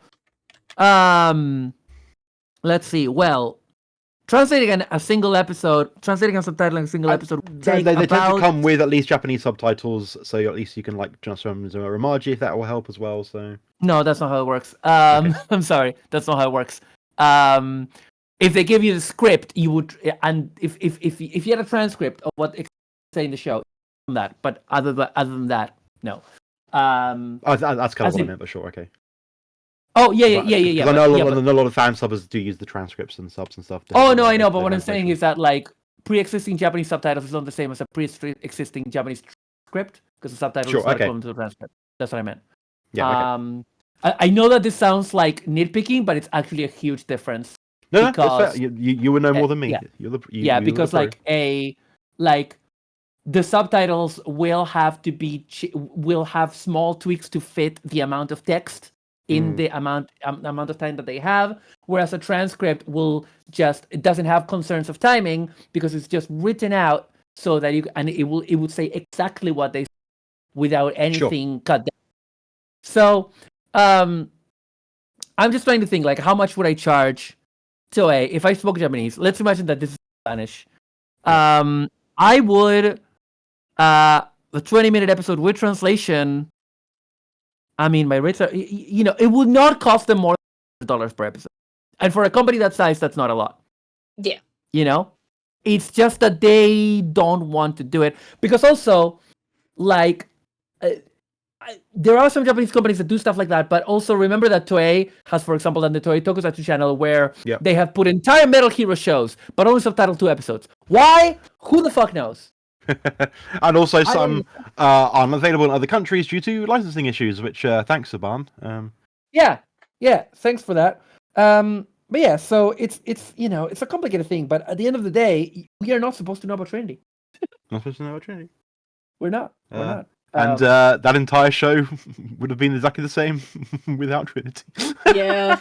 Let's see. Well, translating a single episode, translating and subtitling a single episode. They tend to come with at least Japanese subtitles, so at least you can like transfer them to Romaji if that will help as well. So no, that's not how it works. I'm sorry, that's not how it works. If they give you the script, you would, and if you had a transcript of what they say in the show, that. But other than that, no. that's kind of what I in- meant, but sure, okay. Oh yeah. Because I know a lot of fan subbers do use the transcripts and subs and stuff. Oh no, I know, but what I'm saying is that like pre-existing Japanese subtitles is not the same as a pre-existing Japanese script, because the subtitles Sure, is not okay. equivalent to the transcript. That's what I meant. Yeah. Okay. I know that this sounds like nitpicking, but it's actually a huge difference. No, that's because- fair. You would know more than me. yeah. You're Because the pro. like the subtitles will have to be will have small tweaks to fit the amount of text in the amount of time that they have, whereas a transcript will just, it doesn't have concerns of timing because it's just written out so that it would say exactly what they say without anything cut down. So I'm just trying to think, like, how much would I charge Toei if I spoke Japanese? Let's imagine that this is Spanish. I would a 20-minute episode with translation. I mean, my rates are, you know, it would not cost them more than $100 per episode. And for a company that size, that's not a lot. Yeah. You know? It's just that they don't want to do it. Because also, like, there are some Japanese companies that do stuff like that, but also remember that Toei has, for example, on the Toei Tokusatsu channel, where they have put entire Metal Hero shows, but only subtitled 2 episodes. Why? Who the fuck knows? And also some aren't available in other countries due to licensing issues, which thanks, Saban. Yeah, thanks for that. But yeah, so it's you know, it's a complicated thing, but at the end of the day, we are not supposed to know about Trinity. Not supposed to know about Trinity. We're not. And that entire show would have been exactly the same without Trinity. Yeah.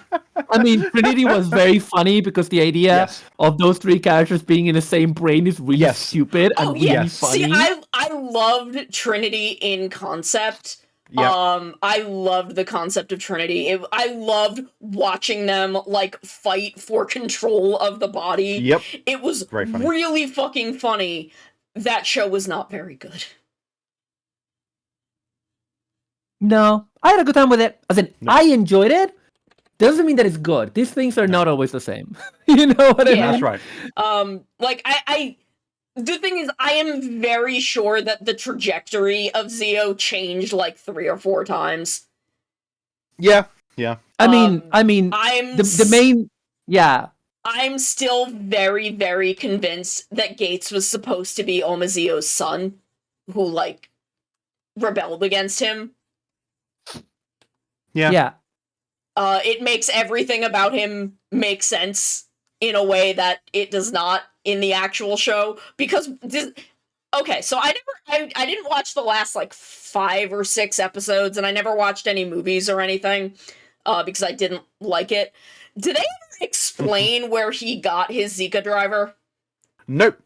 I mean, Trinity was very funny because the idea of those 3 characters being in the same brain is really stupid and really funny. See, I loved Trinity in concept. Yeah. I loved the concept of Trinity. I loved watching them like fight for control of the body. Yep. It was Very funny. really fucking funny. That show was not very good. No, I had a good time with it. As in, I enjoyed it. Doesn't mean that it's good. These things are not always the same. You know what I mean? That's right. Like I the thing is, I am very sure that the trajectory of Zio changed like 3 or 4 times. Yeah. I mean, I'm the main, I'm still very, very convinced that Gates was supposed to be Omazio's son, who like rebelled against him. Yeah. It makes everything about him make sense in a way that it does not in the actual show, because okay, so I didn't watch the last like 5 or 6 episodes, and I never watched any movies or anything. because I didn't like it. Did they ever explain where he got his Zika driver? Nope.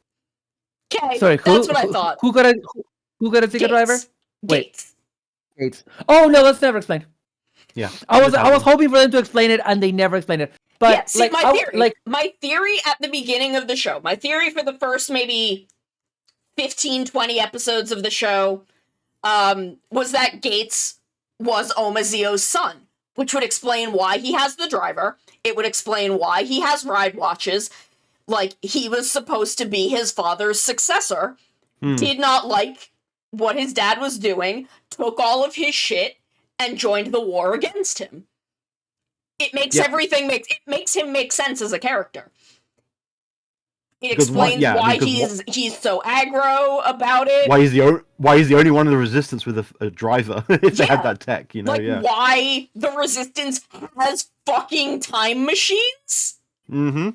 Okay, Sorry, that's what I thought. Who got a Zika driver? Wait. Gates. Gates. Oh no, that's never explained. Yeah. I was This happened. hoping for them to explain it, and they never explained it. But Yeah, see, like, my theory at the beginning of the show, my theory for the first maybe 15, 20 episodes of the show, was that Gates was Omazio's son, which would explain why he has the driver. It would explain why he has ride watches. Like, he was supposed to be his father's successor, did not like what his dad was doing, took all of his shit, and joined the war against him. It makes it makes him make sense as a character. It explains why he's so aggro about it. Why he's the only one in the resistance with a driver if they had that tech, you know? Like, why the resistance has fucking time machines? Mm-hmm.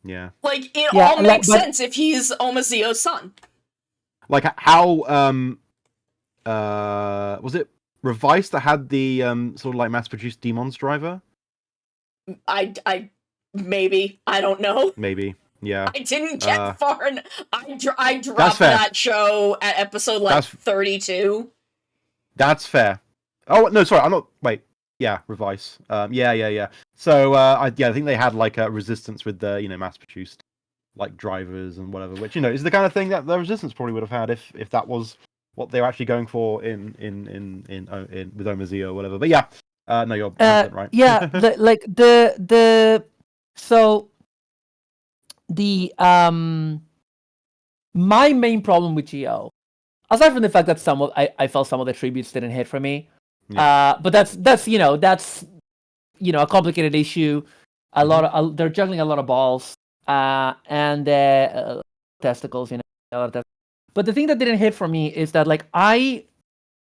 Yeah. Like, it all makes sense if he's Omazio's son. Like how was it Revice that had the sort of like mass-produced Demons driver? I maybe, I don't know. Maybe, yeah. I didn't get far. I dropped that show at episode 32. That's fair. Oh no, sorry, I'm not. Wait, yeah, Revice. Yeah. So I think they had like a resistance with the mass-produced like drivers and whatever, which is the kind of thing that the resistance probably would have had if that was what they were actually going for in with Omazio or whatever. But yeah, no, you're 100% right. Yeah, my main problem with Geo, aside from the fact that I felt some of the tributes didn't hit for me, but that's a complicated issue. They're juggling a lot of balls and testicles, a lot of testicles. But the thing that didn't hit for me is that like I'm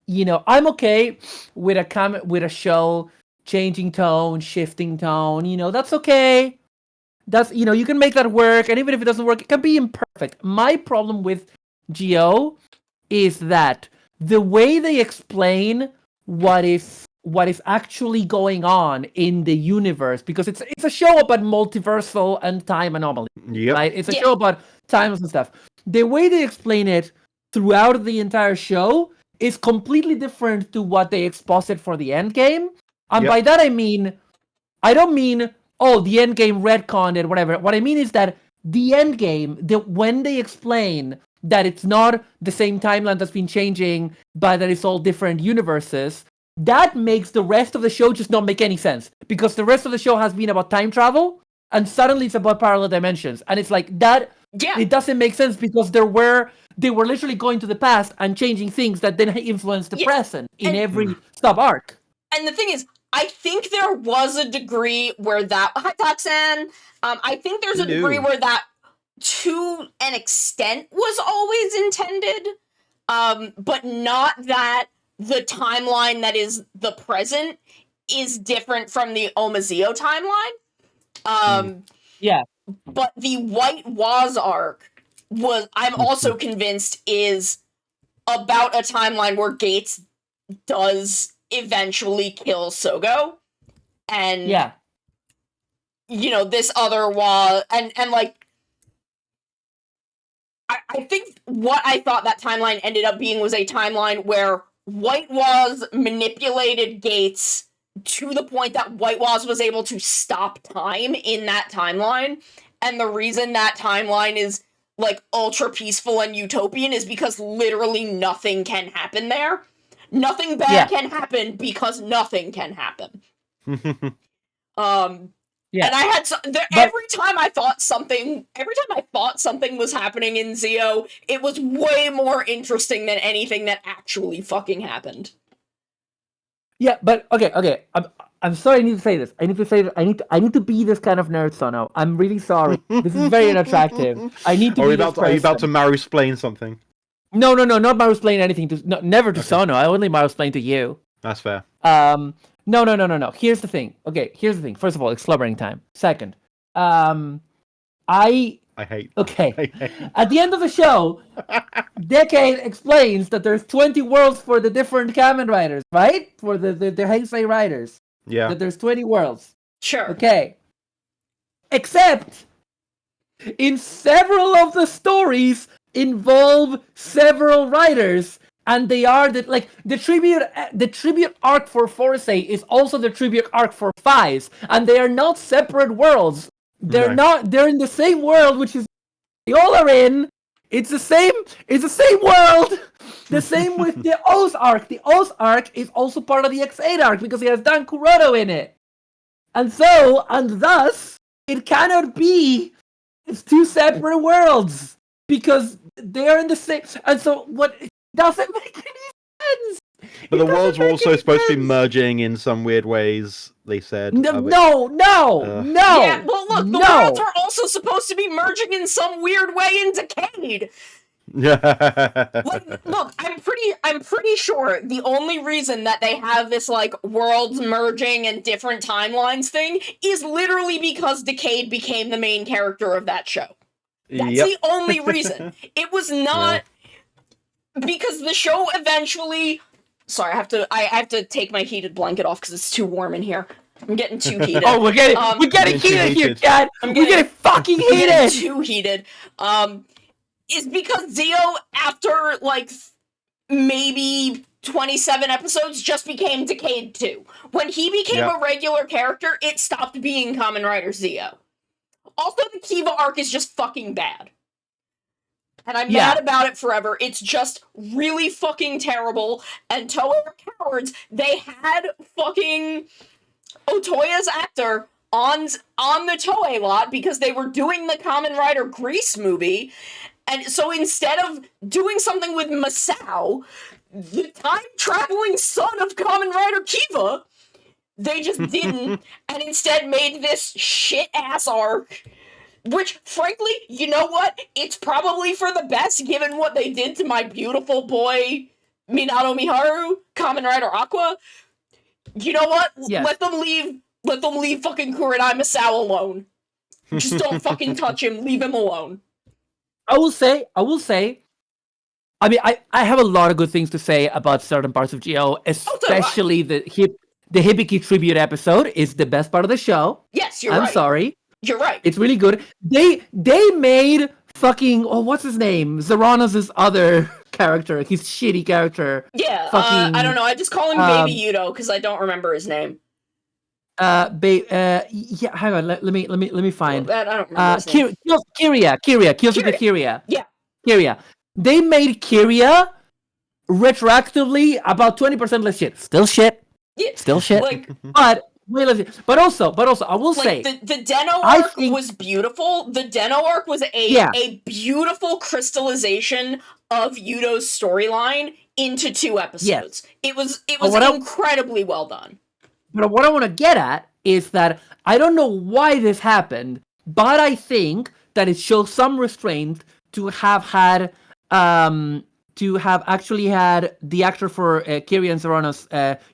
okay with a show changing tone, shifting tone. That's okay. That's you can make that work, and even if it doesn't work, it can be imperfect. My problem with Geo is that the way they explain what is actually going on in the universe, because it's a show about multiversal and time anomaly. Yep. Right? It's a show about times and stuff. The way they explain it throughout the entire show is completely different to what they exposit for the end game. And by that I don't mean the end game retconned and whatever. What I mean is that the end game, when they explain that it's not the same timeline that's been changing, but that it's all different universes, that makes the rest of the show just not make any sense. Because the rest of the show has been about time travel, and suddenly it's about parallel dimensions. And it's like that. Yeah. It doesn't make sense because they were literally going to the past and changing things that then influence the present in every sub arc. And the thing is, I think there was a degree where that I think there's a degree where that, to an extent, was always intended, but not that the timeline that is the present is different from the Omazio timeline. Yeah. But the White Waz arc I'm also convinced, is about a timeline where Gates does eventually kill Sogo. And, this other Waz, and like, I think what I thought that timeline ended up being was a timeline where White Waz manipulated Gates to the point that White Waz was able to stop time in that timeline. And the reason that timeline is, like, ultra peaceful and utopian is because literally nothing can happen there. Nothing bad can happen because nothing can happen. And I had every time I thought something was happening in Zio, it was way more interesting than anything that actually fucking happened. Yeah, but okay. I'm sorry. I need to say this. I need to be this kind of nerd, Sono. I'm really sorry. This is very unattractive. I need to. Are you about to Maru-splain something? No, not Maru-splain anything. Never to Sono. I only Maru-splain to you. That's fair. No. Here's the thing. Okay, here's the thing. First of all, it's slumbering time. Second, I I hate. Okay. I hate. At the end of the show, Decade explains that there's 20 worlds for the different Kamen Riders, right? For the Heisei Riders. Yeah. That there's 20 worlds. Sure. Okay. Except, in several of the stories involve several riders, and they are the tribute arc for Forcey is also the tribute arc for Fies, and they are not separate worlds. They're they're in the same world, which is they all are in. It's the same world. The same with the Oz arc. The Oz arc is also part of the X8 arc because it has Dan Kuroto in it. And thus, it cannot be two separate worlds because they're in the same. And so, what it doesn't make any sense. But the worlds were also supposed to be merging in some weird ways. They said. No. Yeah, well, look, the no. worlds are also supposed to be merging in some weird way in Decade. Look, I'm pretty sure the only reason that they have this like worlds merging and different timelines thing is literally because Decade became the main character of that show. That's the only reason. It was not because the show eventually. Sorry, I have to take my heated blanket off because it's too warm in here. I'm getting too heated. Oh, we're getting heated here, Chad. We're getting fucking I'm heated. getting too heated. Is because Zio, after like maybe 27 episodes, just became Decade 2. When he became a regular character, it stopped being Kamen Rider Zio. Also, the Kiva arc is just fucking bad. And I'm mad about it forever. It's just really fucking terrible. And Toei are cowards. They had fucking Otoya's actor on the Toei lot because they were doing the Kamen Rider Grease movie. And so instead of doing something with Masao, the time-traveling son of Kamen Rider Kiva, they just didn't, and instead made this shit-ass arc. Which, frankly, you know what? It's probably for the best, given what they did to my beautiful boy, Minato Miharu, Kamen Rider Aqua. You know what? Yes. Let them leave fucking Kurenai Masao alone. Just don't fucking touch him. Leave him alone. I will say, I mean, I have a lot of good things to say about certain parts of Geo, especially the Hibiki tribute episode is the best part of the show. Yes, you're right. I'm sorry. You're right. It's really good. They made fucking what's his name? Zeranos' other character, his shitty character. Yeah, fucking, I don't know. I just call him Baby Yudo because I don't remember his name. Yeah, hang on. Let me find. I don't remember his name. Kiria, Kyosuke Kiria. Yeah. Kiria. They made Kiria retroactively about 20% less shit. Still shit. Yeah. Still shit. Like, but also, I will say the Den-O arc was beautiful. The Den-O arc was a beautiful crystallization of Yudo's storyline into 2 episodes. Yes. It was incredibly well done. But what I want to get at is that I don't know why this happened, but I think that it shows some restraint to have actually had the actor for Kiria and Zeranos,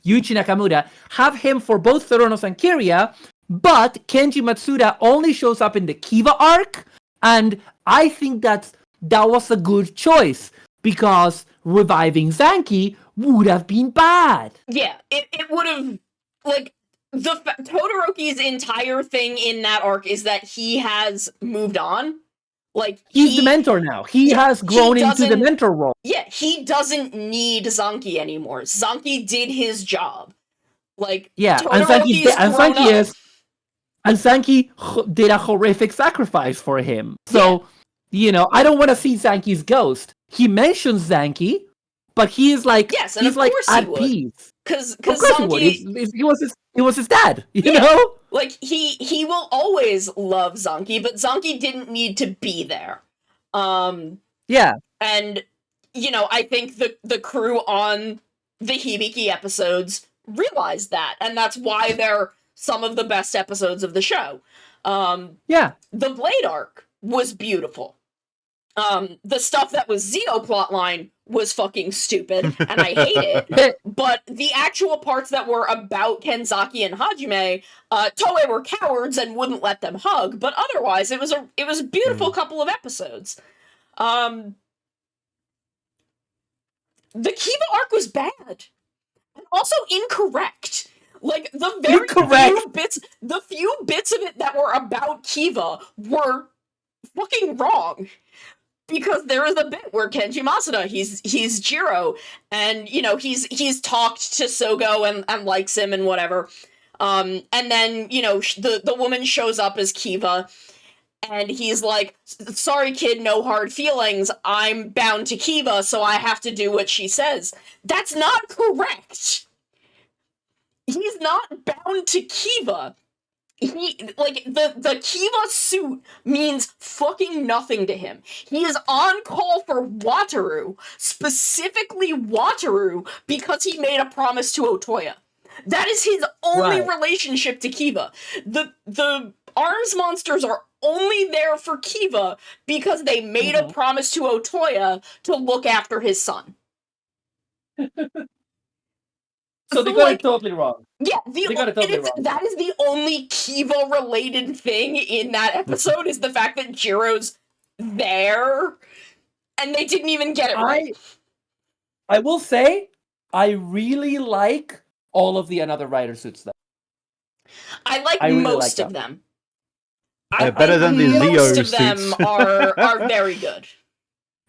Yuichi Nakamura, have him for both Zeranos and Kiria, but Kenji Matsuda only shows up in the Kiva arc, and I think that was a good choice, because reviving Zanki would have been bad. Yeah, it would have, like, Todoroki's entire thing in that arc is that he has moved on. Like, he's the mentor now. He has grown into the mentor role. Yeah, he doesn't need Zanki anymore. Zanki did his job. Like, yeah, and Zanki did a horrific sacrifice for him. So, I don't want to see Zanki's ghost. He mentions Zanki, but he is like, he's like at peace. Because Zanki, he was his dad, you know? Like, he will always love Zanki, but Zanki didn't need to be there. Yeah. And, I think the crew on the Hibiki episodes realized that, and that's why they're some of the best episodes of the show. The Blade arc was beautiful. The stuff that was Zeo plotline was fucking stupid, and I hate it. But the actual parts that were about Kenzaki and Hajime, Toei were cowards and wouldn't let them hug. But otherwise, it was a beautiful couple of episodes. The Kiva arc was bad, and also incorrect. Like the few bits of it that were about Kiva were fucking wrong. Because there is a bit where Kenji Masuda, he's Jiro, and he's talked to Sogo and likes him and whatever. And then the woman shows up as Kiva, and he's like, "Sorry, kid, no hard feelings. I'm bound to Kiva, so I have to do what she says." That's not correct. He's not bound to Kiva. The Kiva suit means fucking nothing to him. He is on call for Wataru, specifically Wataru, because he made a promise to Otoya. That is his only relationship to Kiva. The arms monsters are only there for Kiva because they made a promise to Otoya to look after his son. So they got it totally wrong. Yeah, wrong. That is the only Kiva-related thing in that episode, is the fact that Jiro's there, and they didn't even get it right. I will say, I really like all of the Another Rider suits, though. I really most of them. Better than the Zeo Most of suits. them are very good.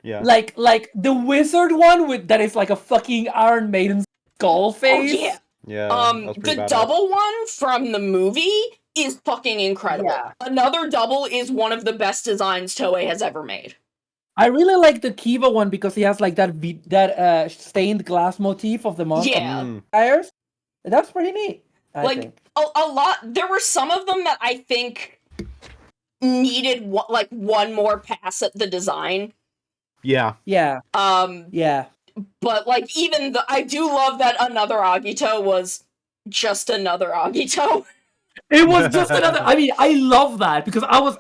Yeah. Like the wizard one that is like a fucking Iron Maiden skull face. Oh, yeah. Yeah. The badass. double one from the movie is fucking incredible. Yeah. Another double is one of the best designs Toei has ever made. I really like the Kiva one because he has like that stained glass motif of the monster tires. That's pretty neat. I think. A lot. There were some of them that I think needed one more pass at the design. Yeah. Yeah. Yeah. But even I do love that another Agito was just another Agito. It was just another. I mean, I love that because I was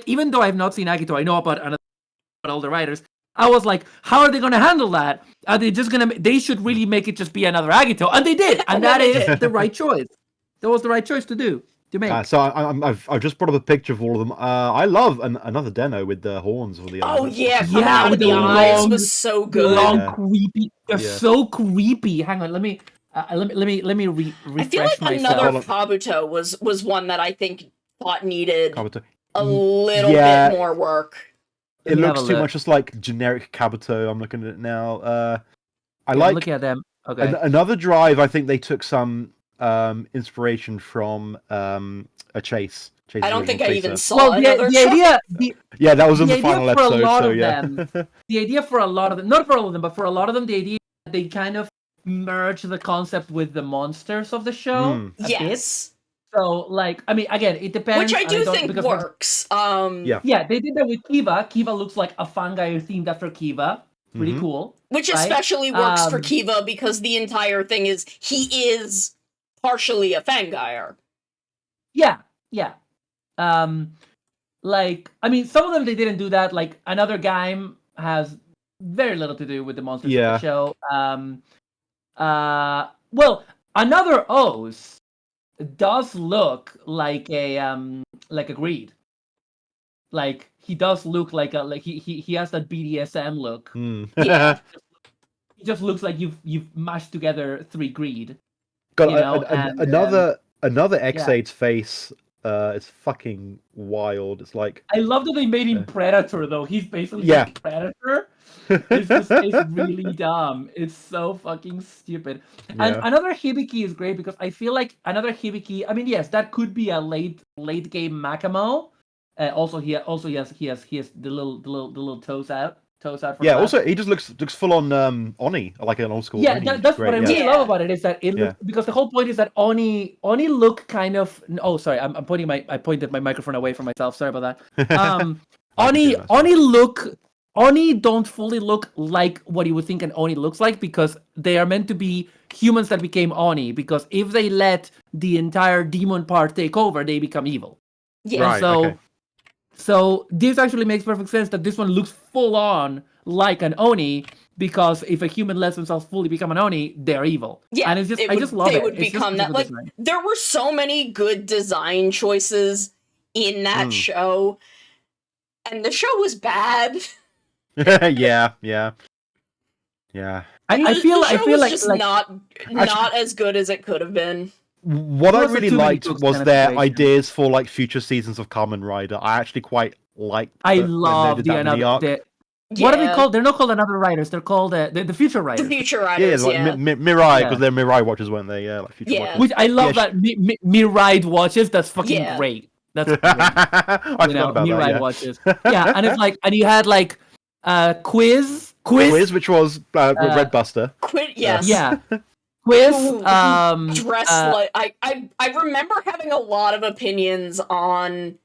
even though I have not seen Agito, I know about all the writers. I was like, how are they going to handle that? Are they just going to? They should really make it just be another Agito, and they did, and that is the right choice. That was the right choice to make. So I've just brought up a picture of all of them. I love another Deno with the horns for the eyes. Oh yeah, coming out of the eyes was so good. Long, creepy. They're so creepy. Hang on, let me refresh I feel like myself. another Kabuto was one that I think thought needed Kabuto. a little bit more work. It looks too much just like generic Kabuto. I'm looking at it now. I'm looking at them. Okay. Another Drive. I think they took some inspiration from a Chase. I don't think I even saw the idea. Yeah, that was in the idea final for episode. A lot so of yeah. them, the idea for a lot of them, not for all of them, but for a lot of them, the idea that they kind of merge the concept with the monsters of the show. Yes. So, I mean, again, it depends. Which I do think works. Yeah, they did that with Kiva. Kiva looks like a Fangai themed after Kiva. Pretty cool. Which especially works for Kiva because the entire thing is he is partially a Fangire. Yeah. I mean, some of them they didn't do that. Like another Gaim has very little to do with the monsters of the show. Well, another O's does look like a Greed. Like he does look like he has that BDSM look. Yeah. He just looks like you've mashed together 3 Greed. Another X8's face. It's fucking wild. It's like I love that they made him Predator though. He's basically a Predator. It's really dumb. It's so fucking stupid. Yeah. And another Hibiki is great because I feel like another Hibiki. I mean, yes, that could be a late game Makamo. Also he has the little toes out. For yeah. Also, he just looks full on Oni, like an old school. Yeah, Oni. that's what I really love about it is that it looks, because the whole point is that Oni look kind of. Oh, sorry, I pointed my microphone away from myself. Sorry about that. Oni don't fully look like what you would think an Oni looks like because they are meant to be humans that became Oni. Because if they let the entire demon part take over, they become evil. Yeah. Right, So this actually makes perfect sense that this one looks full on like an Oni, because if a human lets themselves fully become an Oni, they're evil. Yeah, and it's just I just love they it. would It's just become such a that. good Like, design. there were so many good design choices in that show, and the show was bad. yeah. I The feel show like was just not as good as it could have been. What I There was really too many liked books was kind of their situation. ideas for like future seasons of Kamen Rider. I actually quite liked. I when they love did the that mini arc. another. What are they Yeah, called? They're not called Another Riders. They're called the Future the Riders. Future Yeah, Riders. like Yeah, Mirai, Yeah. because they're Mirai watchers, weren't they? Yeah, like future Yeah. watchers. Which I love Yeah, that me ride watches. That's fucking Yeah. great. That's great. I You forgot know, about me that. ride Yeah. watches. Yeah, and it's like, and you had like quiz, Quiz, which was Red Buster. quit. Yes. yeah, quiz. Who dressed like I remember having a lot of opinions on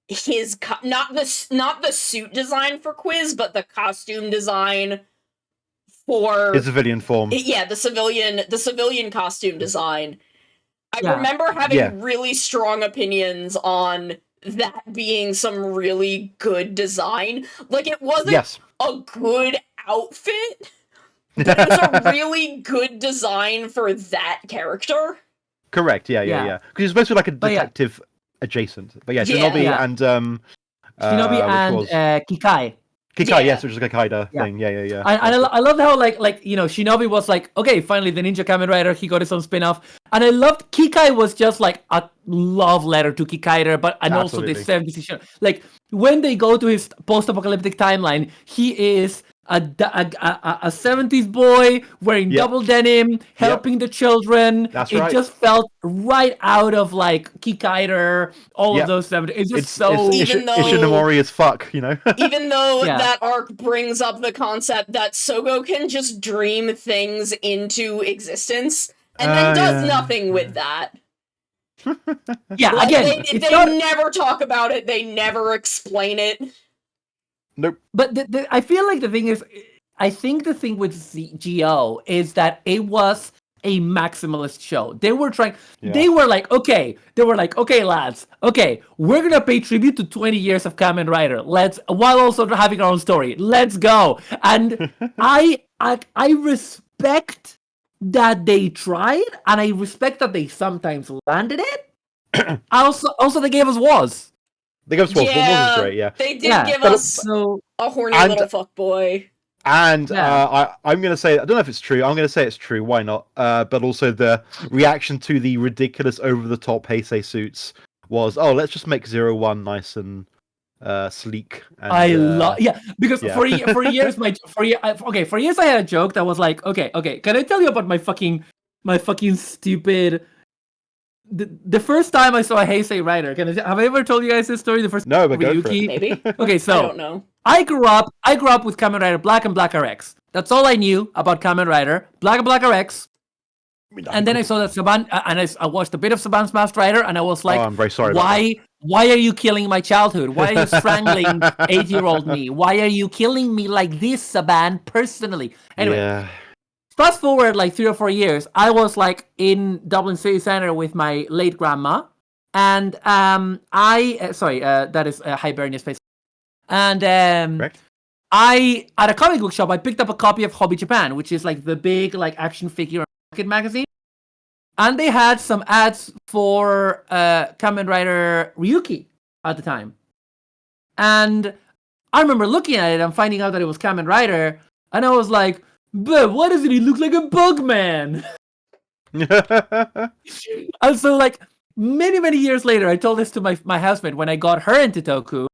his not the suit design for Quiz, but the costume design for His civilian form. the civilian costume design. I Yeah. remember having Yeah. really strong opinions on that being some really good design. Like, it wasn't Yes. a good outfit, but it was a really good design for that character. Correct. Yeah. Yeah. Because he's supposed to be like a But yeah. detective adjacent. But yeah, Yeah. Shinobi Yeah. and Shinobi which and was Kikai. Kikai. Yeah. Yes, which is a Kaida Yeah. thing. Yeah. And I love how like you know, Shinobi was like, okay, finally the Ninja Kamen Rider, he got his own spin-off. And I loved Kikai was just like a love letter to Kikaider, but and also the Absolutely. 70s show. Like when they go to his post-apocalyptic timeline, he is a 70s boy wearing Yep. double denim, helping the children. That's it right. just felt right out of like Kikaider, all Yep. of those 70s. It's just It's so Even though- Ishinomori as fuck, you know. Even though Yeah. that arc brings up the concept that Sogo can just dream things into existence and then does yeah. nothing with that. yeah, Like, again, they it's not never talk about it, they never explain it. Nope. But I feel like the thing is, I think the thing with GO is that it was a maximalist show. They were trying. Yeah. They were like, okay, lads, okay, we're gonna pay tribute to 20 years of Kamen Rider. While also having our own story. Let's go. And I respect that they tried, and I respect that they sometimes landed it. also they gave us Waz. They go to Swans. Yeah. Was great. Yeah. They did Yeah, give but- us So a horny and- little fuckboy. And Yeah. I'm going to say, I don't know if it's true. I'm going to say it's true. Why not? But also the reaction to the ridiculous over-the-top Heisei suits was, oh, let's just make 01 nice and sleek. And, I love because yeah. for years for years I had a joke that was like, okay, can I tell you about my fucking stupid the first time I saw a Heisei Rider? Have I ever told you guys this story? The first No, but with go for it. Yuki? Maybe. Okay, I so don't know. I grew up with Kamen Rider Black and Black RX. That's all I knew about Kamen Rider Black and Black RX. And then I saw that Saban, and I watched a bit of Saban's Masked Rider, and I was like, Oh, I'm very sorry. about why are you killing my childhood? Why are you strangling 8-year-old me? Why are you killing me like this, Saban, personally? that. Anyway, Yeah. fast forward like 3 or 4 years, I was like in Dublin City Centre with my late grandma, and that is Hibernia Space. And Correct. I at a comic book shop, I picked up a copy of Hobby Japan, which is like the big like action figure market magazine, and they had some ads for Kamen Rider Ryuki at the time. And I remember looking at it and finding out that it was Kamen Rider, and I was like, but why doesn't he look like a Bugman? And so like many years later, I told this to my housemate when I got her into Toku,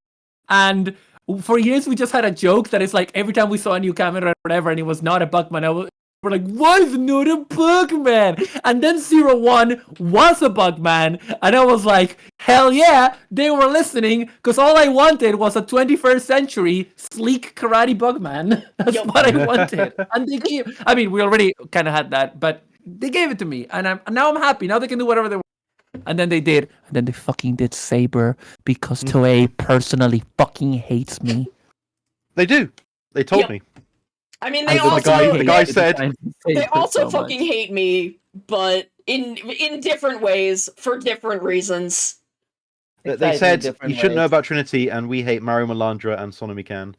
and for years we just had a joke that it's like every time we saw a new Kamen Rider or whatever and it was not a Bugman, we're like, why is it not a Bugman? And then 01 was a Bugman, and I was like, hell yeah, they were listening, because all I wanted was a 21st century sleek karate Bugman. That's Yup. what I wanted. And they gave, I mean, we already kind of had that, but they gave it to me, and now I'm happy. Now they can do whatever they want. And then they did. And then they fucking did Saber, because Toei personally fucking hates me. They do. They told Yep. me. I mean, I they did the also guy- the guy said- they also fucking hate me, but in different ways for different reasons. They Excites me said different you shouldn't know ways. about Trinity, and we hate Mario Malandra and Sonomi Can.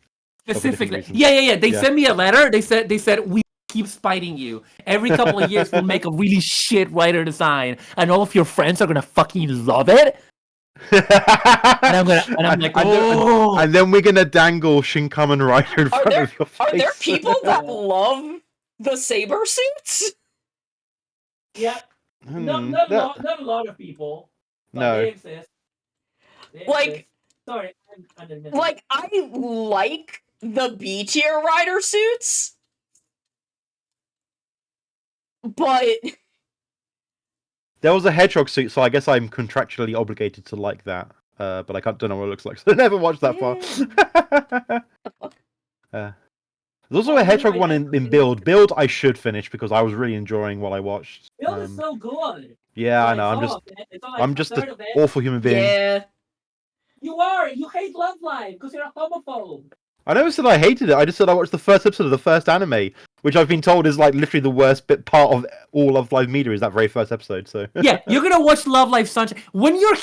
Specifically, reasons. yeah. They Yeah. sent me a letter. They said we keep spiting you. Every couple of years, we'll make a really shit writer design, and all of your friends are gonna fucking love it. And I'm like, oh. And then we're gonna dangle Shin Kamen Rider in Are front there of your face. are there people that love the saber suits? Yeah, That- not a lot of people. No. exist. Like- sorry, Like, I like the B tier rider suits, but There was a hedgehog suit, so I guess I'm contractually obligated to like that. But I don't know what it looks like, so I never watched that far. There's also a hedgehog one in Build. Build I should finish because I was really enjoying what I watched. so good. Yeah, I know. I'm just an awful human being. yeah. You hate Love Live because you're a homophobe. I never said I hated it. I just said I watched the first episode of the first anime, which I've been told is like literally the worst part of all of Live Media is that very first episode. So Yeah, you're gonna watch Love Live Sunshine when you're.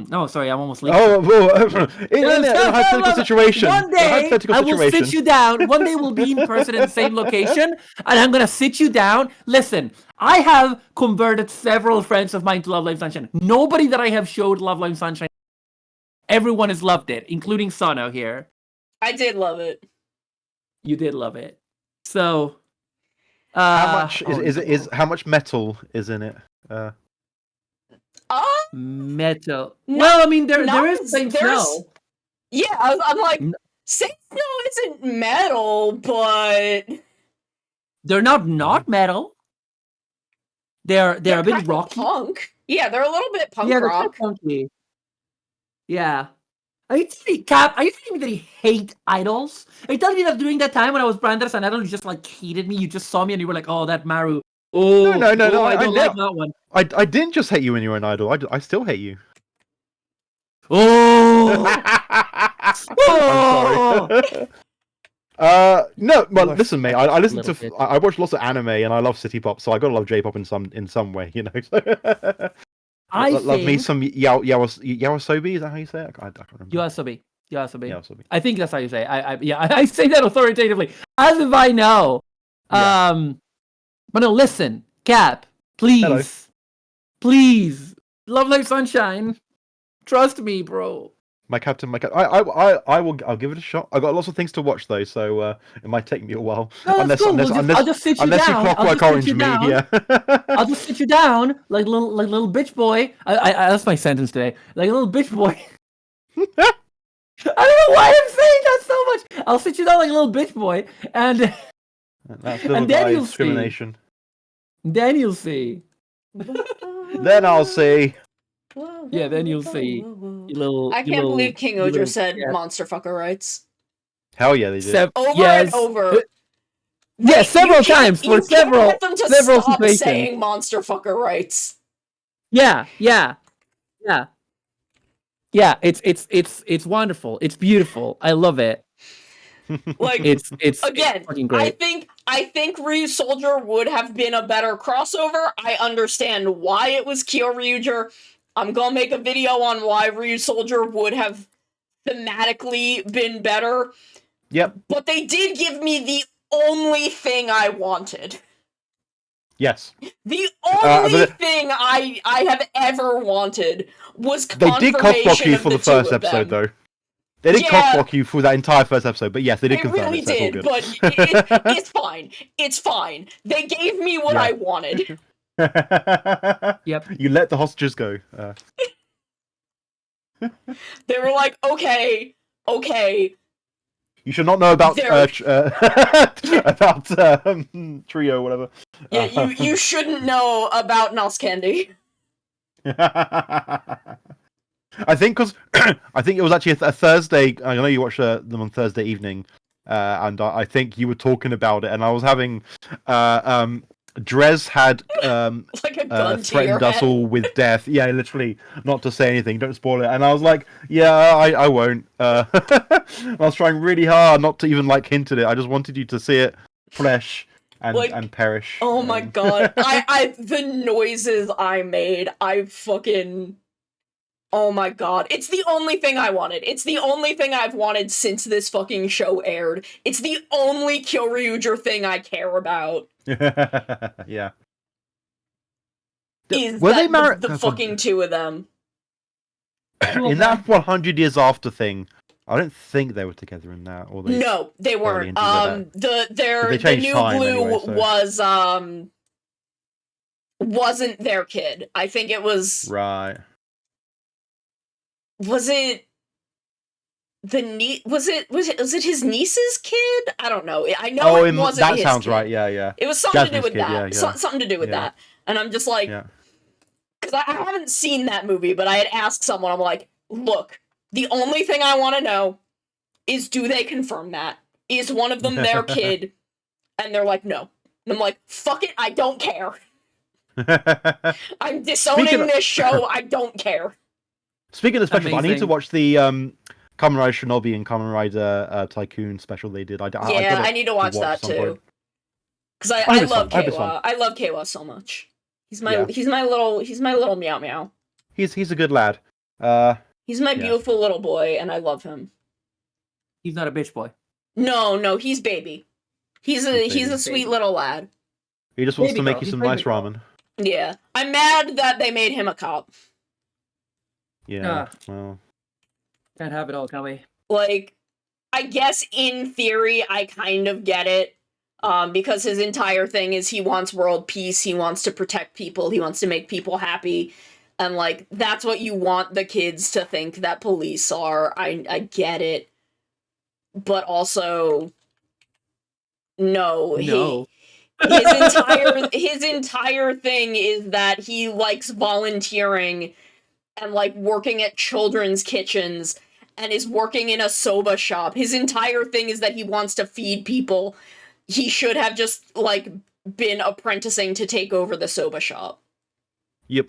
No, sorry, I'm almost late. oh, well, in a hypothetical situation. One a day, hypothetical I will situation. sit you down. One day we'll be in person in the same location, and I'm gonna sit you down. Listen, I have converted several friends of mine to Love Live Sunshine. Nobody that I have showed Love Live Sunshine, everyone has loved it, including Sono here. I did love it. You did love it. So, How much oh, is how much metal is in it? metal? No, Well, I mean, there there's- is Saint there's- Snow. Yeah, I'm like, N- Saint Snow isn't metal, but They're not metal. They're a bit kind of rocky. punk. Yeah, they're a little bit punk Yeah, they're rock. kind of funky. Yeah. Are you telling me that you hate idols? Are you telling me that during that time when I was branded as an idol, you just like hated me? You just saw me and you were like, "Oh, that Maru." Oh, No, I I don't like that one. I didn't just hate you when you were an idol. I still hate you. Oh. I'm sorry. No, well, You are listen, mate. I listen little to bit. I watch lots of anime and I love city pop, so I gotta love J-pop in some way, you know. I love me think some Yawasobi. Is that how you say it? I can't remember. Yoasobi. Yawasobi. I think that's how you say it. I say that authoritatively, as if I know. Yeah. But no, listen, Cap, please, Hello. please, Love Live Sunshine. Trust me, bro. My captain. I'll give it a shot. I got lots of things to watch though, so it might take me a while. No, that's cool. I'll just sit you unless down. you I'll clockwork just sit orange you me, down. yeah. I'll just sit you down like little bitch boy. I that's my sentence today. Like a little bitch boy. I don't know why I'm saying that so much. I'll sit you down like a little bitch boy, and That's little And then guy you'll see. discrimination. then you'll see. Then I'll see. Yeah, then you'll see. You little. I you can't little- believe King you Oger little- said yeah. monster fucker rights. Hell yeah, they did. Over yes. and over. Yeah, several You can't- times you for can't several. get them to several stop situations. saying monster fucker rights. Yeah. It's wonderful. It's beautiful. I love it. Like It's again, fucking I great. think Ryu Soldier would have been a better crossover. I understand why it was Kyoryuger. I'm gonna make a video on why Ryu Soldier would have thematically been better. Yep. But they did give me the only thing I wanted. Yes. The only but- thing I have ever wanted was They did confirmation cockblock you of for the two first of episode, them. though. They did Yeah. cockblock you for that entire first episode, but yes, they did They confirm really it, so it's all did, good. but it's fine. It's fine. They gave me what Yeah. I wanted. Yep. You let the hostages go. They were like, okay, You should not know about There- about Trio, whatever. yeah, you shouldn't know about Nos Candy. I think because I think it was actually a Thursday. I know you watched them on Thursday evening, and I think you were talking about it, and I was having Drez had Like a gun to your threatened us head. all with death. Yeah, literally, not to say anything, don't spoil it. And I was like, yeah, I won't. I was trying really hard not to even like hint at it. I just wanted you to see it fresh and Like, and perish. Oh my god. I the noises I made, I fucking Oh my god. It's the only thing I wanted. It's the only thing I've wanted since this fucking show aired. It's the only Kyoryuger thing I care about. Yeah. Is Were that they married? the fucking two of them. In that 100 years after thing, I don't think they were together in that. Or they... No, they weren't. hinted at They The changed new time blue anyway, so- wasn't their kid. I think it was Right. was it was it his niece's kid? I don't know. I know it wasn't that his sounds kid. right. Yeah. It was something to do Jasmine's with kid, that. yeah, yeah. Something to do with Yeah. that. And I'm just like, Yeah. because I haven't seen that movie, but I had asked someone, I'm like, look, the only thing I want to know is, do they confirm that? Is one of them their kid? And they're like, no. And I'm like, fuck it, I don't care. I'm disowning Speaking of- this show, I don't care. Speaking of specials, I need to Amazing. watch the Kamen Rider Shinobi and Kamen Rider Tycoon special they did. I need to watch that some point. too. Because I hope it's love fun. I hope it's fun. Keiwa. I love Keiwa so much. He's my Yeah. he's my little meow meow. He's a good lad. He's my Yeah. beautiful little boy, and I love him. He's not a bitch boy. No, he's baby. He's a He's baby. sweet little lad. He just wants Baby to make girl. you He's some baby nice girl. ramen. Yeah. I'm mad that they made him a cop. Yeah. Well. Can't have it all, can we? Like, I guess in theory I kind of get it. Because his entire thing is he wants world peace, he wants to protect people, he wants to make people happy. And like that's what you want the kids to think that police are. I get it. But also no. His entire thing is that he likes volunteering and like working at children's kitchens and is working in a soba shop. His entire thing is that he wants to feed people. He should have just like been apprenticing to take over the soba shop. Yep.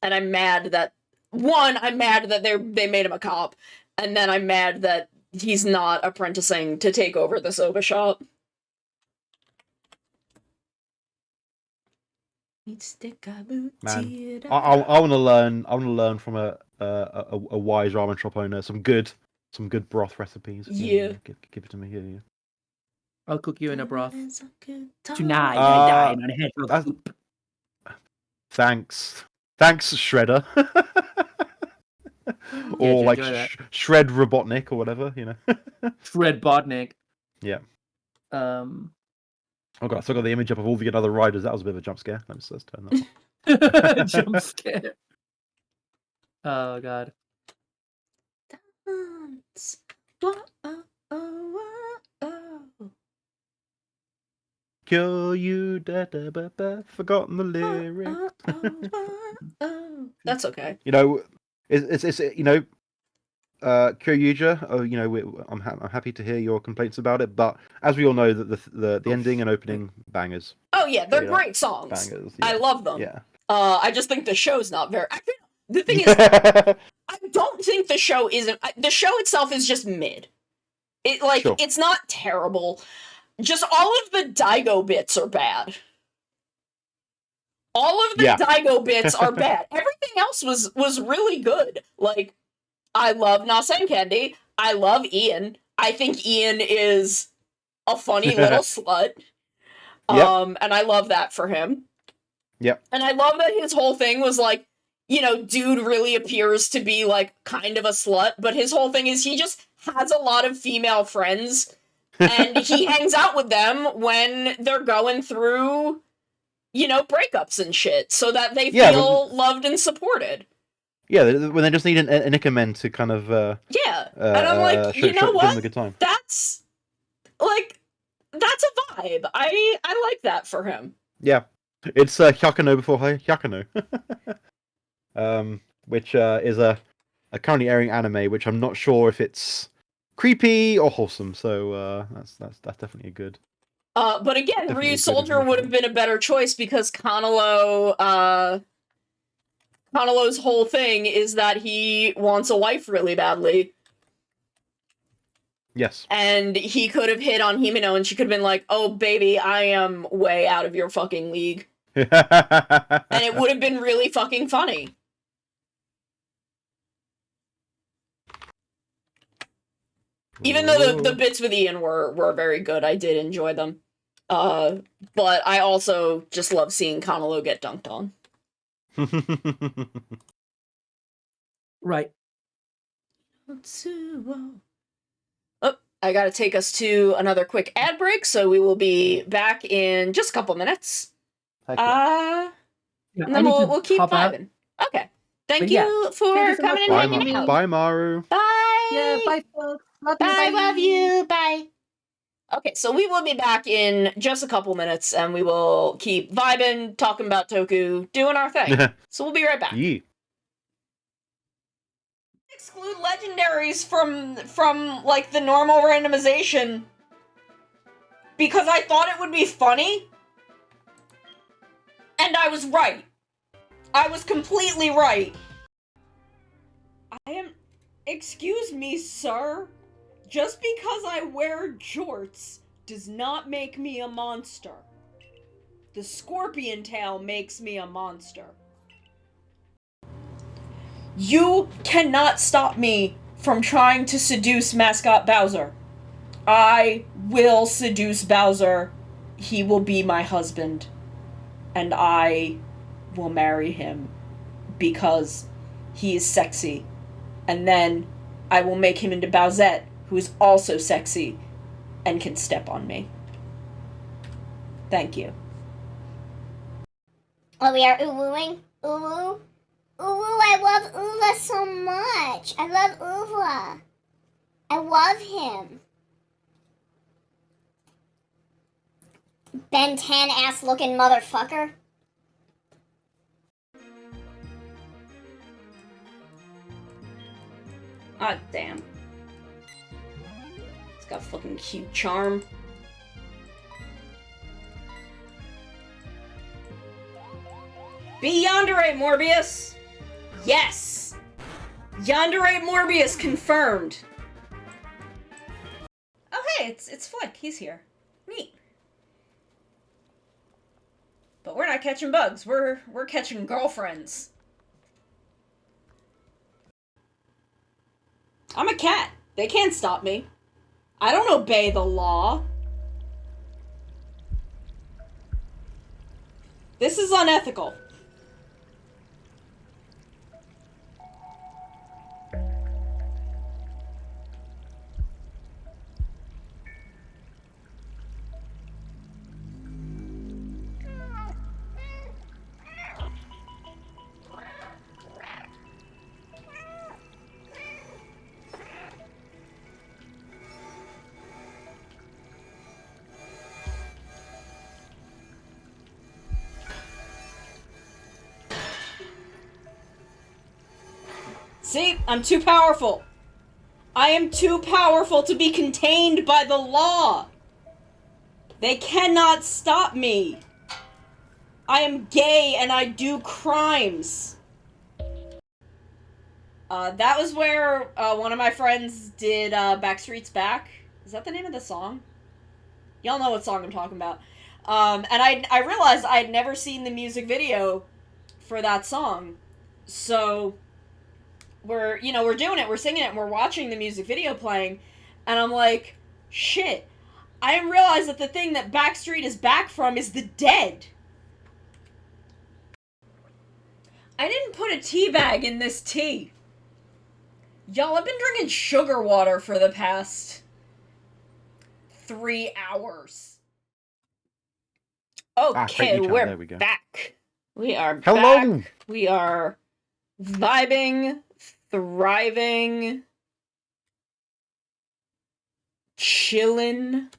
And I'm mad that they made him a cop, and then I'm mad that he's not apprenticing to take over the soba shop. Man, I want to learn. I want to learn from a wise ramen shop owner some good broth recipes. Yeah. Give it to me. Yeah. I'll cook you in a broth. Tonight. Tonight, Uh, I dine on a head of that's- soup. Thanks, Shredder. Or you like enjoy that. Shred Robotnik or whatever, you know. Fred Bodnik. Yeah. Um, Oh god, I still got the image up of all the other riders. That was a bit of a jump scare. Let's turn that off. jump scare. Oh god. Dance. Whoa, oh, oh, oh, oh. Cure you, da da ba ba. Forgotten the lyrics. Oh, oh, oh, oh. That's okay. You know, it's you know, Kyoryuger. Oh, you know, I'm happy to hear your complaints about it, but as we all know, that the ending and opening bangers, Oh yeah, they're They are great songs. bangers. I Yeah. love them. Yeah. I just think the show's not very. The thing is, I don't think the show isn't. The show itself is just mid. It like Sure. it's not terrible. Just all of the Daigo bits are bad. All of the Yeah. Daigo bits are bad. Everything else was really good. Like, I love Nasen Candy. I love Ian. I think Ian is a funny little slut. Yep. And I love that for him. Yep. And I love that his whole thing was like, you know, dude really appears to be like kind of a slut, but his whole thing is he just has a lot of female friends and he hangs out with them when they're going through, you know, breakups and shit so that they Yeah, feel loved and supported. Yeah, when they just need an Ikamen to kind of Yeah. And I'm like, you know give them a what? good time. That's like that's a vibe. I like that for him. Yeah, it's Hyakuno before Hyakuno, which is a currently airing anime, which I'm not sure if it's creepy or wholesome. So that's definitely a good. But again, Definitely Ryu good Soldier would have information. been a better choice because Kanalo's whole thing is that he wants a wife really badly. Yes. And he could have hit on Himeno and she could have been like, oh baby, I am way out of your fucking league. And it would have been really fucking funny. Even though the bits with Ian were very good, I did enjoy them. But I also just love seeing Kanalo get dunked on. Right. Oh, I gotta take us to another quick ad break, so we will be back in just a couple minutes. Heck yeah. Yeah, And I then need to we'll keep hop out. vibing. Okay. Thank But yeah, you for thank you so coming and much Bye, for hanging having out. me. Bye, Maru. Bye. Yeah, bye, folks. Love you. Bye. Love you. Bye. Okay, so we will be back in just a couple minutes, and we will keep vibing, talking about Toku, doing our thing. So we'll be right back. Yeah. Exclude legendaries from like the normal randomization because I thought it would be funny, and I was right. I was completely right. Excuse me, sir. Just because I wear jorts does not make me a monster. The scorpion tail makes me a monster. You cannot stop me from trying to seduce Mascot Bowser. I will seduce Bowser. He will be my husband. And I will marry him because he is sexy. And then I will make him into Bowsette, who is also sexy and can step on me. Thank you. Oh, we are uwooing? Uwoo? Uwoo, I love Uva so much. I love Uva. I love him. Ben 10 ass looking motherfucker. Ah, damn. It's got fucking cute charm. Be Yandere, Morbius! Yes! Yandere Morbius confirmed. Oh hey, it's Flick. He's here. Neat. But we're not catching bugs. We're catching girlfriends. I'm a cat. They can't stop me. I don't obey the law. This is unethical. See, I'm too powerful. I am too powerful to be contained by the law. They cannot stop me. I am gay and I do crimes. That was where one of my friends did Backstreet's Back. Is that the name of the song? Y'all know what song I'm talking about. And I realized I had never seen the music video for that song. So we're doing it, we're singing it, and we're watching the music video playing, and I'm like, shit, I didn't realize that the thing that Backstreet is back from is the dead. I didn't put a tea bag in this tea. Y'all, I've been drinking sugar water for the past 3 hours. Okay, there we go. back. We are Hello! back. We are vibing, thriving, chillin'.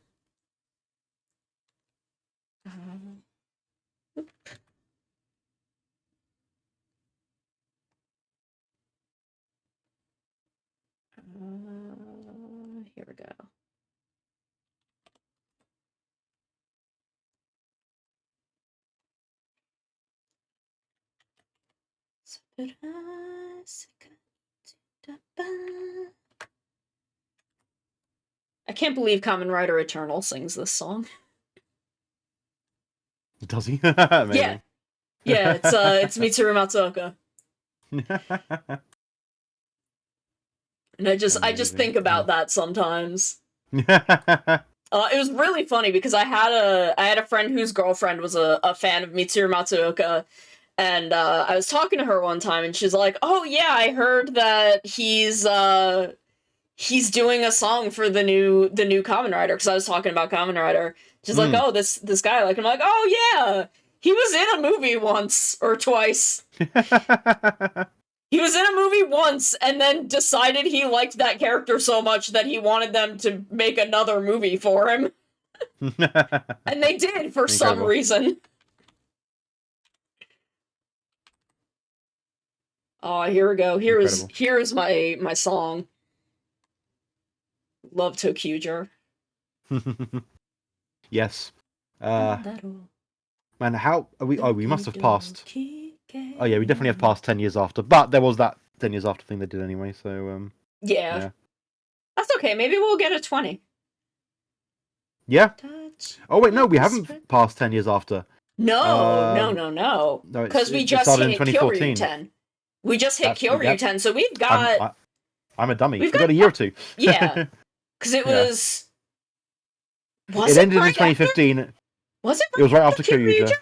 Here we go. I can't believe Kamen Rider Eternal sings this song. Does he? Yeah. Yeah, it's Mitsuru Matsuoka. And I just Amazing. think about that sometimes. Yeah. It was really funny because I had a friend whose girlfriend was a fan of Mitsuru Matsuoka, and I was talking to her one time, and she's like, "Oh yeah, I heard that he's doing a song for the new Kamen Rider," because I was talking about Kamen Rider. She's like, "Oh, this guy," like, I'm like, "Oh yeah, he was in a movie once or twice." He was in a movie once and then decided he liked that character so much that he wanted them to make another movie for him. And they did for some Incredible. reason. Oh, here we go. Here's my song. Love Tokyuger. Yes. Man, how are we? Oh, we must have passed. Oh yeah, we definitely have passed 10 years after. But there was that 10 years after thing they did anyway. So Yeah. That's okay. Maybe we'll get a 20. yeah. Oh wait, no, we haven't passed 10 years after. No. No, Because we it just started in hit 2014. Kyoryu 10. We just hit That's- Kyoryu yep. 10, so we've got... I'm a dummy. We've We've got a year or two. Yeah. Because it Yeah. was... Was it ended right in 2015. After, was it It was right after Kyoryuger? Kyoryuger.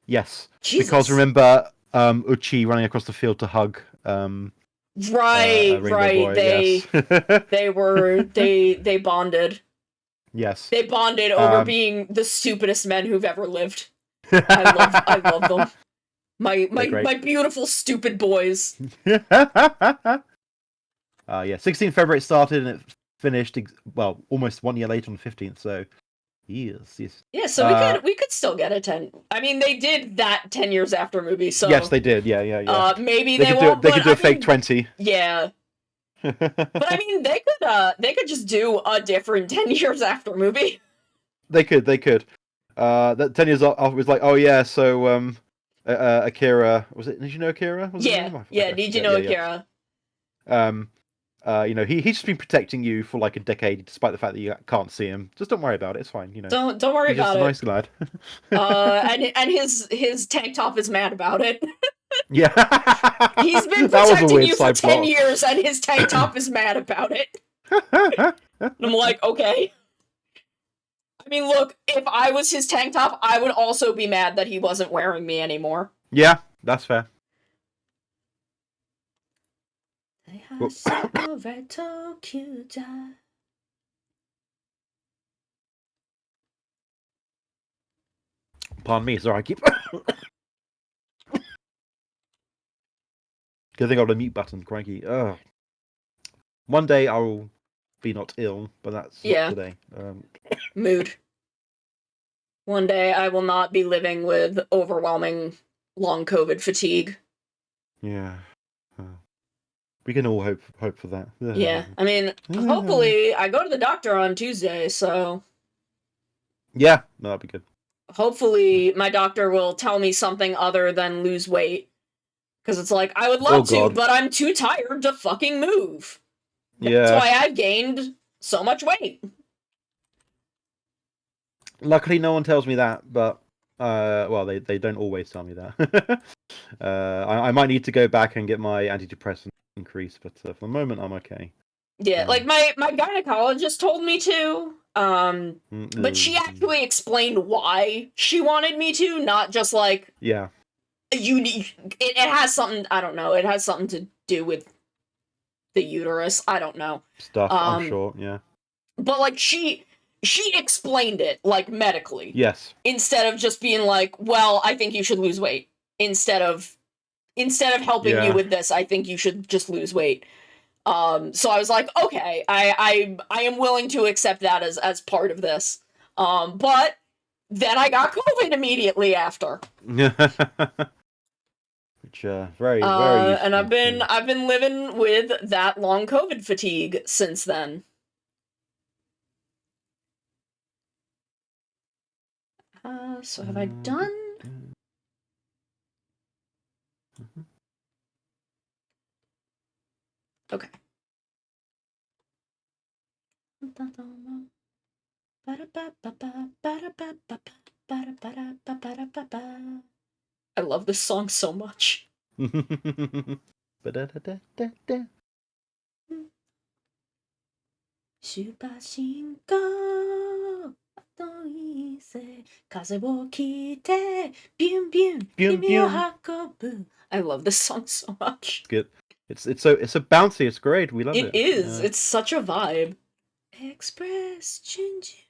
Yes. Jesus. Because remember Uchi running across the field to hug Right, Rainbow right. Boy, They yes. they bonded. Yes. They bonded over Um, being the stupidest men who've ever lived. I love them. They're great. My beautiful stupid boys. Yeah, 16th February it started and it finished almost 1 year later on the 15th. So, yes. Yeah, so we could still get a 10. I mean, they did that 10 years after movie, so Yes, they did. Yeah. maybe They they could do. won't. They could do a I fake mean, 20. Yeah, but I mean, they could just do a different 10 years after movie. They could. That 10 years after was like, oh yeah, so Akira, was it? Did you know Akira? Was Yeah, Did you know Akira? He's just been protecting you for like a decade, despite the fact that you can't see him. Just don't worry about it. It's fine. Don't worry He's just about a it. nice lad. And his tank top is mad about it. Yeah. He's been That was a protecting weird you for side 10 plot. years, and his tank top is mad about it. And I'm like, okay. I mean, look, if I was his tank top, I would also be mad that he wasn't wearing me anymore. Yeah, that's fair. Pardon me, sorry, I keep. Good thing I got a mute button, crikey. Ugh. One day I will be not ill, but that's Yeah. not today. Mood. One day I will not be living with overwhelming long COVID fatigue. Yeah. We can all hope for that. Yeah. I mean, hopefully, I go to the doctor on Tuesday, so Yeah, no, that'd be good. hopefully my doctor will tell me something other than lose weight. Because it's like, I would love to, God. but I'm too tired to fucking move. Yeah. That's why I've gained so much weight. Luckily, no one tells me that, but they don't always tell me that. I might need to go back and get my antidepressant increased, but for the moment, I'm okay. Yeah, like my gynecologist told me to, but she actually explained why she wanted me to, not just like, yeah, you need. It has something, I don't know. It has something to do with the uterus. I don't know. Stuff. I'm sure. Yeah. But like she explained it like medically. Yes. Instead of just being like, well, I think you should lose weight. Instead of helping you with this, I think you should just lose weight. So I was like, okay, I am willing to accept that as part of this. But then I got COVID immediately after. Which very and useful, I've been living with that long COVID fatigue since then. So have I done? Okay. I love this song so much. 出発進行遠いぜ風を切ってビュンビュン Bium, 君を bium. 運ぶ I love this song so much. Good. It's so bouncy. It's great. We love it. It is. Yeah. It's such a vibe. Express change.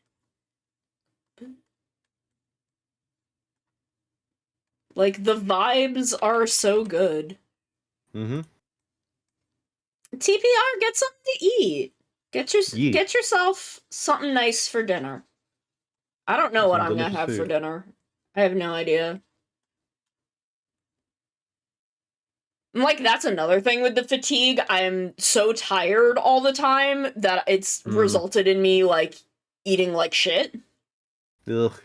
Like the vibes are so good. Mm-hmm. TPR, get something to eat. Yeet. Get yourself something nice for dinner. I don't know what Some I'm gonna delicious have for food. dinner. I have no idea. Like that's another thing with the fatigue. I'm so tired all the time that it's Mm. resulted in me like eating like shit. Ugh.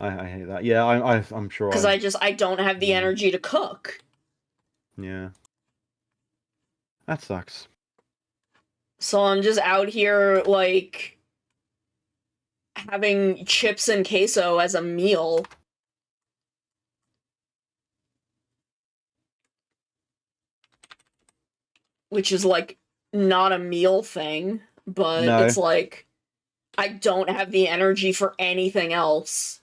I hate that. Yeah, I'm sure. Because I don't have the Yeah. energy to cook. Yeah. That sucks. So I'm just out here like having chips and queso as a meal. Which is like not a meal thing, but No. it's like I don't have the energy for anything else.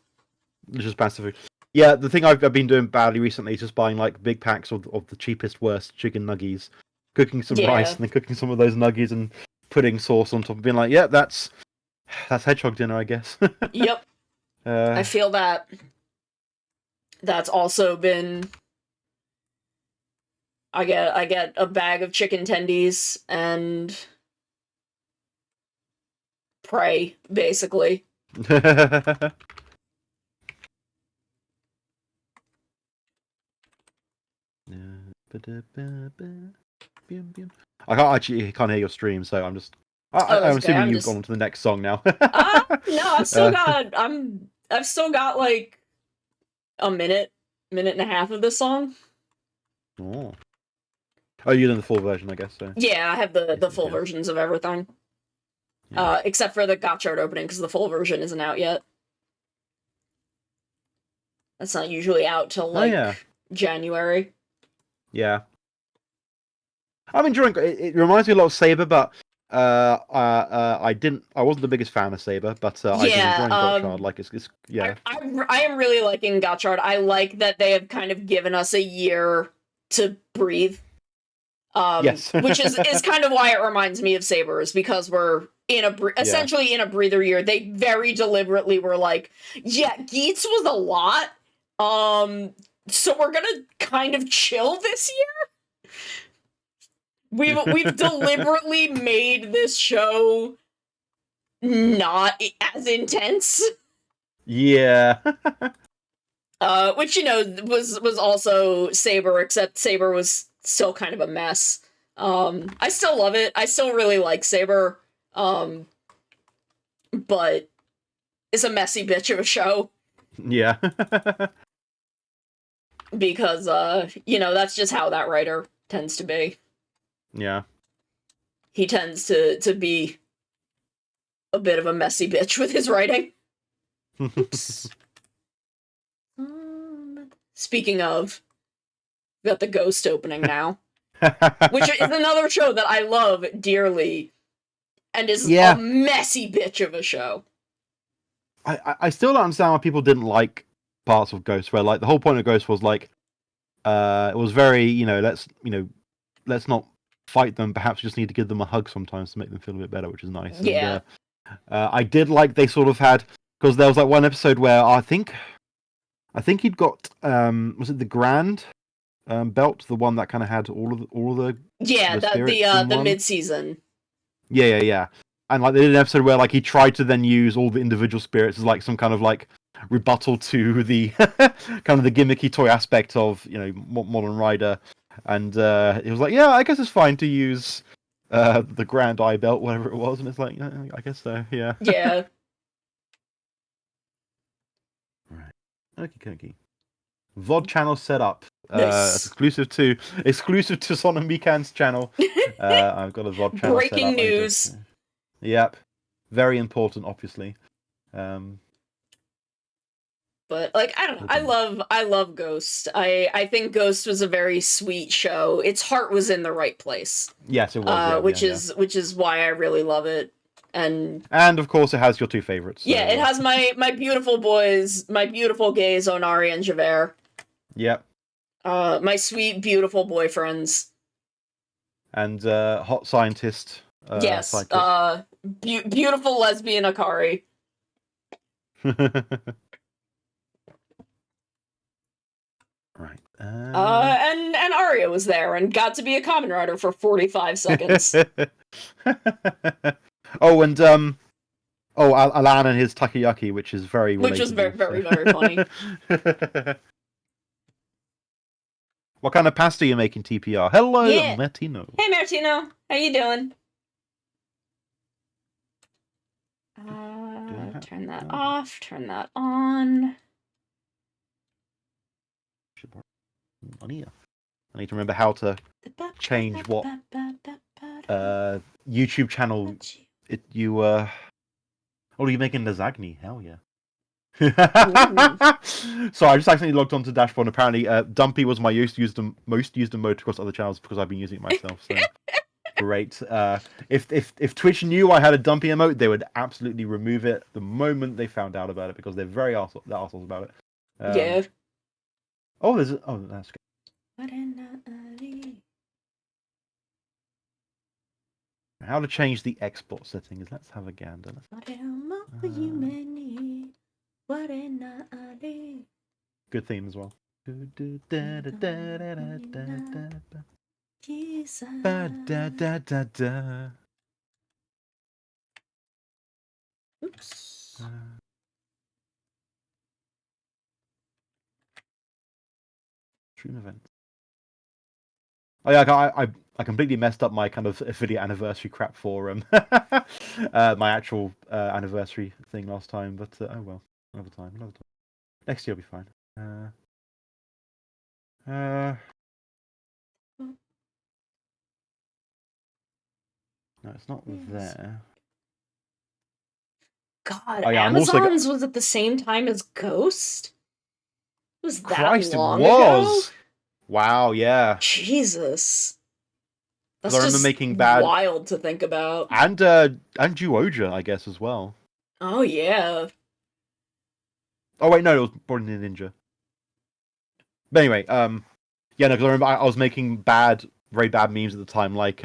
It's just passive. Yeah, the thing I've been doing badly recently is just buying like big packs of the cheapest, worst chicken nuggies, cooking some Yeah. rice, and then cooking some of those nuggies and putting sauce on top, and being like, yeah, that's hedgehog dinner, I guess. Yep, I feel that. That's also been. I get a bag of chicken tendies and pray, basically. I can't hear your stream, so I'm just. Oh, I'm that's okay, assuming I'm you've just- gone on to the next song now. No, I've still got like a minute and a half of this song. Oh. Oh, you're in the full version, I guess. So. Yeah, I have the full Yeah. versions of everything. Yeah. Except for the Gotchard opening, because the full version isn't out yet. That's not usually out till like yeah. January. Yeah. I'm enjoying it. Reminds me a lot of Saber, but I wasn't the biggest fan of Saber, but I've been Yeah, enjoying Gotchard. Like it's yeah. I am really liking Gotchard. I like that they have kind of given us a year to breathe. Yes. Which is kind of why it reminds me of Saber, is because we're in essentially in a breather year. They very deliberately were like, yeah, Geats was a lot. So we're gonna kind of chill this year. We've deliberately made this show not as intense. Yeah. Which was also Saber, except Saber was still kind of a mess. I still love it. I still really like Saber. But it's a messy bitch of a show. Yeah. Because that's just how that writer tends to be. Yeah. He tends to be a bit of a messy bitch with his writing. Oops. Speaking of, we got the Ghost opening now, which is another show that I love dearly, and is Yeah. a messy bitch of a show. I still don't understand why people didn't like parts of Ghost, where like the whole point of Ghost was like it was very, let's not fight them, perhaps we just need to give them a hug sometimes to make them feel a bit better, which is nice. Yeah. And, I did like they sort of had, because there was like one episode where I think he'd got was it the Grand belt, the one that kind of had all of the Yeah, the spirits in the one? mid-season. yeah. And like they did an episode where like he tried to then use all the individual spirits as like some kind of like rebuttal to the kind of the gimmicky toy aspect of Modern Rider, and he was like, yeah, I guess it's fine to use the Grand Eye belt, whatever it was, and it's like, I guess so, yeah. Yeah. Okay. VOD channel set up. Nice. Exclusive to Son and Mikan's channel. I've got a VOD channel. Breaking set up. news. Yep. Very important, obviously. But like I don't know, I love Ghost. I think Ghost was a very sweet show. Its heart was in the right place. Yes, it was. Yeah, which is why I really love it. And of course, it has your two favorites. So, yeah, it has my beautiful boys, my beautiful gays, Onari and Javert. Yep. My sweet, beautiful boyfriends. And hot scientist. Yes. Sidekick. Beautiful lesbian Akari. Right. And Arya was there and got to be a Kamen Rider for 45 seconds. Oh, and Alan and his takoyaki, which is very relatable, which was very, very, very funny. What kind of pasta are you making, TPR? Hello, Yeah. Martino. Hey, Martino, how you doing? Turn that off. Turn that on. I need to remember how to change what YouTube channel you Oh, you're making lasagna? Hell yeah. So I just accidentally logged onto Dashboard. And apparently, Dumpy was my most used emote across other channels because I've been using it myself. So great. If Twitch knew I had a Dumpy emote, they would absolutely remove it the moment they found out about it because they're very assholes about it. Yeah. Oh, that's good. How to change the export settings? Let's have a gander. Good theme as well. Oops. Stream event. Oh yeah, I completely messed up my kind of affiliate anniversary crap for my actual anniversary thing last time, but oh well, another time. Next year will be fine. No, it's not there. God, Oh, yeah, Amazon's was at the same time as Ghost? Was that Christ, long it was. ago? Wow, yeah. Jesus. That's I remember just making bad wild to think about. and Juoja, I guess, as well. Oh yeah. Oh wait, no, it was Born in Ninja. But anyway, yeah, no, because I remember I was making very bad memes at the time, like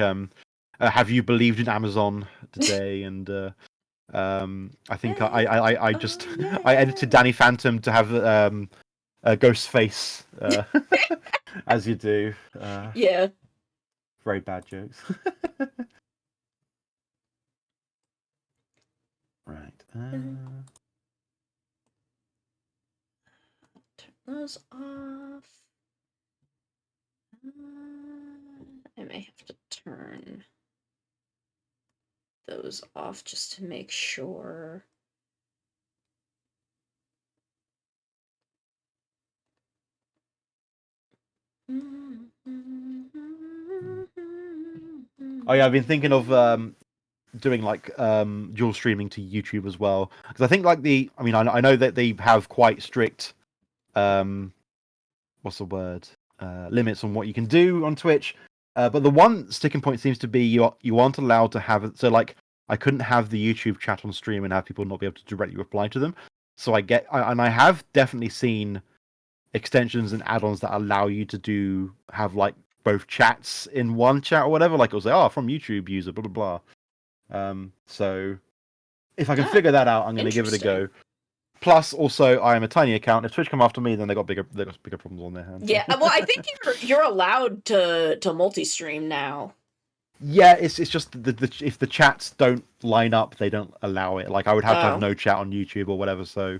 have you believed in Amazon today? And I think I just I edited Danny Phantom to have a ghost face, as you do. Yeah. Very bad jokes. Right. Turn those off. I may have to turn those off just to make sure. Oh yeah, I've been thinking of doing like dual streaming to YouTube as well, because I think like I know that they have quite strict what's the word limits on what you can do on Twitch, but the one sticking point seems to be you aren't allowed to have it. So like I couldn't have the YouTube chat on stream and have people not be able to directly reply to them. So I have definitely seen extensions and add-ons that allow you to have like both chats in one chat or whatever. Like it was like, from YouTube user, blah blah blah. So if I can figure that out, I'm going to give it a go. Plus, also, I am a tiny account. If Twitch come after me, then they got bigger problems on their hands. Yeah, well, I think you're allowed to multi-stream now. Yeah, it's just if the chats don't line up, they don't allow it. Like I would have to have no chat on YouTube or whatever. So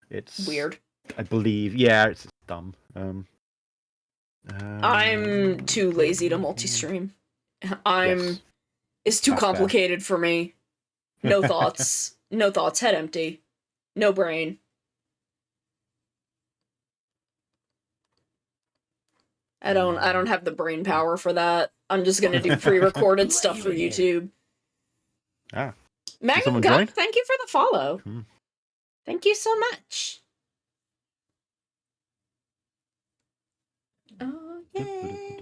it's weird. I believe. Yeah, it's dumb. I'm too lazy to multi-stream. Yes. It's too complicated for me. No thoughts. No thoughts. Head empty. No brain. I don't have the brain power for that. I'm just gonna do pre-recorded stuff for YouTube. Ah. Magnum Guck, thank you for the follow. Thank you so much. Oh yeah.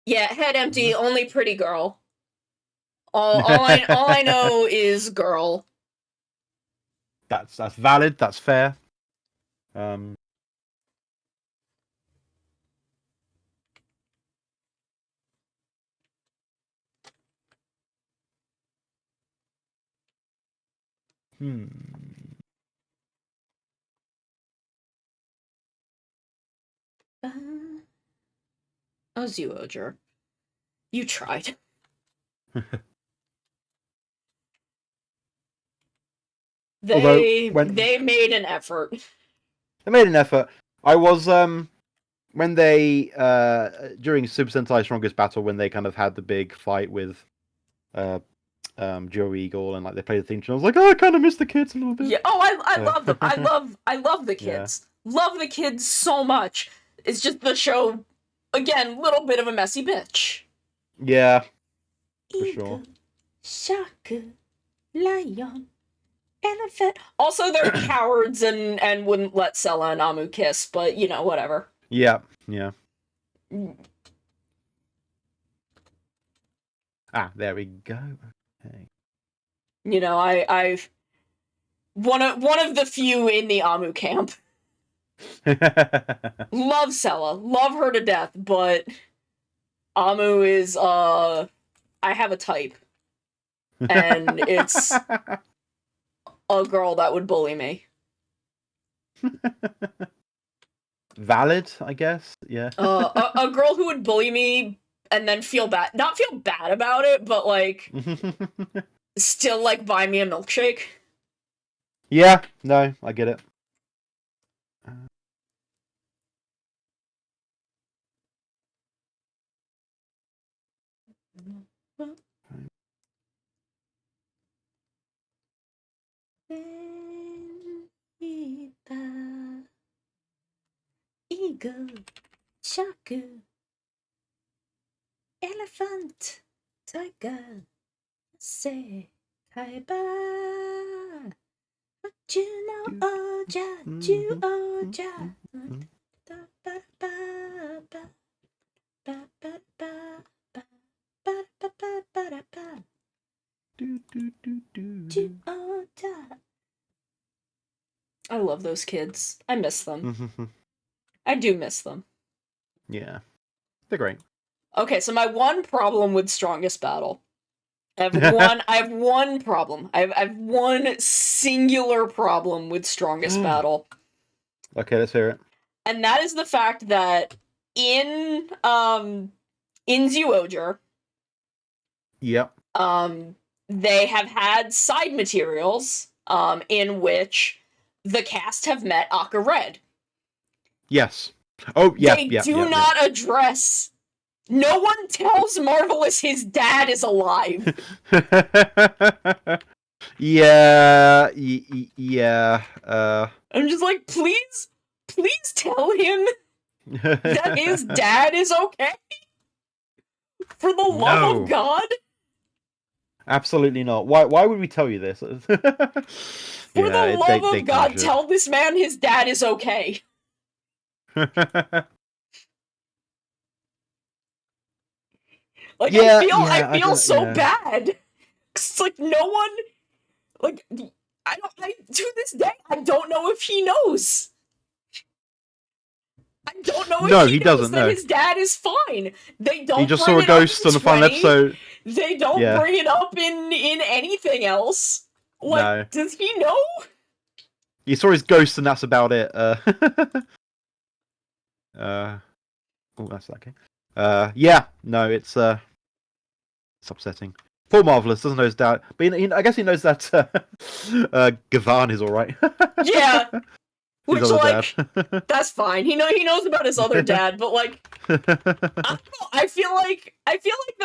Yeah, head empty, only pretty girl. All I know is girl. That's valid. That's fair. Hmm. Oh, Zyuohger. You tried. Although, They when- they made an effort. They made an effort. I was when they during Super Sentai Strongest Battle, when they kind of had the big fight with Joe Eagle, and like they played the theme tune, I was like, oh, I kind of miss the kids a little bit. Yeah. Oh, I Yeah. love them. I love the kids. Love the kids so much. It's just the show, again, little bit of a messy bitch. Yeah, for sure. Shark, lion, elephant. Also, they're cowards and wouldn't let Sella and Amu kiss, but you know, whatever. Yeah. Ah, there we go. Okay. You know, I've one of the few in the Amu camp. Love Sella, love her to death, but Amu is I have a type, and it's a girl that would bully me. Valid, I guess. Yeah. A girl who would bully me and then not feel bad about it, but like still like buy me a milkshake. Yeah. No, I get it. Eagle, shark, elephant, tiger, say bye bye. What you know, Oja, you Oja. I love those kids. I miss them. I do miss them. Yeah, they're great. Okay, so my one problem with Strongest Battle. I have one problem. I have one singular problem with Strongest Battle. Okay, let's hear it. And that is the fact that in Zyuohger, Yep. they have had side materials in which the cast have met Akka Red. Yes. Oh, yeah. They do not address. No one tells Marvelous his dad is alive. Yeah. Yeah. I'm just like, please tell him that his dad is okay. For the love No. of God. Absolutely not. Why would we tell you this? For the love of God, tell this man his dad is okay. Like, Yeah, I feel so yeah. bad. 'Cause it's like no one, like, to this day, I don't know if he knows. I don't know if he knows doesn't that know. his dad is fine. They don't. He just bring saw a it up ghost in on the final 20. episode. They don't Yeah. bring it up in anything else. Like, No. does he know? He saw his ghost, and that's about it. Oh, that's okay. Yeah, no, it's upsetting. Poor Marvelous doesn't know his dad, but I guess he knows that Gavan is all right. Yeah. Which, His other like, dad. that's fine. He knows about his other dad, but like, I don't know. I feel like I feel like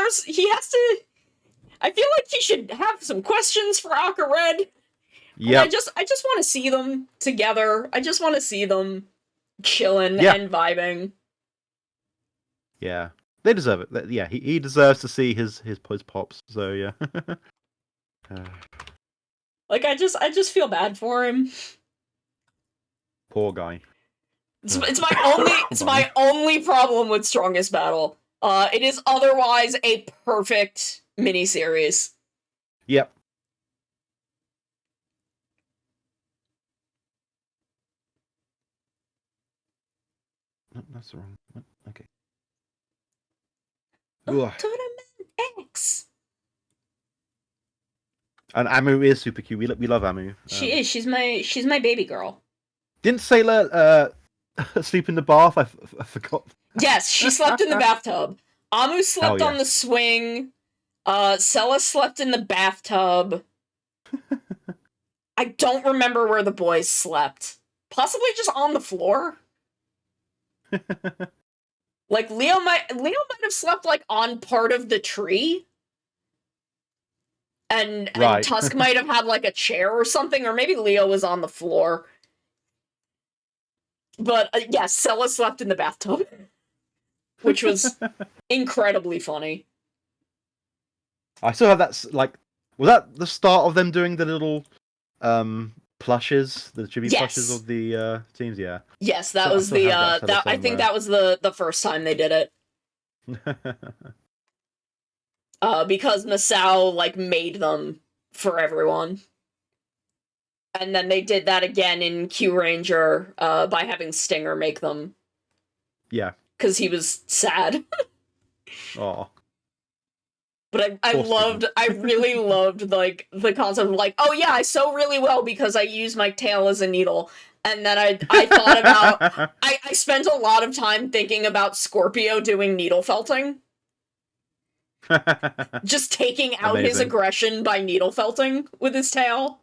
he should have some questions for Akka Red. Yeah. I just want to see them together. I just want to see them chilling Yeah. and vibing. Yeah, they deserve it. Yeah, he deserves to see his pops. So yeah. Like, I just feel bad for him. Poor guy. It's my only problem with Strongest Battle. It is otherwise a perfect miniseries. Yep. No, that's the wrong one. Okay. Ugh. Tournament X. And Amu is super cute. We love Amu. She is. She's my baby girl. Didn't Sailor sleep in the bath? I forgot. Yes, she slept in the bathtub. Amu slept on yes. the swing. Sella slept in the bathtub. I don't remember where the boys slept. Possibly just on the floor. Like Leo might have slept like on part of the tree. And Right. Tusk might have had like a chair or something, or maybe Leo was on the floor. But yes, Sella slept in the bathtub, which was incredibly funny. I still have that. Like, was that the start of them doing the little plushes, the chibi plushes Yes. of the teams? Yeah. Yes, that So I was still the have that I think somewhere. that was the first time they did it. Because Masao like made them for everyone. And then they did that again in Q Ranger by having Stinger make them. Yeah. Because he was sad. Oh. But I Poor loved, I really loved like the concept of like, oh yeah, I sew really well because I use my tail as a needle. And then I thought about, I spent a lot of time thinking about Scorpio doing needle felting. Just taking out his Amazing. aggression by needle felting with his tail.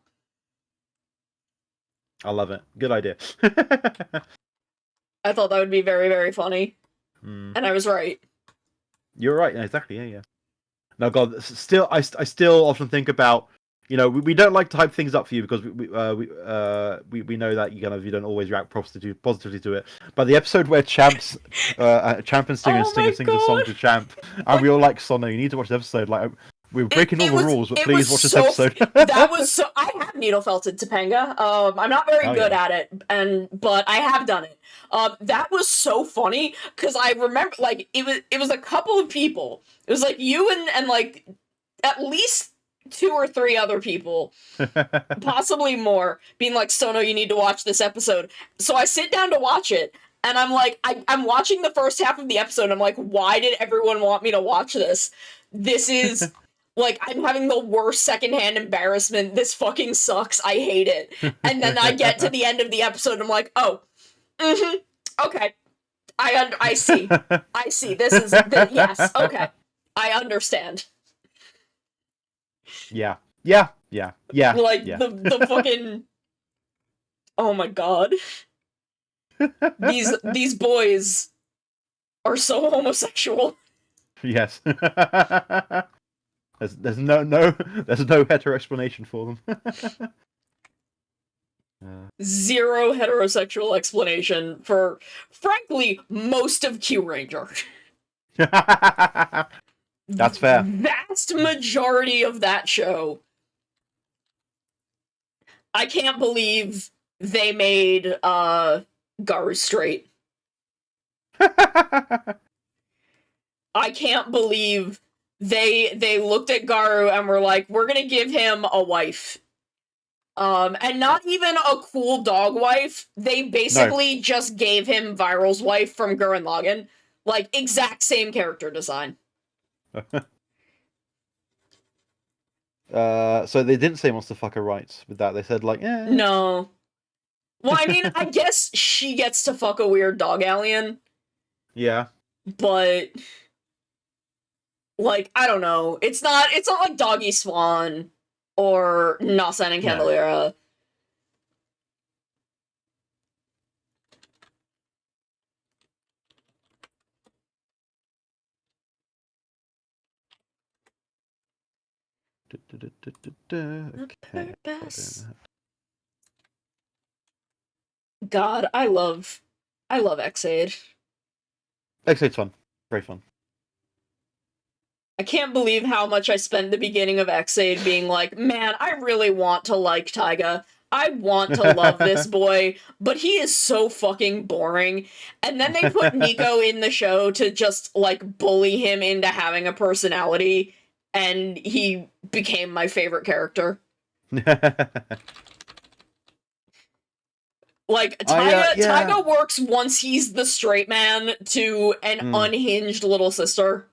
I love it. Good idea. I thought that would be very, very funny. Mm. And I was right. You're right. Exactly. Yeah. No, God. Still, I still often think about. You know, we don't like to hype things up for you because we know that you don't always react positively to it. But the episode where Champ and Stinger Oh my sings a song God. to Champ, and we all like Sono, you need to watch the episode. Like we're breaking all the rules, but it please was watch this so- episode. That was so. I have needle felted Topanga. I'm not very Oh, good yeah. at it, but I have done it. That was so funny because I remember like it was a couple of people. It was like you and like at least 2 or 3 other people, possibly more, being like, Sono, you need to watch this episode. So I sit down to watch it, and I'm like, I'm watching the first half of the episode, and I'm like, why did everyone want me to watch this? This is, like, I'm having the worst secondhand embarrassment. This fucking sucks. I hate it. And then I get to the end of the episode, and I'm like, oh, okay. I see. I see. This is, yes, okay. I understand. Yeah. Like, Yeah. the fucking... Oh my god. These boys are so homosexual. Yes. There's no hetero explanation for them. Zero heterosexual explanation for, frankly, most of Q Ranger. That's fair. Vast majority of that show. I can't believe they made Garu straight. I can't believe they looked at Garu and were like, we're gonna give him a wife. And not even a cool dog wife. They basically just gave him Viral's wife from Gurren Lagann. Like, exact same character design. So they didn't say Monster Fucker rights with that. They said like, eh. No. Well, I mean, I guess she gets to fuck a weird dog alien, Yeah. but like, I don't know. It's not like Doggy Swan or Nasan and No. Candelera. Okay. Purpose. God, I love Xaid. X8's fun. Very fun. I can't believe how much I spent the beginning of Xaid being like, man, I really want to like Taiga. I want to love this boy, but he is so fucking boring. And then they put Nico in the show to just, like, bully him into having a personality, and he became my favorite character. Like, Taiga works once he's the straight man to an unhinged little sister.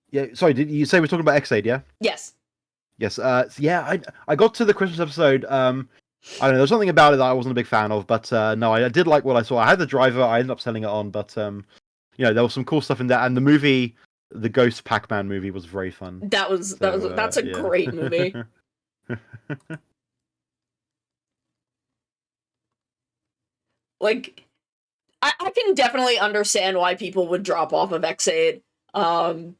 Yeah, sorry, did you say we're talking about X-Aid, yeah? Yes. Yes, yeah, I got to the Christmas episode, I don't know, there was something about it that I wasn't a big fan of, but no, I did like what I saw. I had the driver, I ended up selling it on, but you know, there was some cool stuff in there, and the movie, the Ghost Pac-Man movie was very fun. That's a great movie. Like, I can definitely understand why people would drop off of X-Aid, but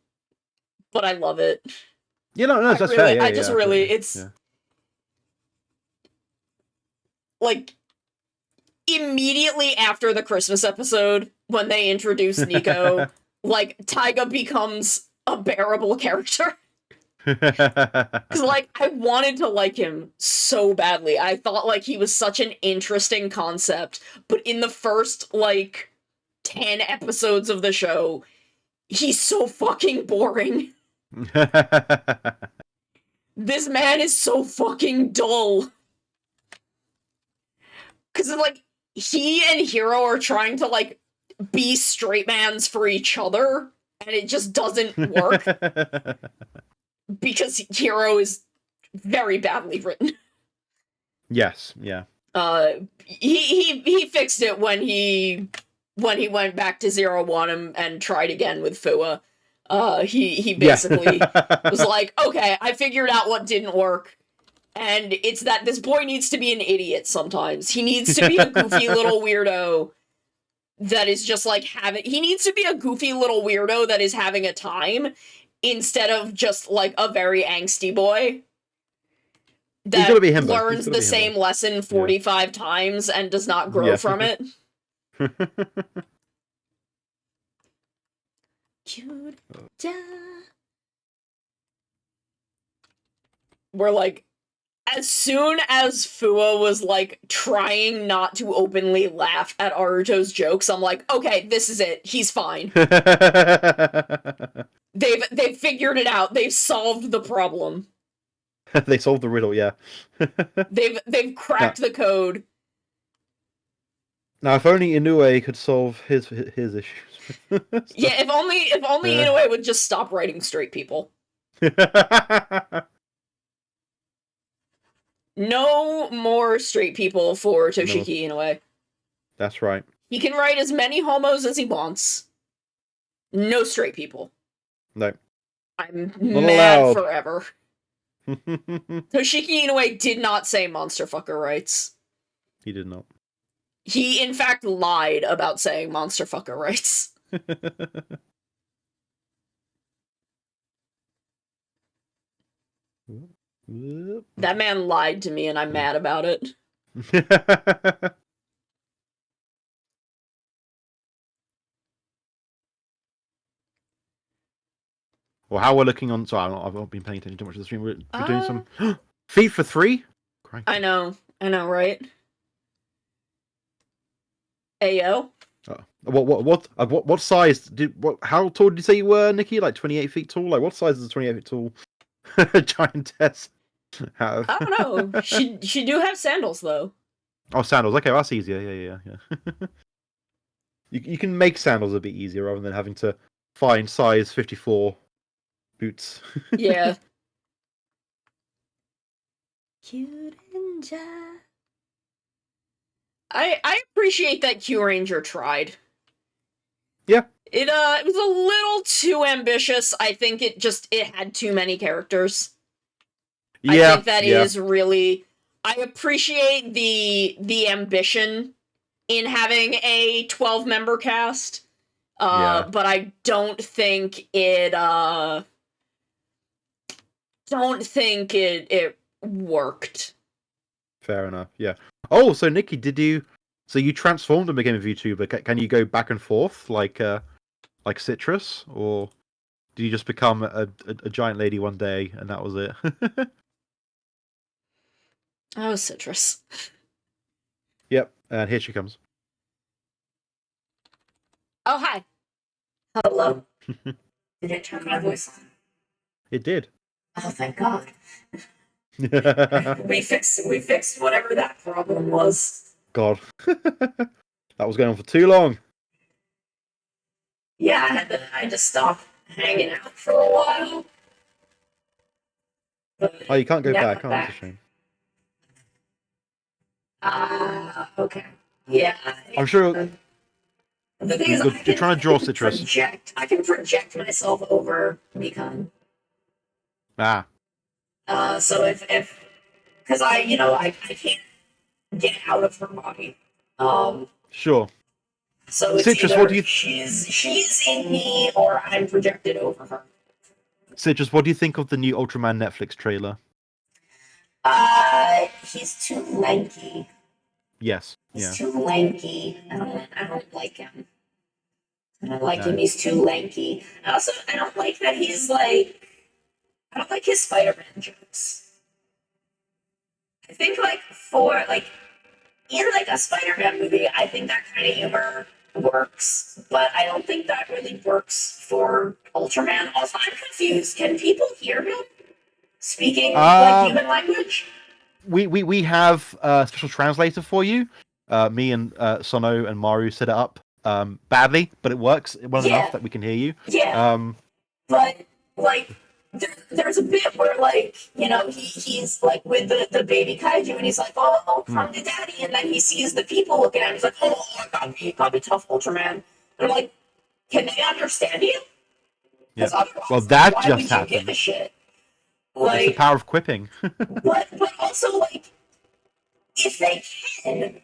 I love it. Yeah, no, that's really, fair. Yeah, I just yeah, really, absolutely. it's Yeah. like immediately after the Christmas episode when they introduce Nico, like Taiga becomes a bearable character. Because, like, I wanted to like him so badly. I thought, like, he was such an interesting concept. But in the first, like, 10 episodes of the show, he's so fucking boring. This man is so fucking dull. Because, like, he and Hiro are trying to, like, be straight mans for each other, and it just doesn't work. Because Hiro is very badly written. Yes, yeah. He fixed it when he went back to 01 and tried again with Fua. He basically was like, okay, I figured out what didn't work, and it's that this boy needs to be an idiot sometimes. He needs to be a goofy little weirdo that is just like he needs to be a goofy little weirdo that is having a time, instead of just, like, a very angsty boy that gotta be him, learns the same lesson 45 times and does not grow from it. We're like, as soon as Fua was, like, trying not to openly laugh at Aruto's jokes, I'm like, okay, this is it. He's fine. They've figured it out. They've solved the problem. They solved the riddle, yeah. They've cracked the code. Now, if only Inoue could solve his issues. Yeah, if only Inoue would just stop writing straight people. No more straight people for Toshiki Inoue. That's right. He can write as many homos as he wants. No straight people. No. I'm Not mad allowed. forever. Toshiki Inoue did not say monster fucker rights. He did not. He, in fact, lied about saying monster fucker rights. That man lied to me, and I'm mad about it. Well, how we're looking on... Sorry, I've not been paying attention too much to the stream. We're doing some... Feed for 3? Crikey. I know, right? Ayo? What size how tall did you say you were, Nikki? Like 28 feet tall? Like, what size is a 28 feet tall giantess have? I don't know. She do have sandals, though. Oh, sandals. Okay, well, that's easier. Yeah. You can make sandals a bit easier rather than having to find size 54 boots. Yeah. Cute Ninja. I appreciate that Q Ranger tried. Yeah. It was a little too ambitious. I think it had too many characters. Yeah. I think that is really... I appreciate the ambition in having a 12-member cast. But I don't think it worked. Fair enough. Yeah. Oh, so Nikki, so you transformed and became a VTuber? Can you go back and forth like Citrus, or Did you just become a giant lady one day and that was it? Oh, Citrus. Yep, and here she comes. Oh, hi. Hello. Did it turn my voice on? It did. Oh, thank God. We fixed whatever that problem was. God. That was going on for too long. Yeah, I had to stop hanging out for a while. But Oh, you can't go now back. I'm Oh, that's a back. shame. Okay. Yeah. I'm sure The thing is, you're trying to draw Citrus. I can project myself over Mikan. Ah, So if because I can't get out of her body. sure. So it's Citrus, either what do you she's in me or I'm projected over her. Citrus, what do you think of the new Ultraman Netflix trailer? He's too lanky. Yes. He's Yeah. too lanky. I don't like him. I don't like No. him. He's too lanky. I don't like that he's like. I don't like his Spider-Man jokes. I think in like a Spider-Man movie, I think that kind of humor works, but I don't think that really works for Ultraman. Also, I'm confused. Can people hear him speaking like human language? We have a special translator for you. Me and Sono and Maru set it up badly, but it works well Yeah. enough that we can hear you. Yeah. But like there's a bit where he's like with the baby kaiju and he's like, oh, from the daddy, and then he sees the people looking at him. He's like, oh, got me tough Ultraman. And I'm like, can they understand you? Yeah. Otherwise, Well, that why just would you give a happened. shit? It's the Like, power of quipping. but also like, if they can,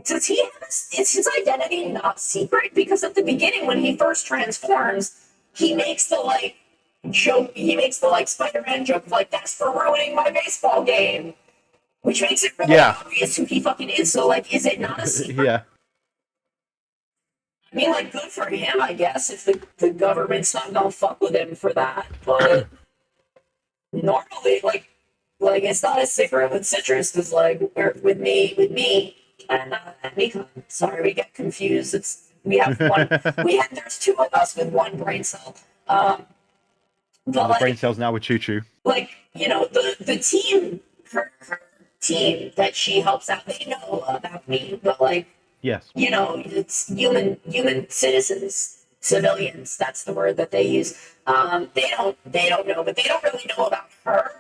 does he have is his identity not secret? Because at the beginning, when he first transforms, he makes the Spider-Man joke of, like, that's for ruining my baseball game, which makes it really obvious who he fucking is. So like, is it not a secret? Yeah. I mean, like, good for him, I guess, if the government's not gonna fuck with him for that. But normally, like it's not a secret with Citrus, because with me and Mika. Sorry, we get confused. There's two of us with one brain cell. But the brain cells now with Choo Choo. The team, her team that she helps out, they know about me, but yes, it's human civilians. That's the word that they use. They don't know, but they don't really know about her.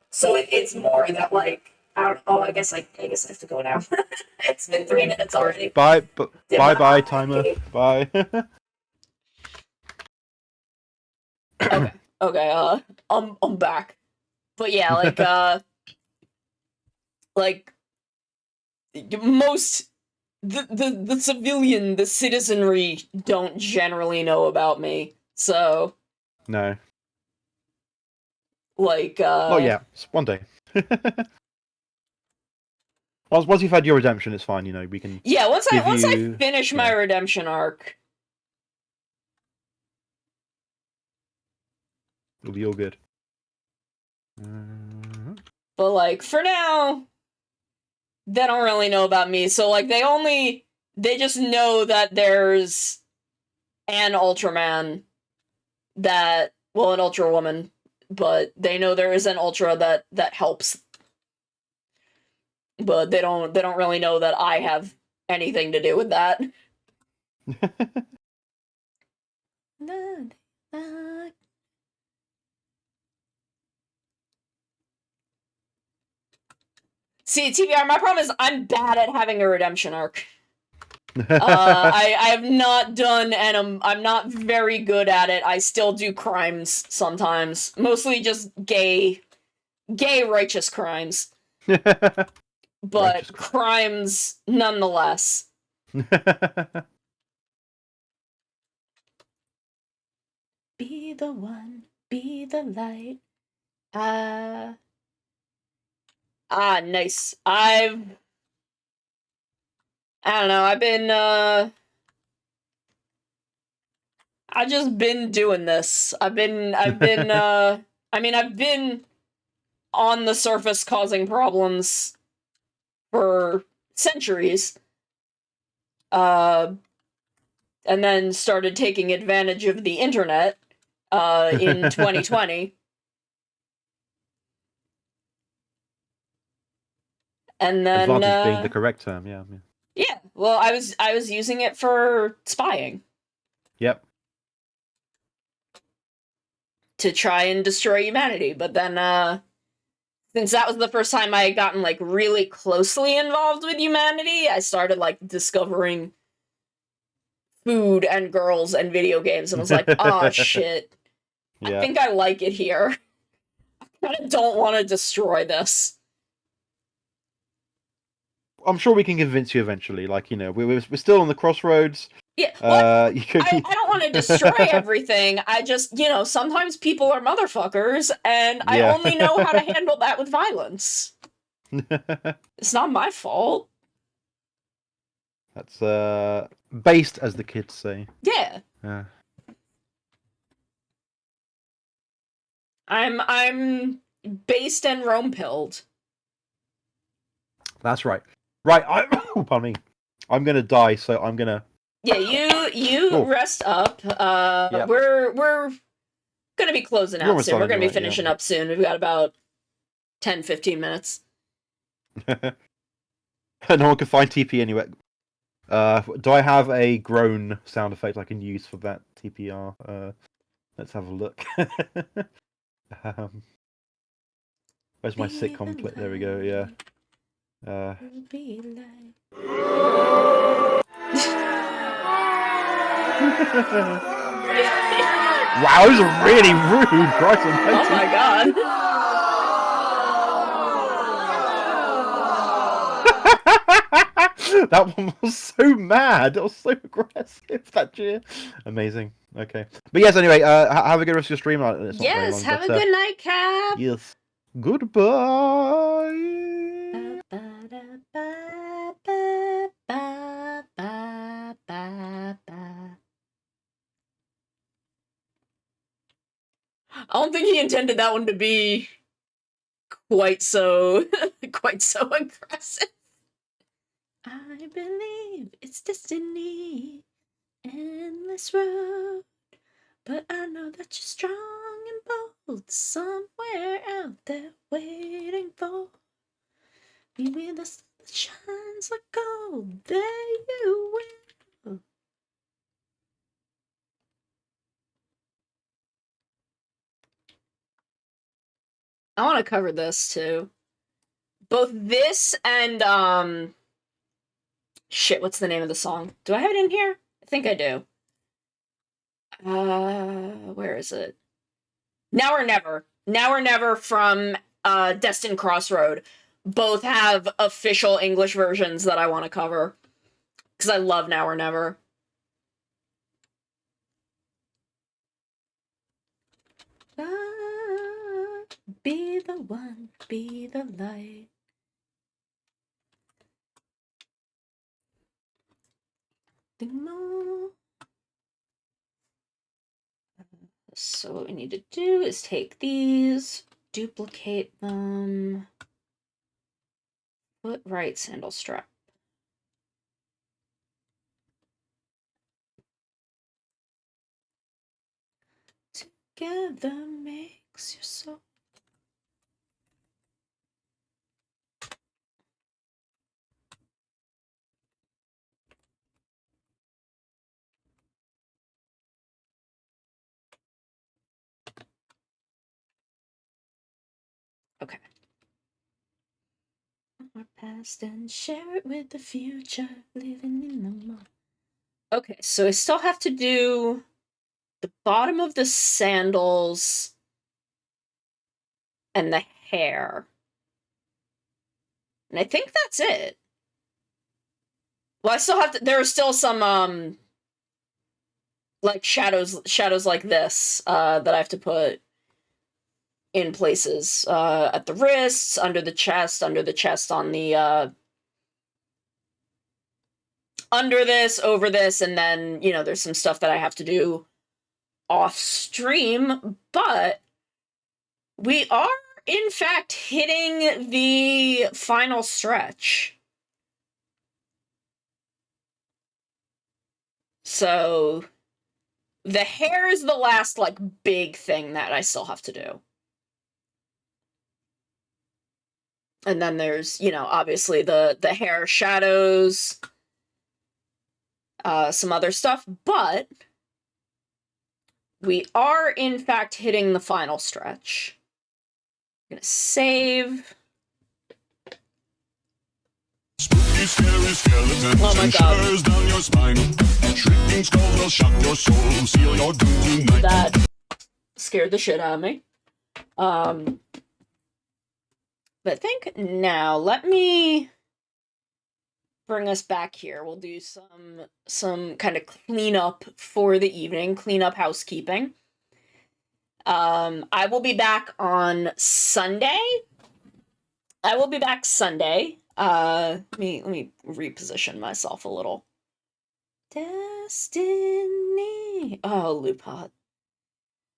So it's more that I guess I have to go now. It's been 3 minutes already. Bye timer. Bye. Okay. I'm back. But yeah, most the civilian, the citizenry don't generally know about me. So no. Oh yeah, one day. Once you've had your redemption, it's fine. We can. Yeah, once I finish my redemption arc, it'll be all good. But for now, they don't really know about me. So they just know that there's an Ultraman an Ultra Woman, but they know there is an Ultra that helps. But they don't really know that I have anything to do with that. See, TBR, my problem is I'm bad at having a redemption arc. I have not done, and I'm not very good at it. I still do crimes sometimes, mostly just gay righteous crimes. But crimes nonetheless. Be the one, be the light. Nice. I don't know, I've been I just been doing this. I've been I've been on the surface causing problems for centuries. And then started taking advantage of the internet in 2020. And then Advantage being the correct term, yeah. yeah, well, I was using it for spying. Yep. To try and destroy humanity, but then since that was the first time I had gotten like really closely involved with humanity, I started like discovering food and girls and video games and was like, oh shit. Yeah. I think I like it here. I kind of don't want to destroy this. I'm sure we can convince you eventually. Like, you know, we're still on the crossroads. Yeah, well, You could I don't want to destroy everything. I just, sometimes people are motherfuckers, and I Yeah. only know how to handle that with violence. It's not my fault. That's based, as the kids say. Yeah. Yeah. I'm based and Rome-pilled. That's right. Right, pardon me. I'm gonna die, so I'm gonna. Yeah, you Oh. rest up. Yeah. We're gonna be closing We're out almost soon. We're done gonna be anyway, finishing yeah. up soon. We've got about 10-15 minutes. No one can find TP anywhere. Do I have a groan sound effect I can use for that TPR? Let's have a look. Where's my sitcom play? There we go. Yeah. Wow, this is really rude. Christ almighty. Oh my god. That one was so mad. It was so aggressive. That cheer. Amazing. Okay. But yes, anyway, have a good rest of your stream. It's not very Yes, long, have but, a good night, Cap. Yes. Goodbye. I don't think he intended that one to be quite so aggressive. I believe it's destiny, endless road, but I know that you're strong and bold, somewhere out there waiting for me with a sun that shines like gold. There you will. I want to cover this too. Both this and shit, what's the name of the song? Do I have it in here? I think I do. Where is it? Now or Never. Now or Never from Destined Crossroad. Both have official English versions that I want to cover. Because I love Now or Never. Be the one, be the light. So what we need to do is take these, duplicate them, put right sandal strap. Together makes your soul. Okay. Our past and share it with the future, living in the moment. Okay, so I still have to do the bottom of the sandals and the hair. And I think that's it. Well, I still have to, there are still some like shadows like this that I have to put in places at the wrists, under the chest on the under this, over this, and then there's some stuff that I have to do off stream, but we are in fact hitting the final stretch. So the hair is the last like big thing that I still have to do. And then there's, you know, obviously the hair shadows, some other stuff, but we are in fact hitting the final stretch. I'm gonna save. Spooky, scary skeletons Oh my and God. shivers down your spine. Shrieking skulls will shock your soul, seal your doom tonight. That scared the shit out of me. But I think now let me bring us back here. We'll do some kind of cleanup for the evening, cleanup housekeeping. I will be back on Sunday. Let me reposition myself a little. Destiny. Oh, loop pod.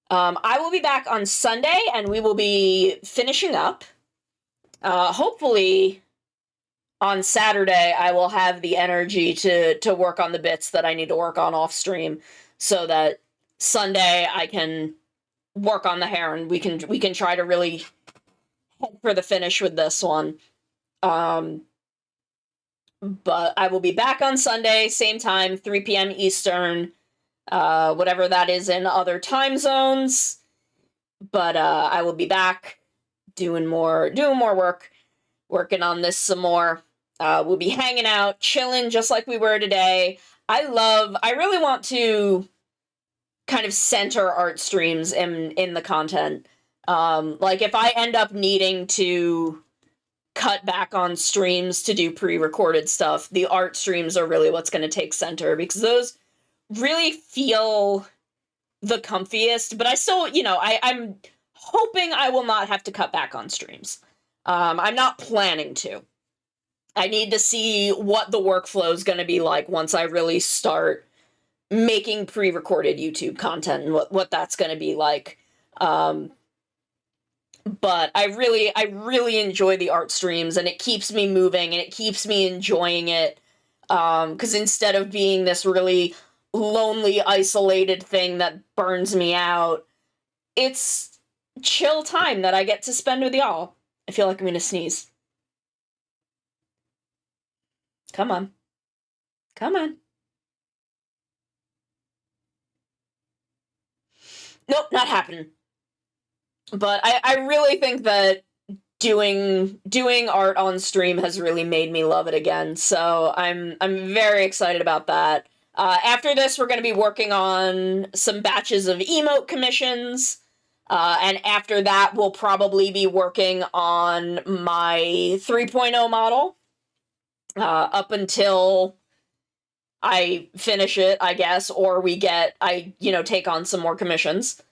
I will be back on Sunday, and we will be finishing up. Hopefully, on Saturday, I will have the energy to work on the bits that I need to work on off stream, so that Sunday I can work on the hair, and we can try to really head for the finish with this one. But I will be back on Sunday, same time, 3 p.m. Eastern, whatever that is in other time zones. But I will be back doing more work, working on this some more. We'll be hanging out, chilling just like we were today. I really want to kind of center art streams in the content. Like if I end up needing to cut back on streams to do pre-recorded stuff, the art streams are really what's going to take center, because those really feel the comfiest. But I still, you know, I'm hoping I will not have to cut back on streams. I'm not planning to. I need to see what the workflow is going to be like once I really start making pre-recorded YouTube content and what that's going to be like. But I really enjoy the art streams, and it keeps me moving, and it keeps me enjoying it. Because instead of being this really lonely, isolated thing that burns me out, it's chill time that I get to spend with y'all. I feel like I'm gonna sneeze. Come on. Come on. Nope, not happening. But I really think that doing art on stream has really made me love it again. So I'm very excited about that. After this, we're going to be working on some batches of emote commissions. And after that, we'll probably be working on my 3.0 model. Up until I finish it, I guess, or I take on some more commissions.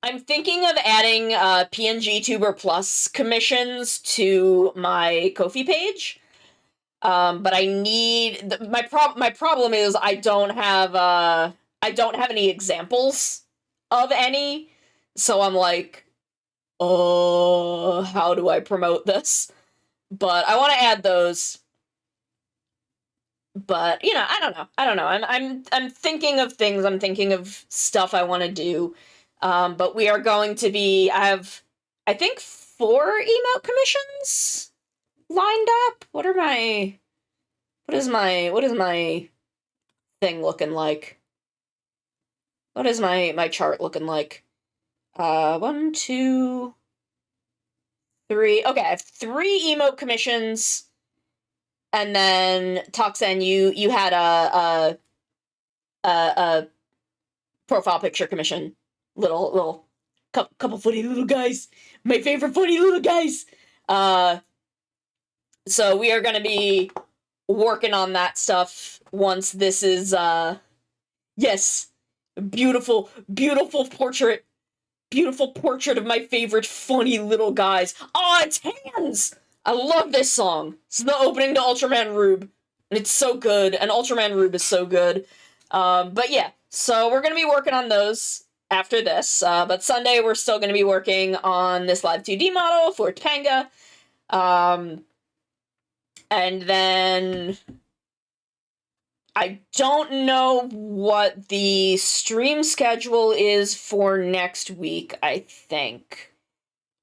I'm thinking of adding PNG Tuber Plus commissions to my Ko-fi page. But I need my problem is I don't have any examples of any. So I'm like, how do I promote this? But I want to add those. But you know, I don't know. I'm thinking of things. I'm thinking of stuff I want to do. But we are going to be. I have, I think, 4 emote commissions lined up. What is my thing looking like? What is my chart looking like? 1, 2, 3. Okay, I have 3 emote commissions, and then Toxen, you had a profile picture commission. Little couple funny little guys. My favorite funny little guys. So we are gonna be working on that stuff once this is yes. Beautiful portrait. Beautiful portrait of my favorite funny little guys. Oh, it's Hands! I love this song. This is the opening to Ultraman Rube. And it's so good. And Ultraman Rube is so good. But yeah, so we're going to be working on those after this. But Sunday, we're still going to be working on this Live 2D model for Topanga. And then I don't know what the stream schedule is for next week, I think.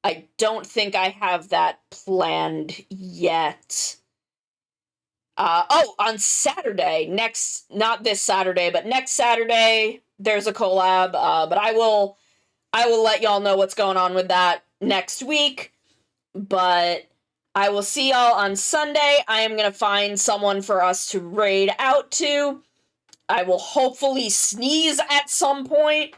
I don't think I have that planned yet. On Saturday, not this Saturday, but next Saturday, there's a collab, but I will let y'all know what's going on with that next week, but I will see y'all on Sunday. I am going to find someone for us to raid out to. I will hopefully sneeze at some point,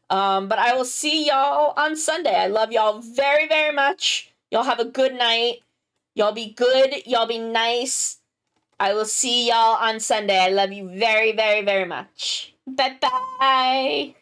but I will see y'all on Sunday. I love y'all very, very much. Y'all have a good night. Y'all be good. Y'all be nice. I will see y'all on Sunday. I love you very, very, very much. Bye-bye.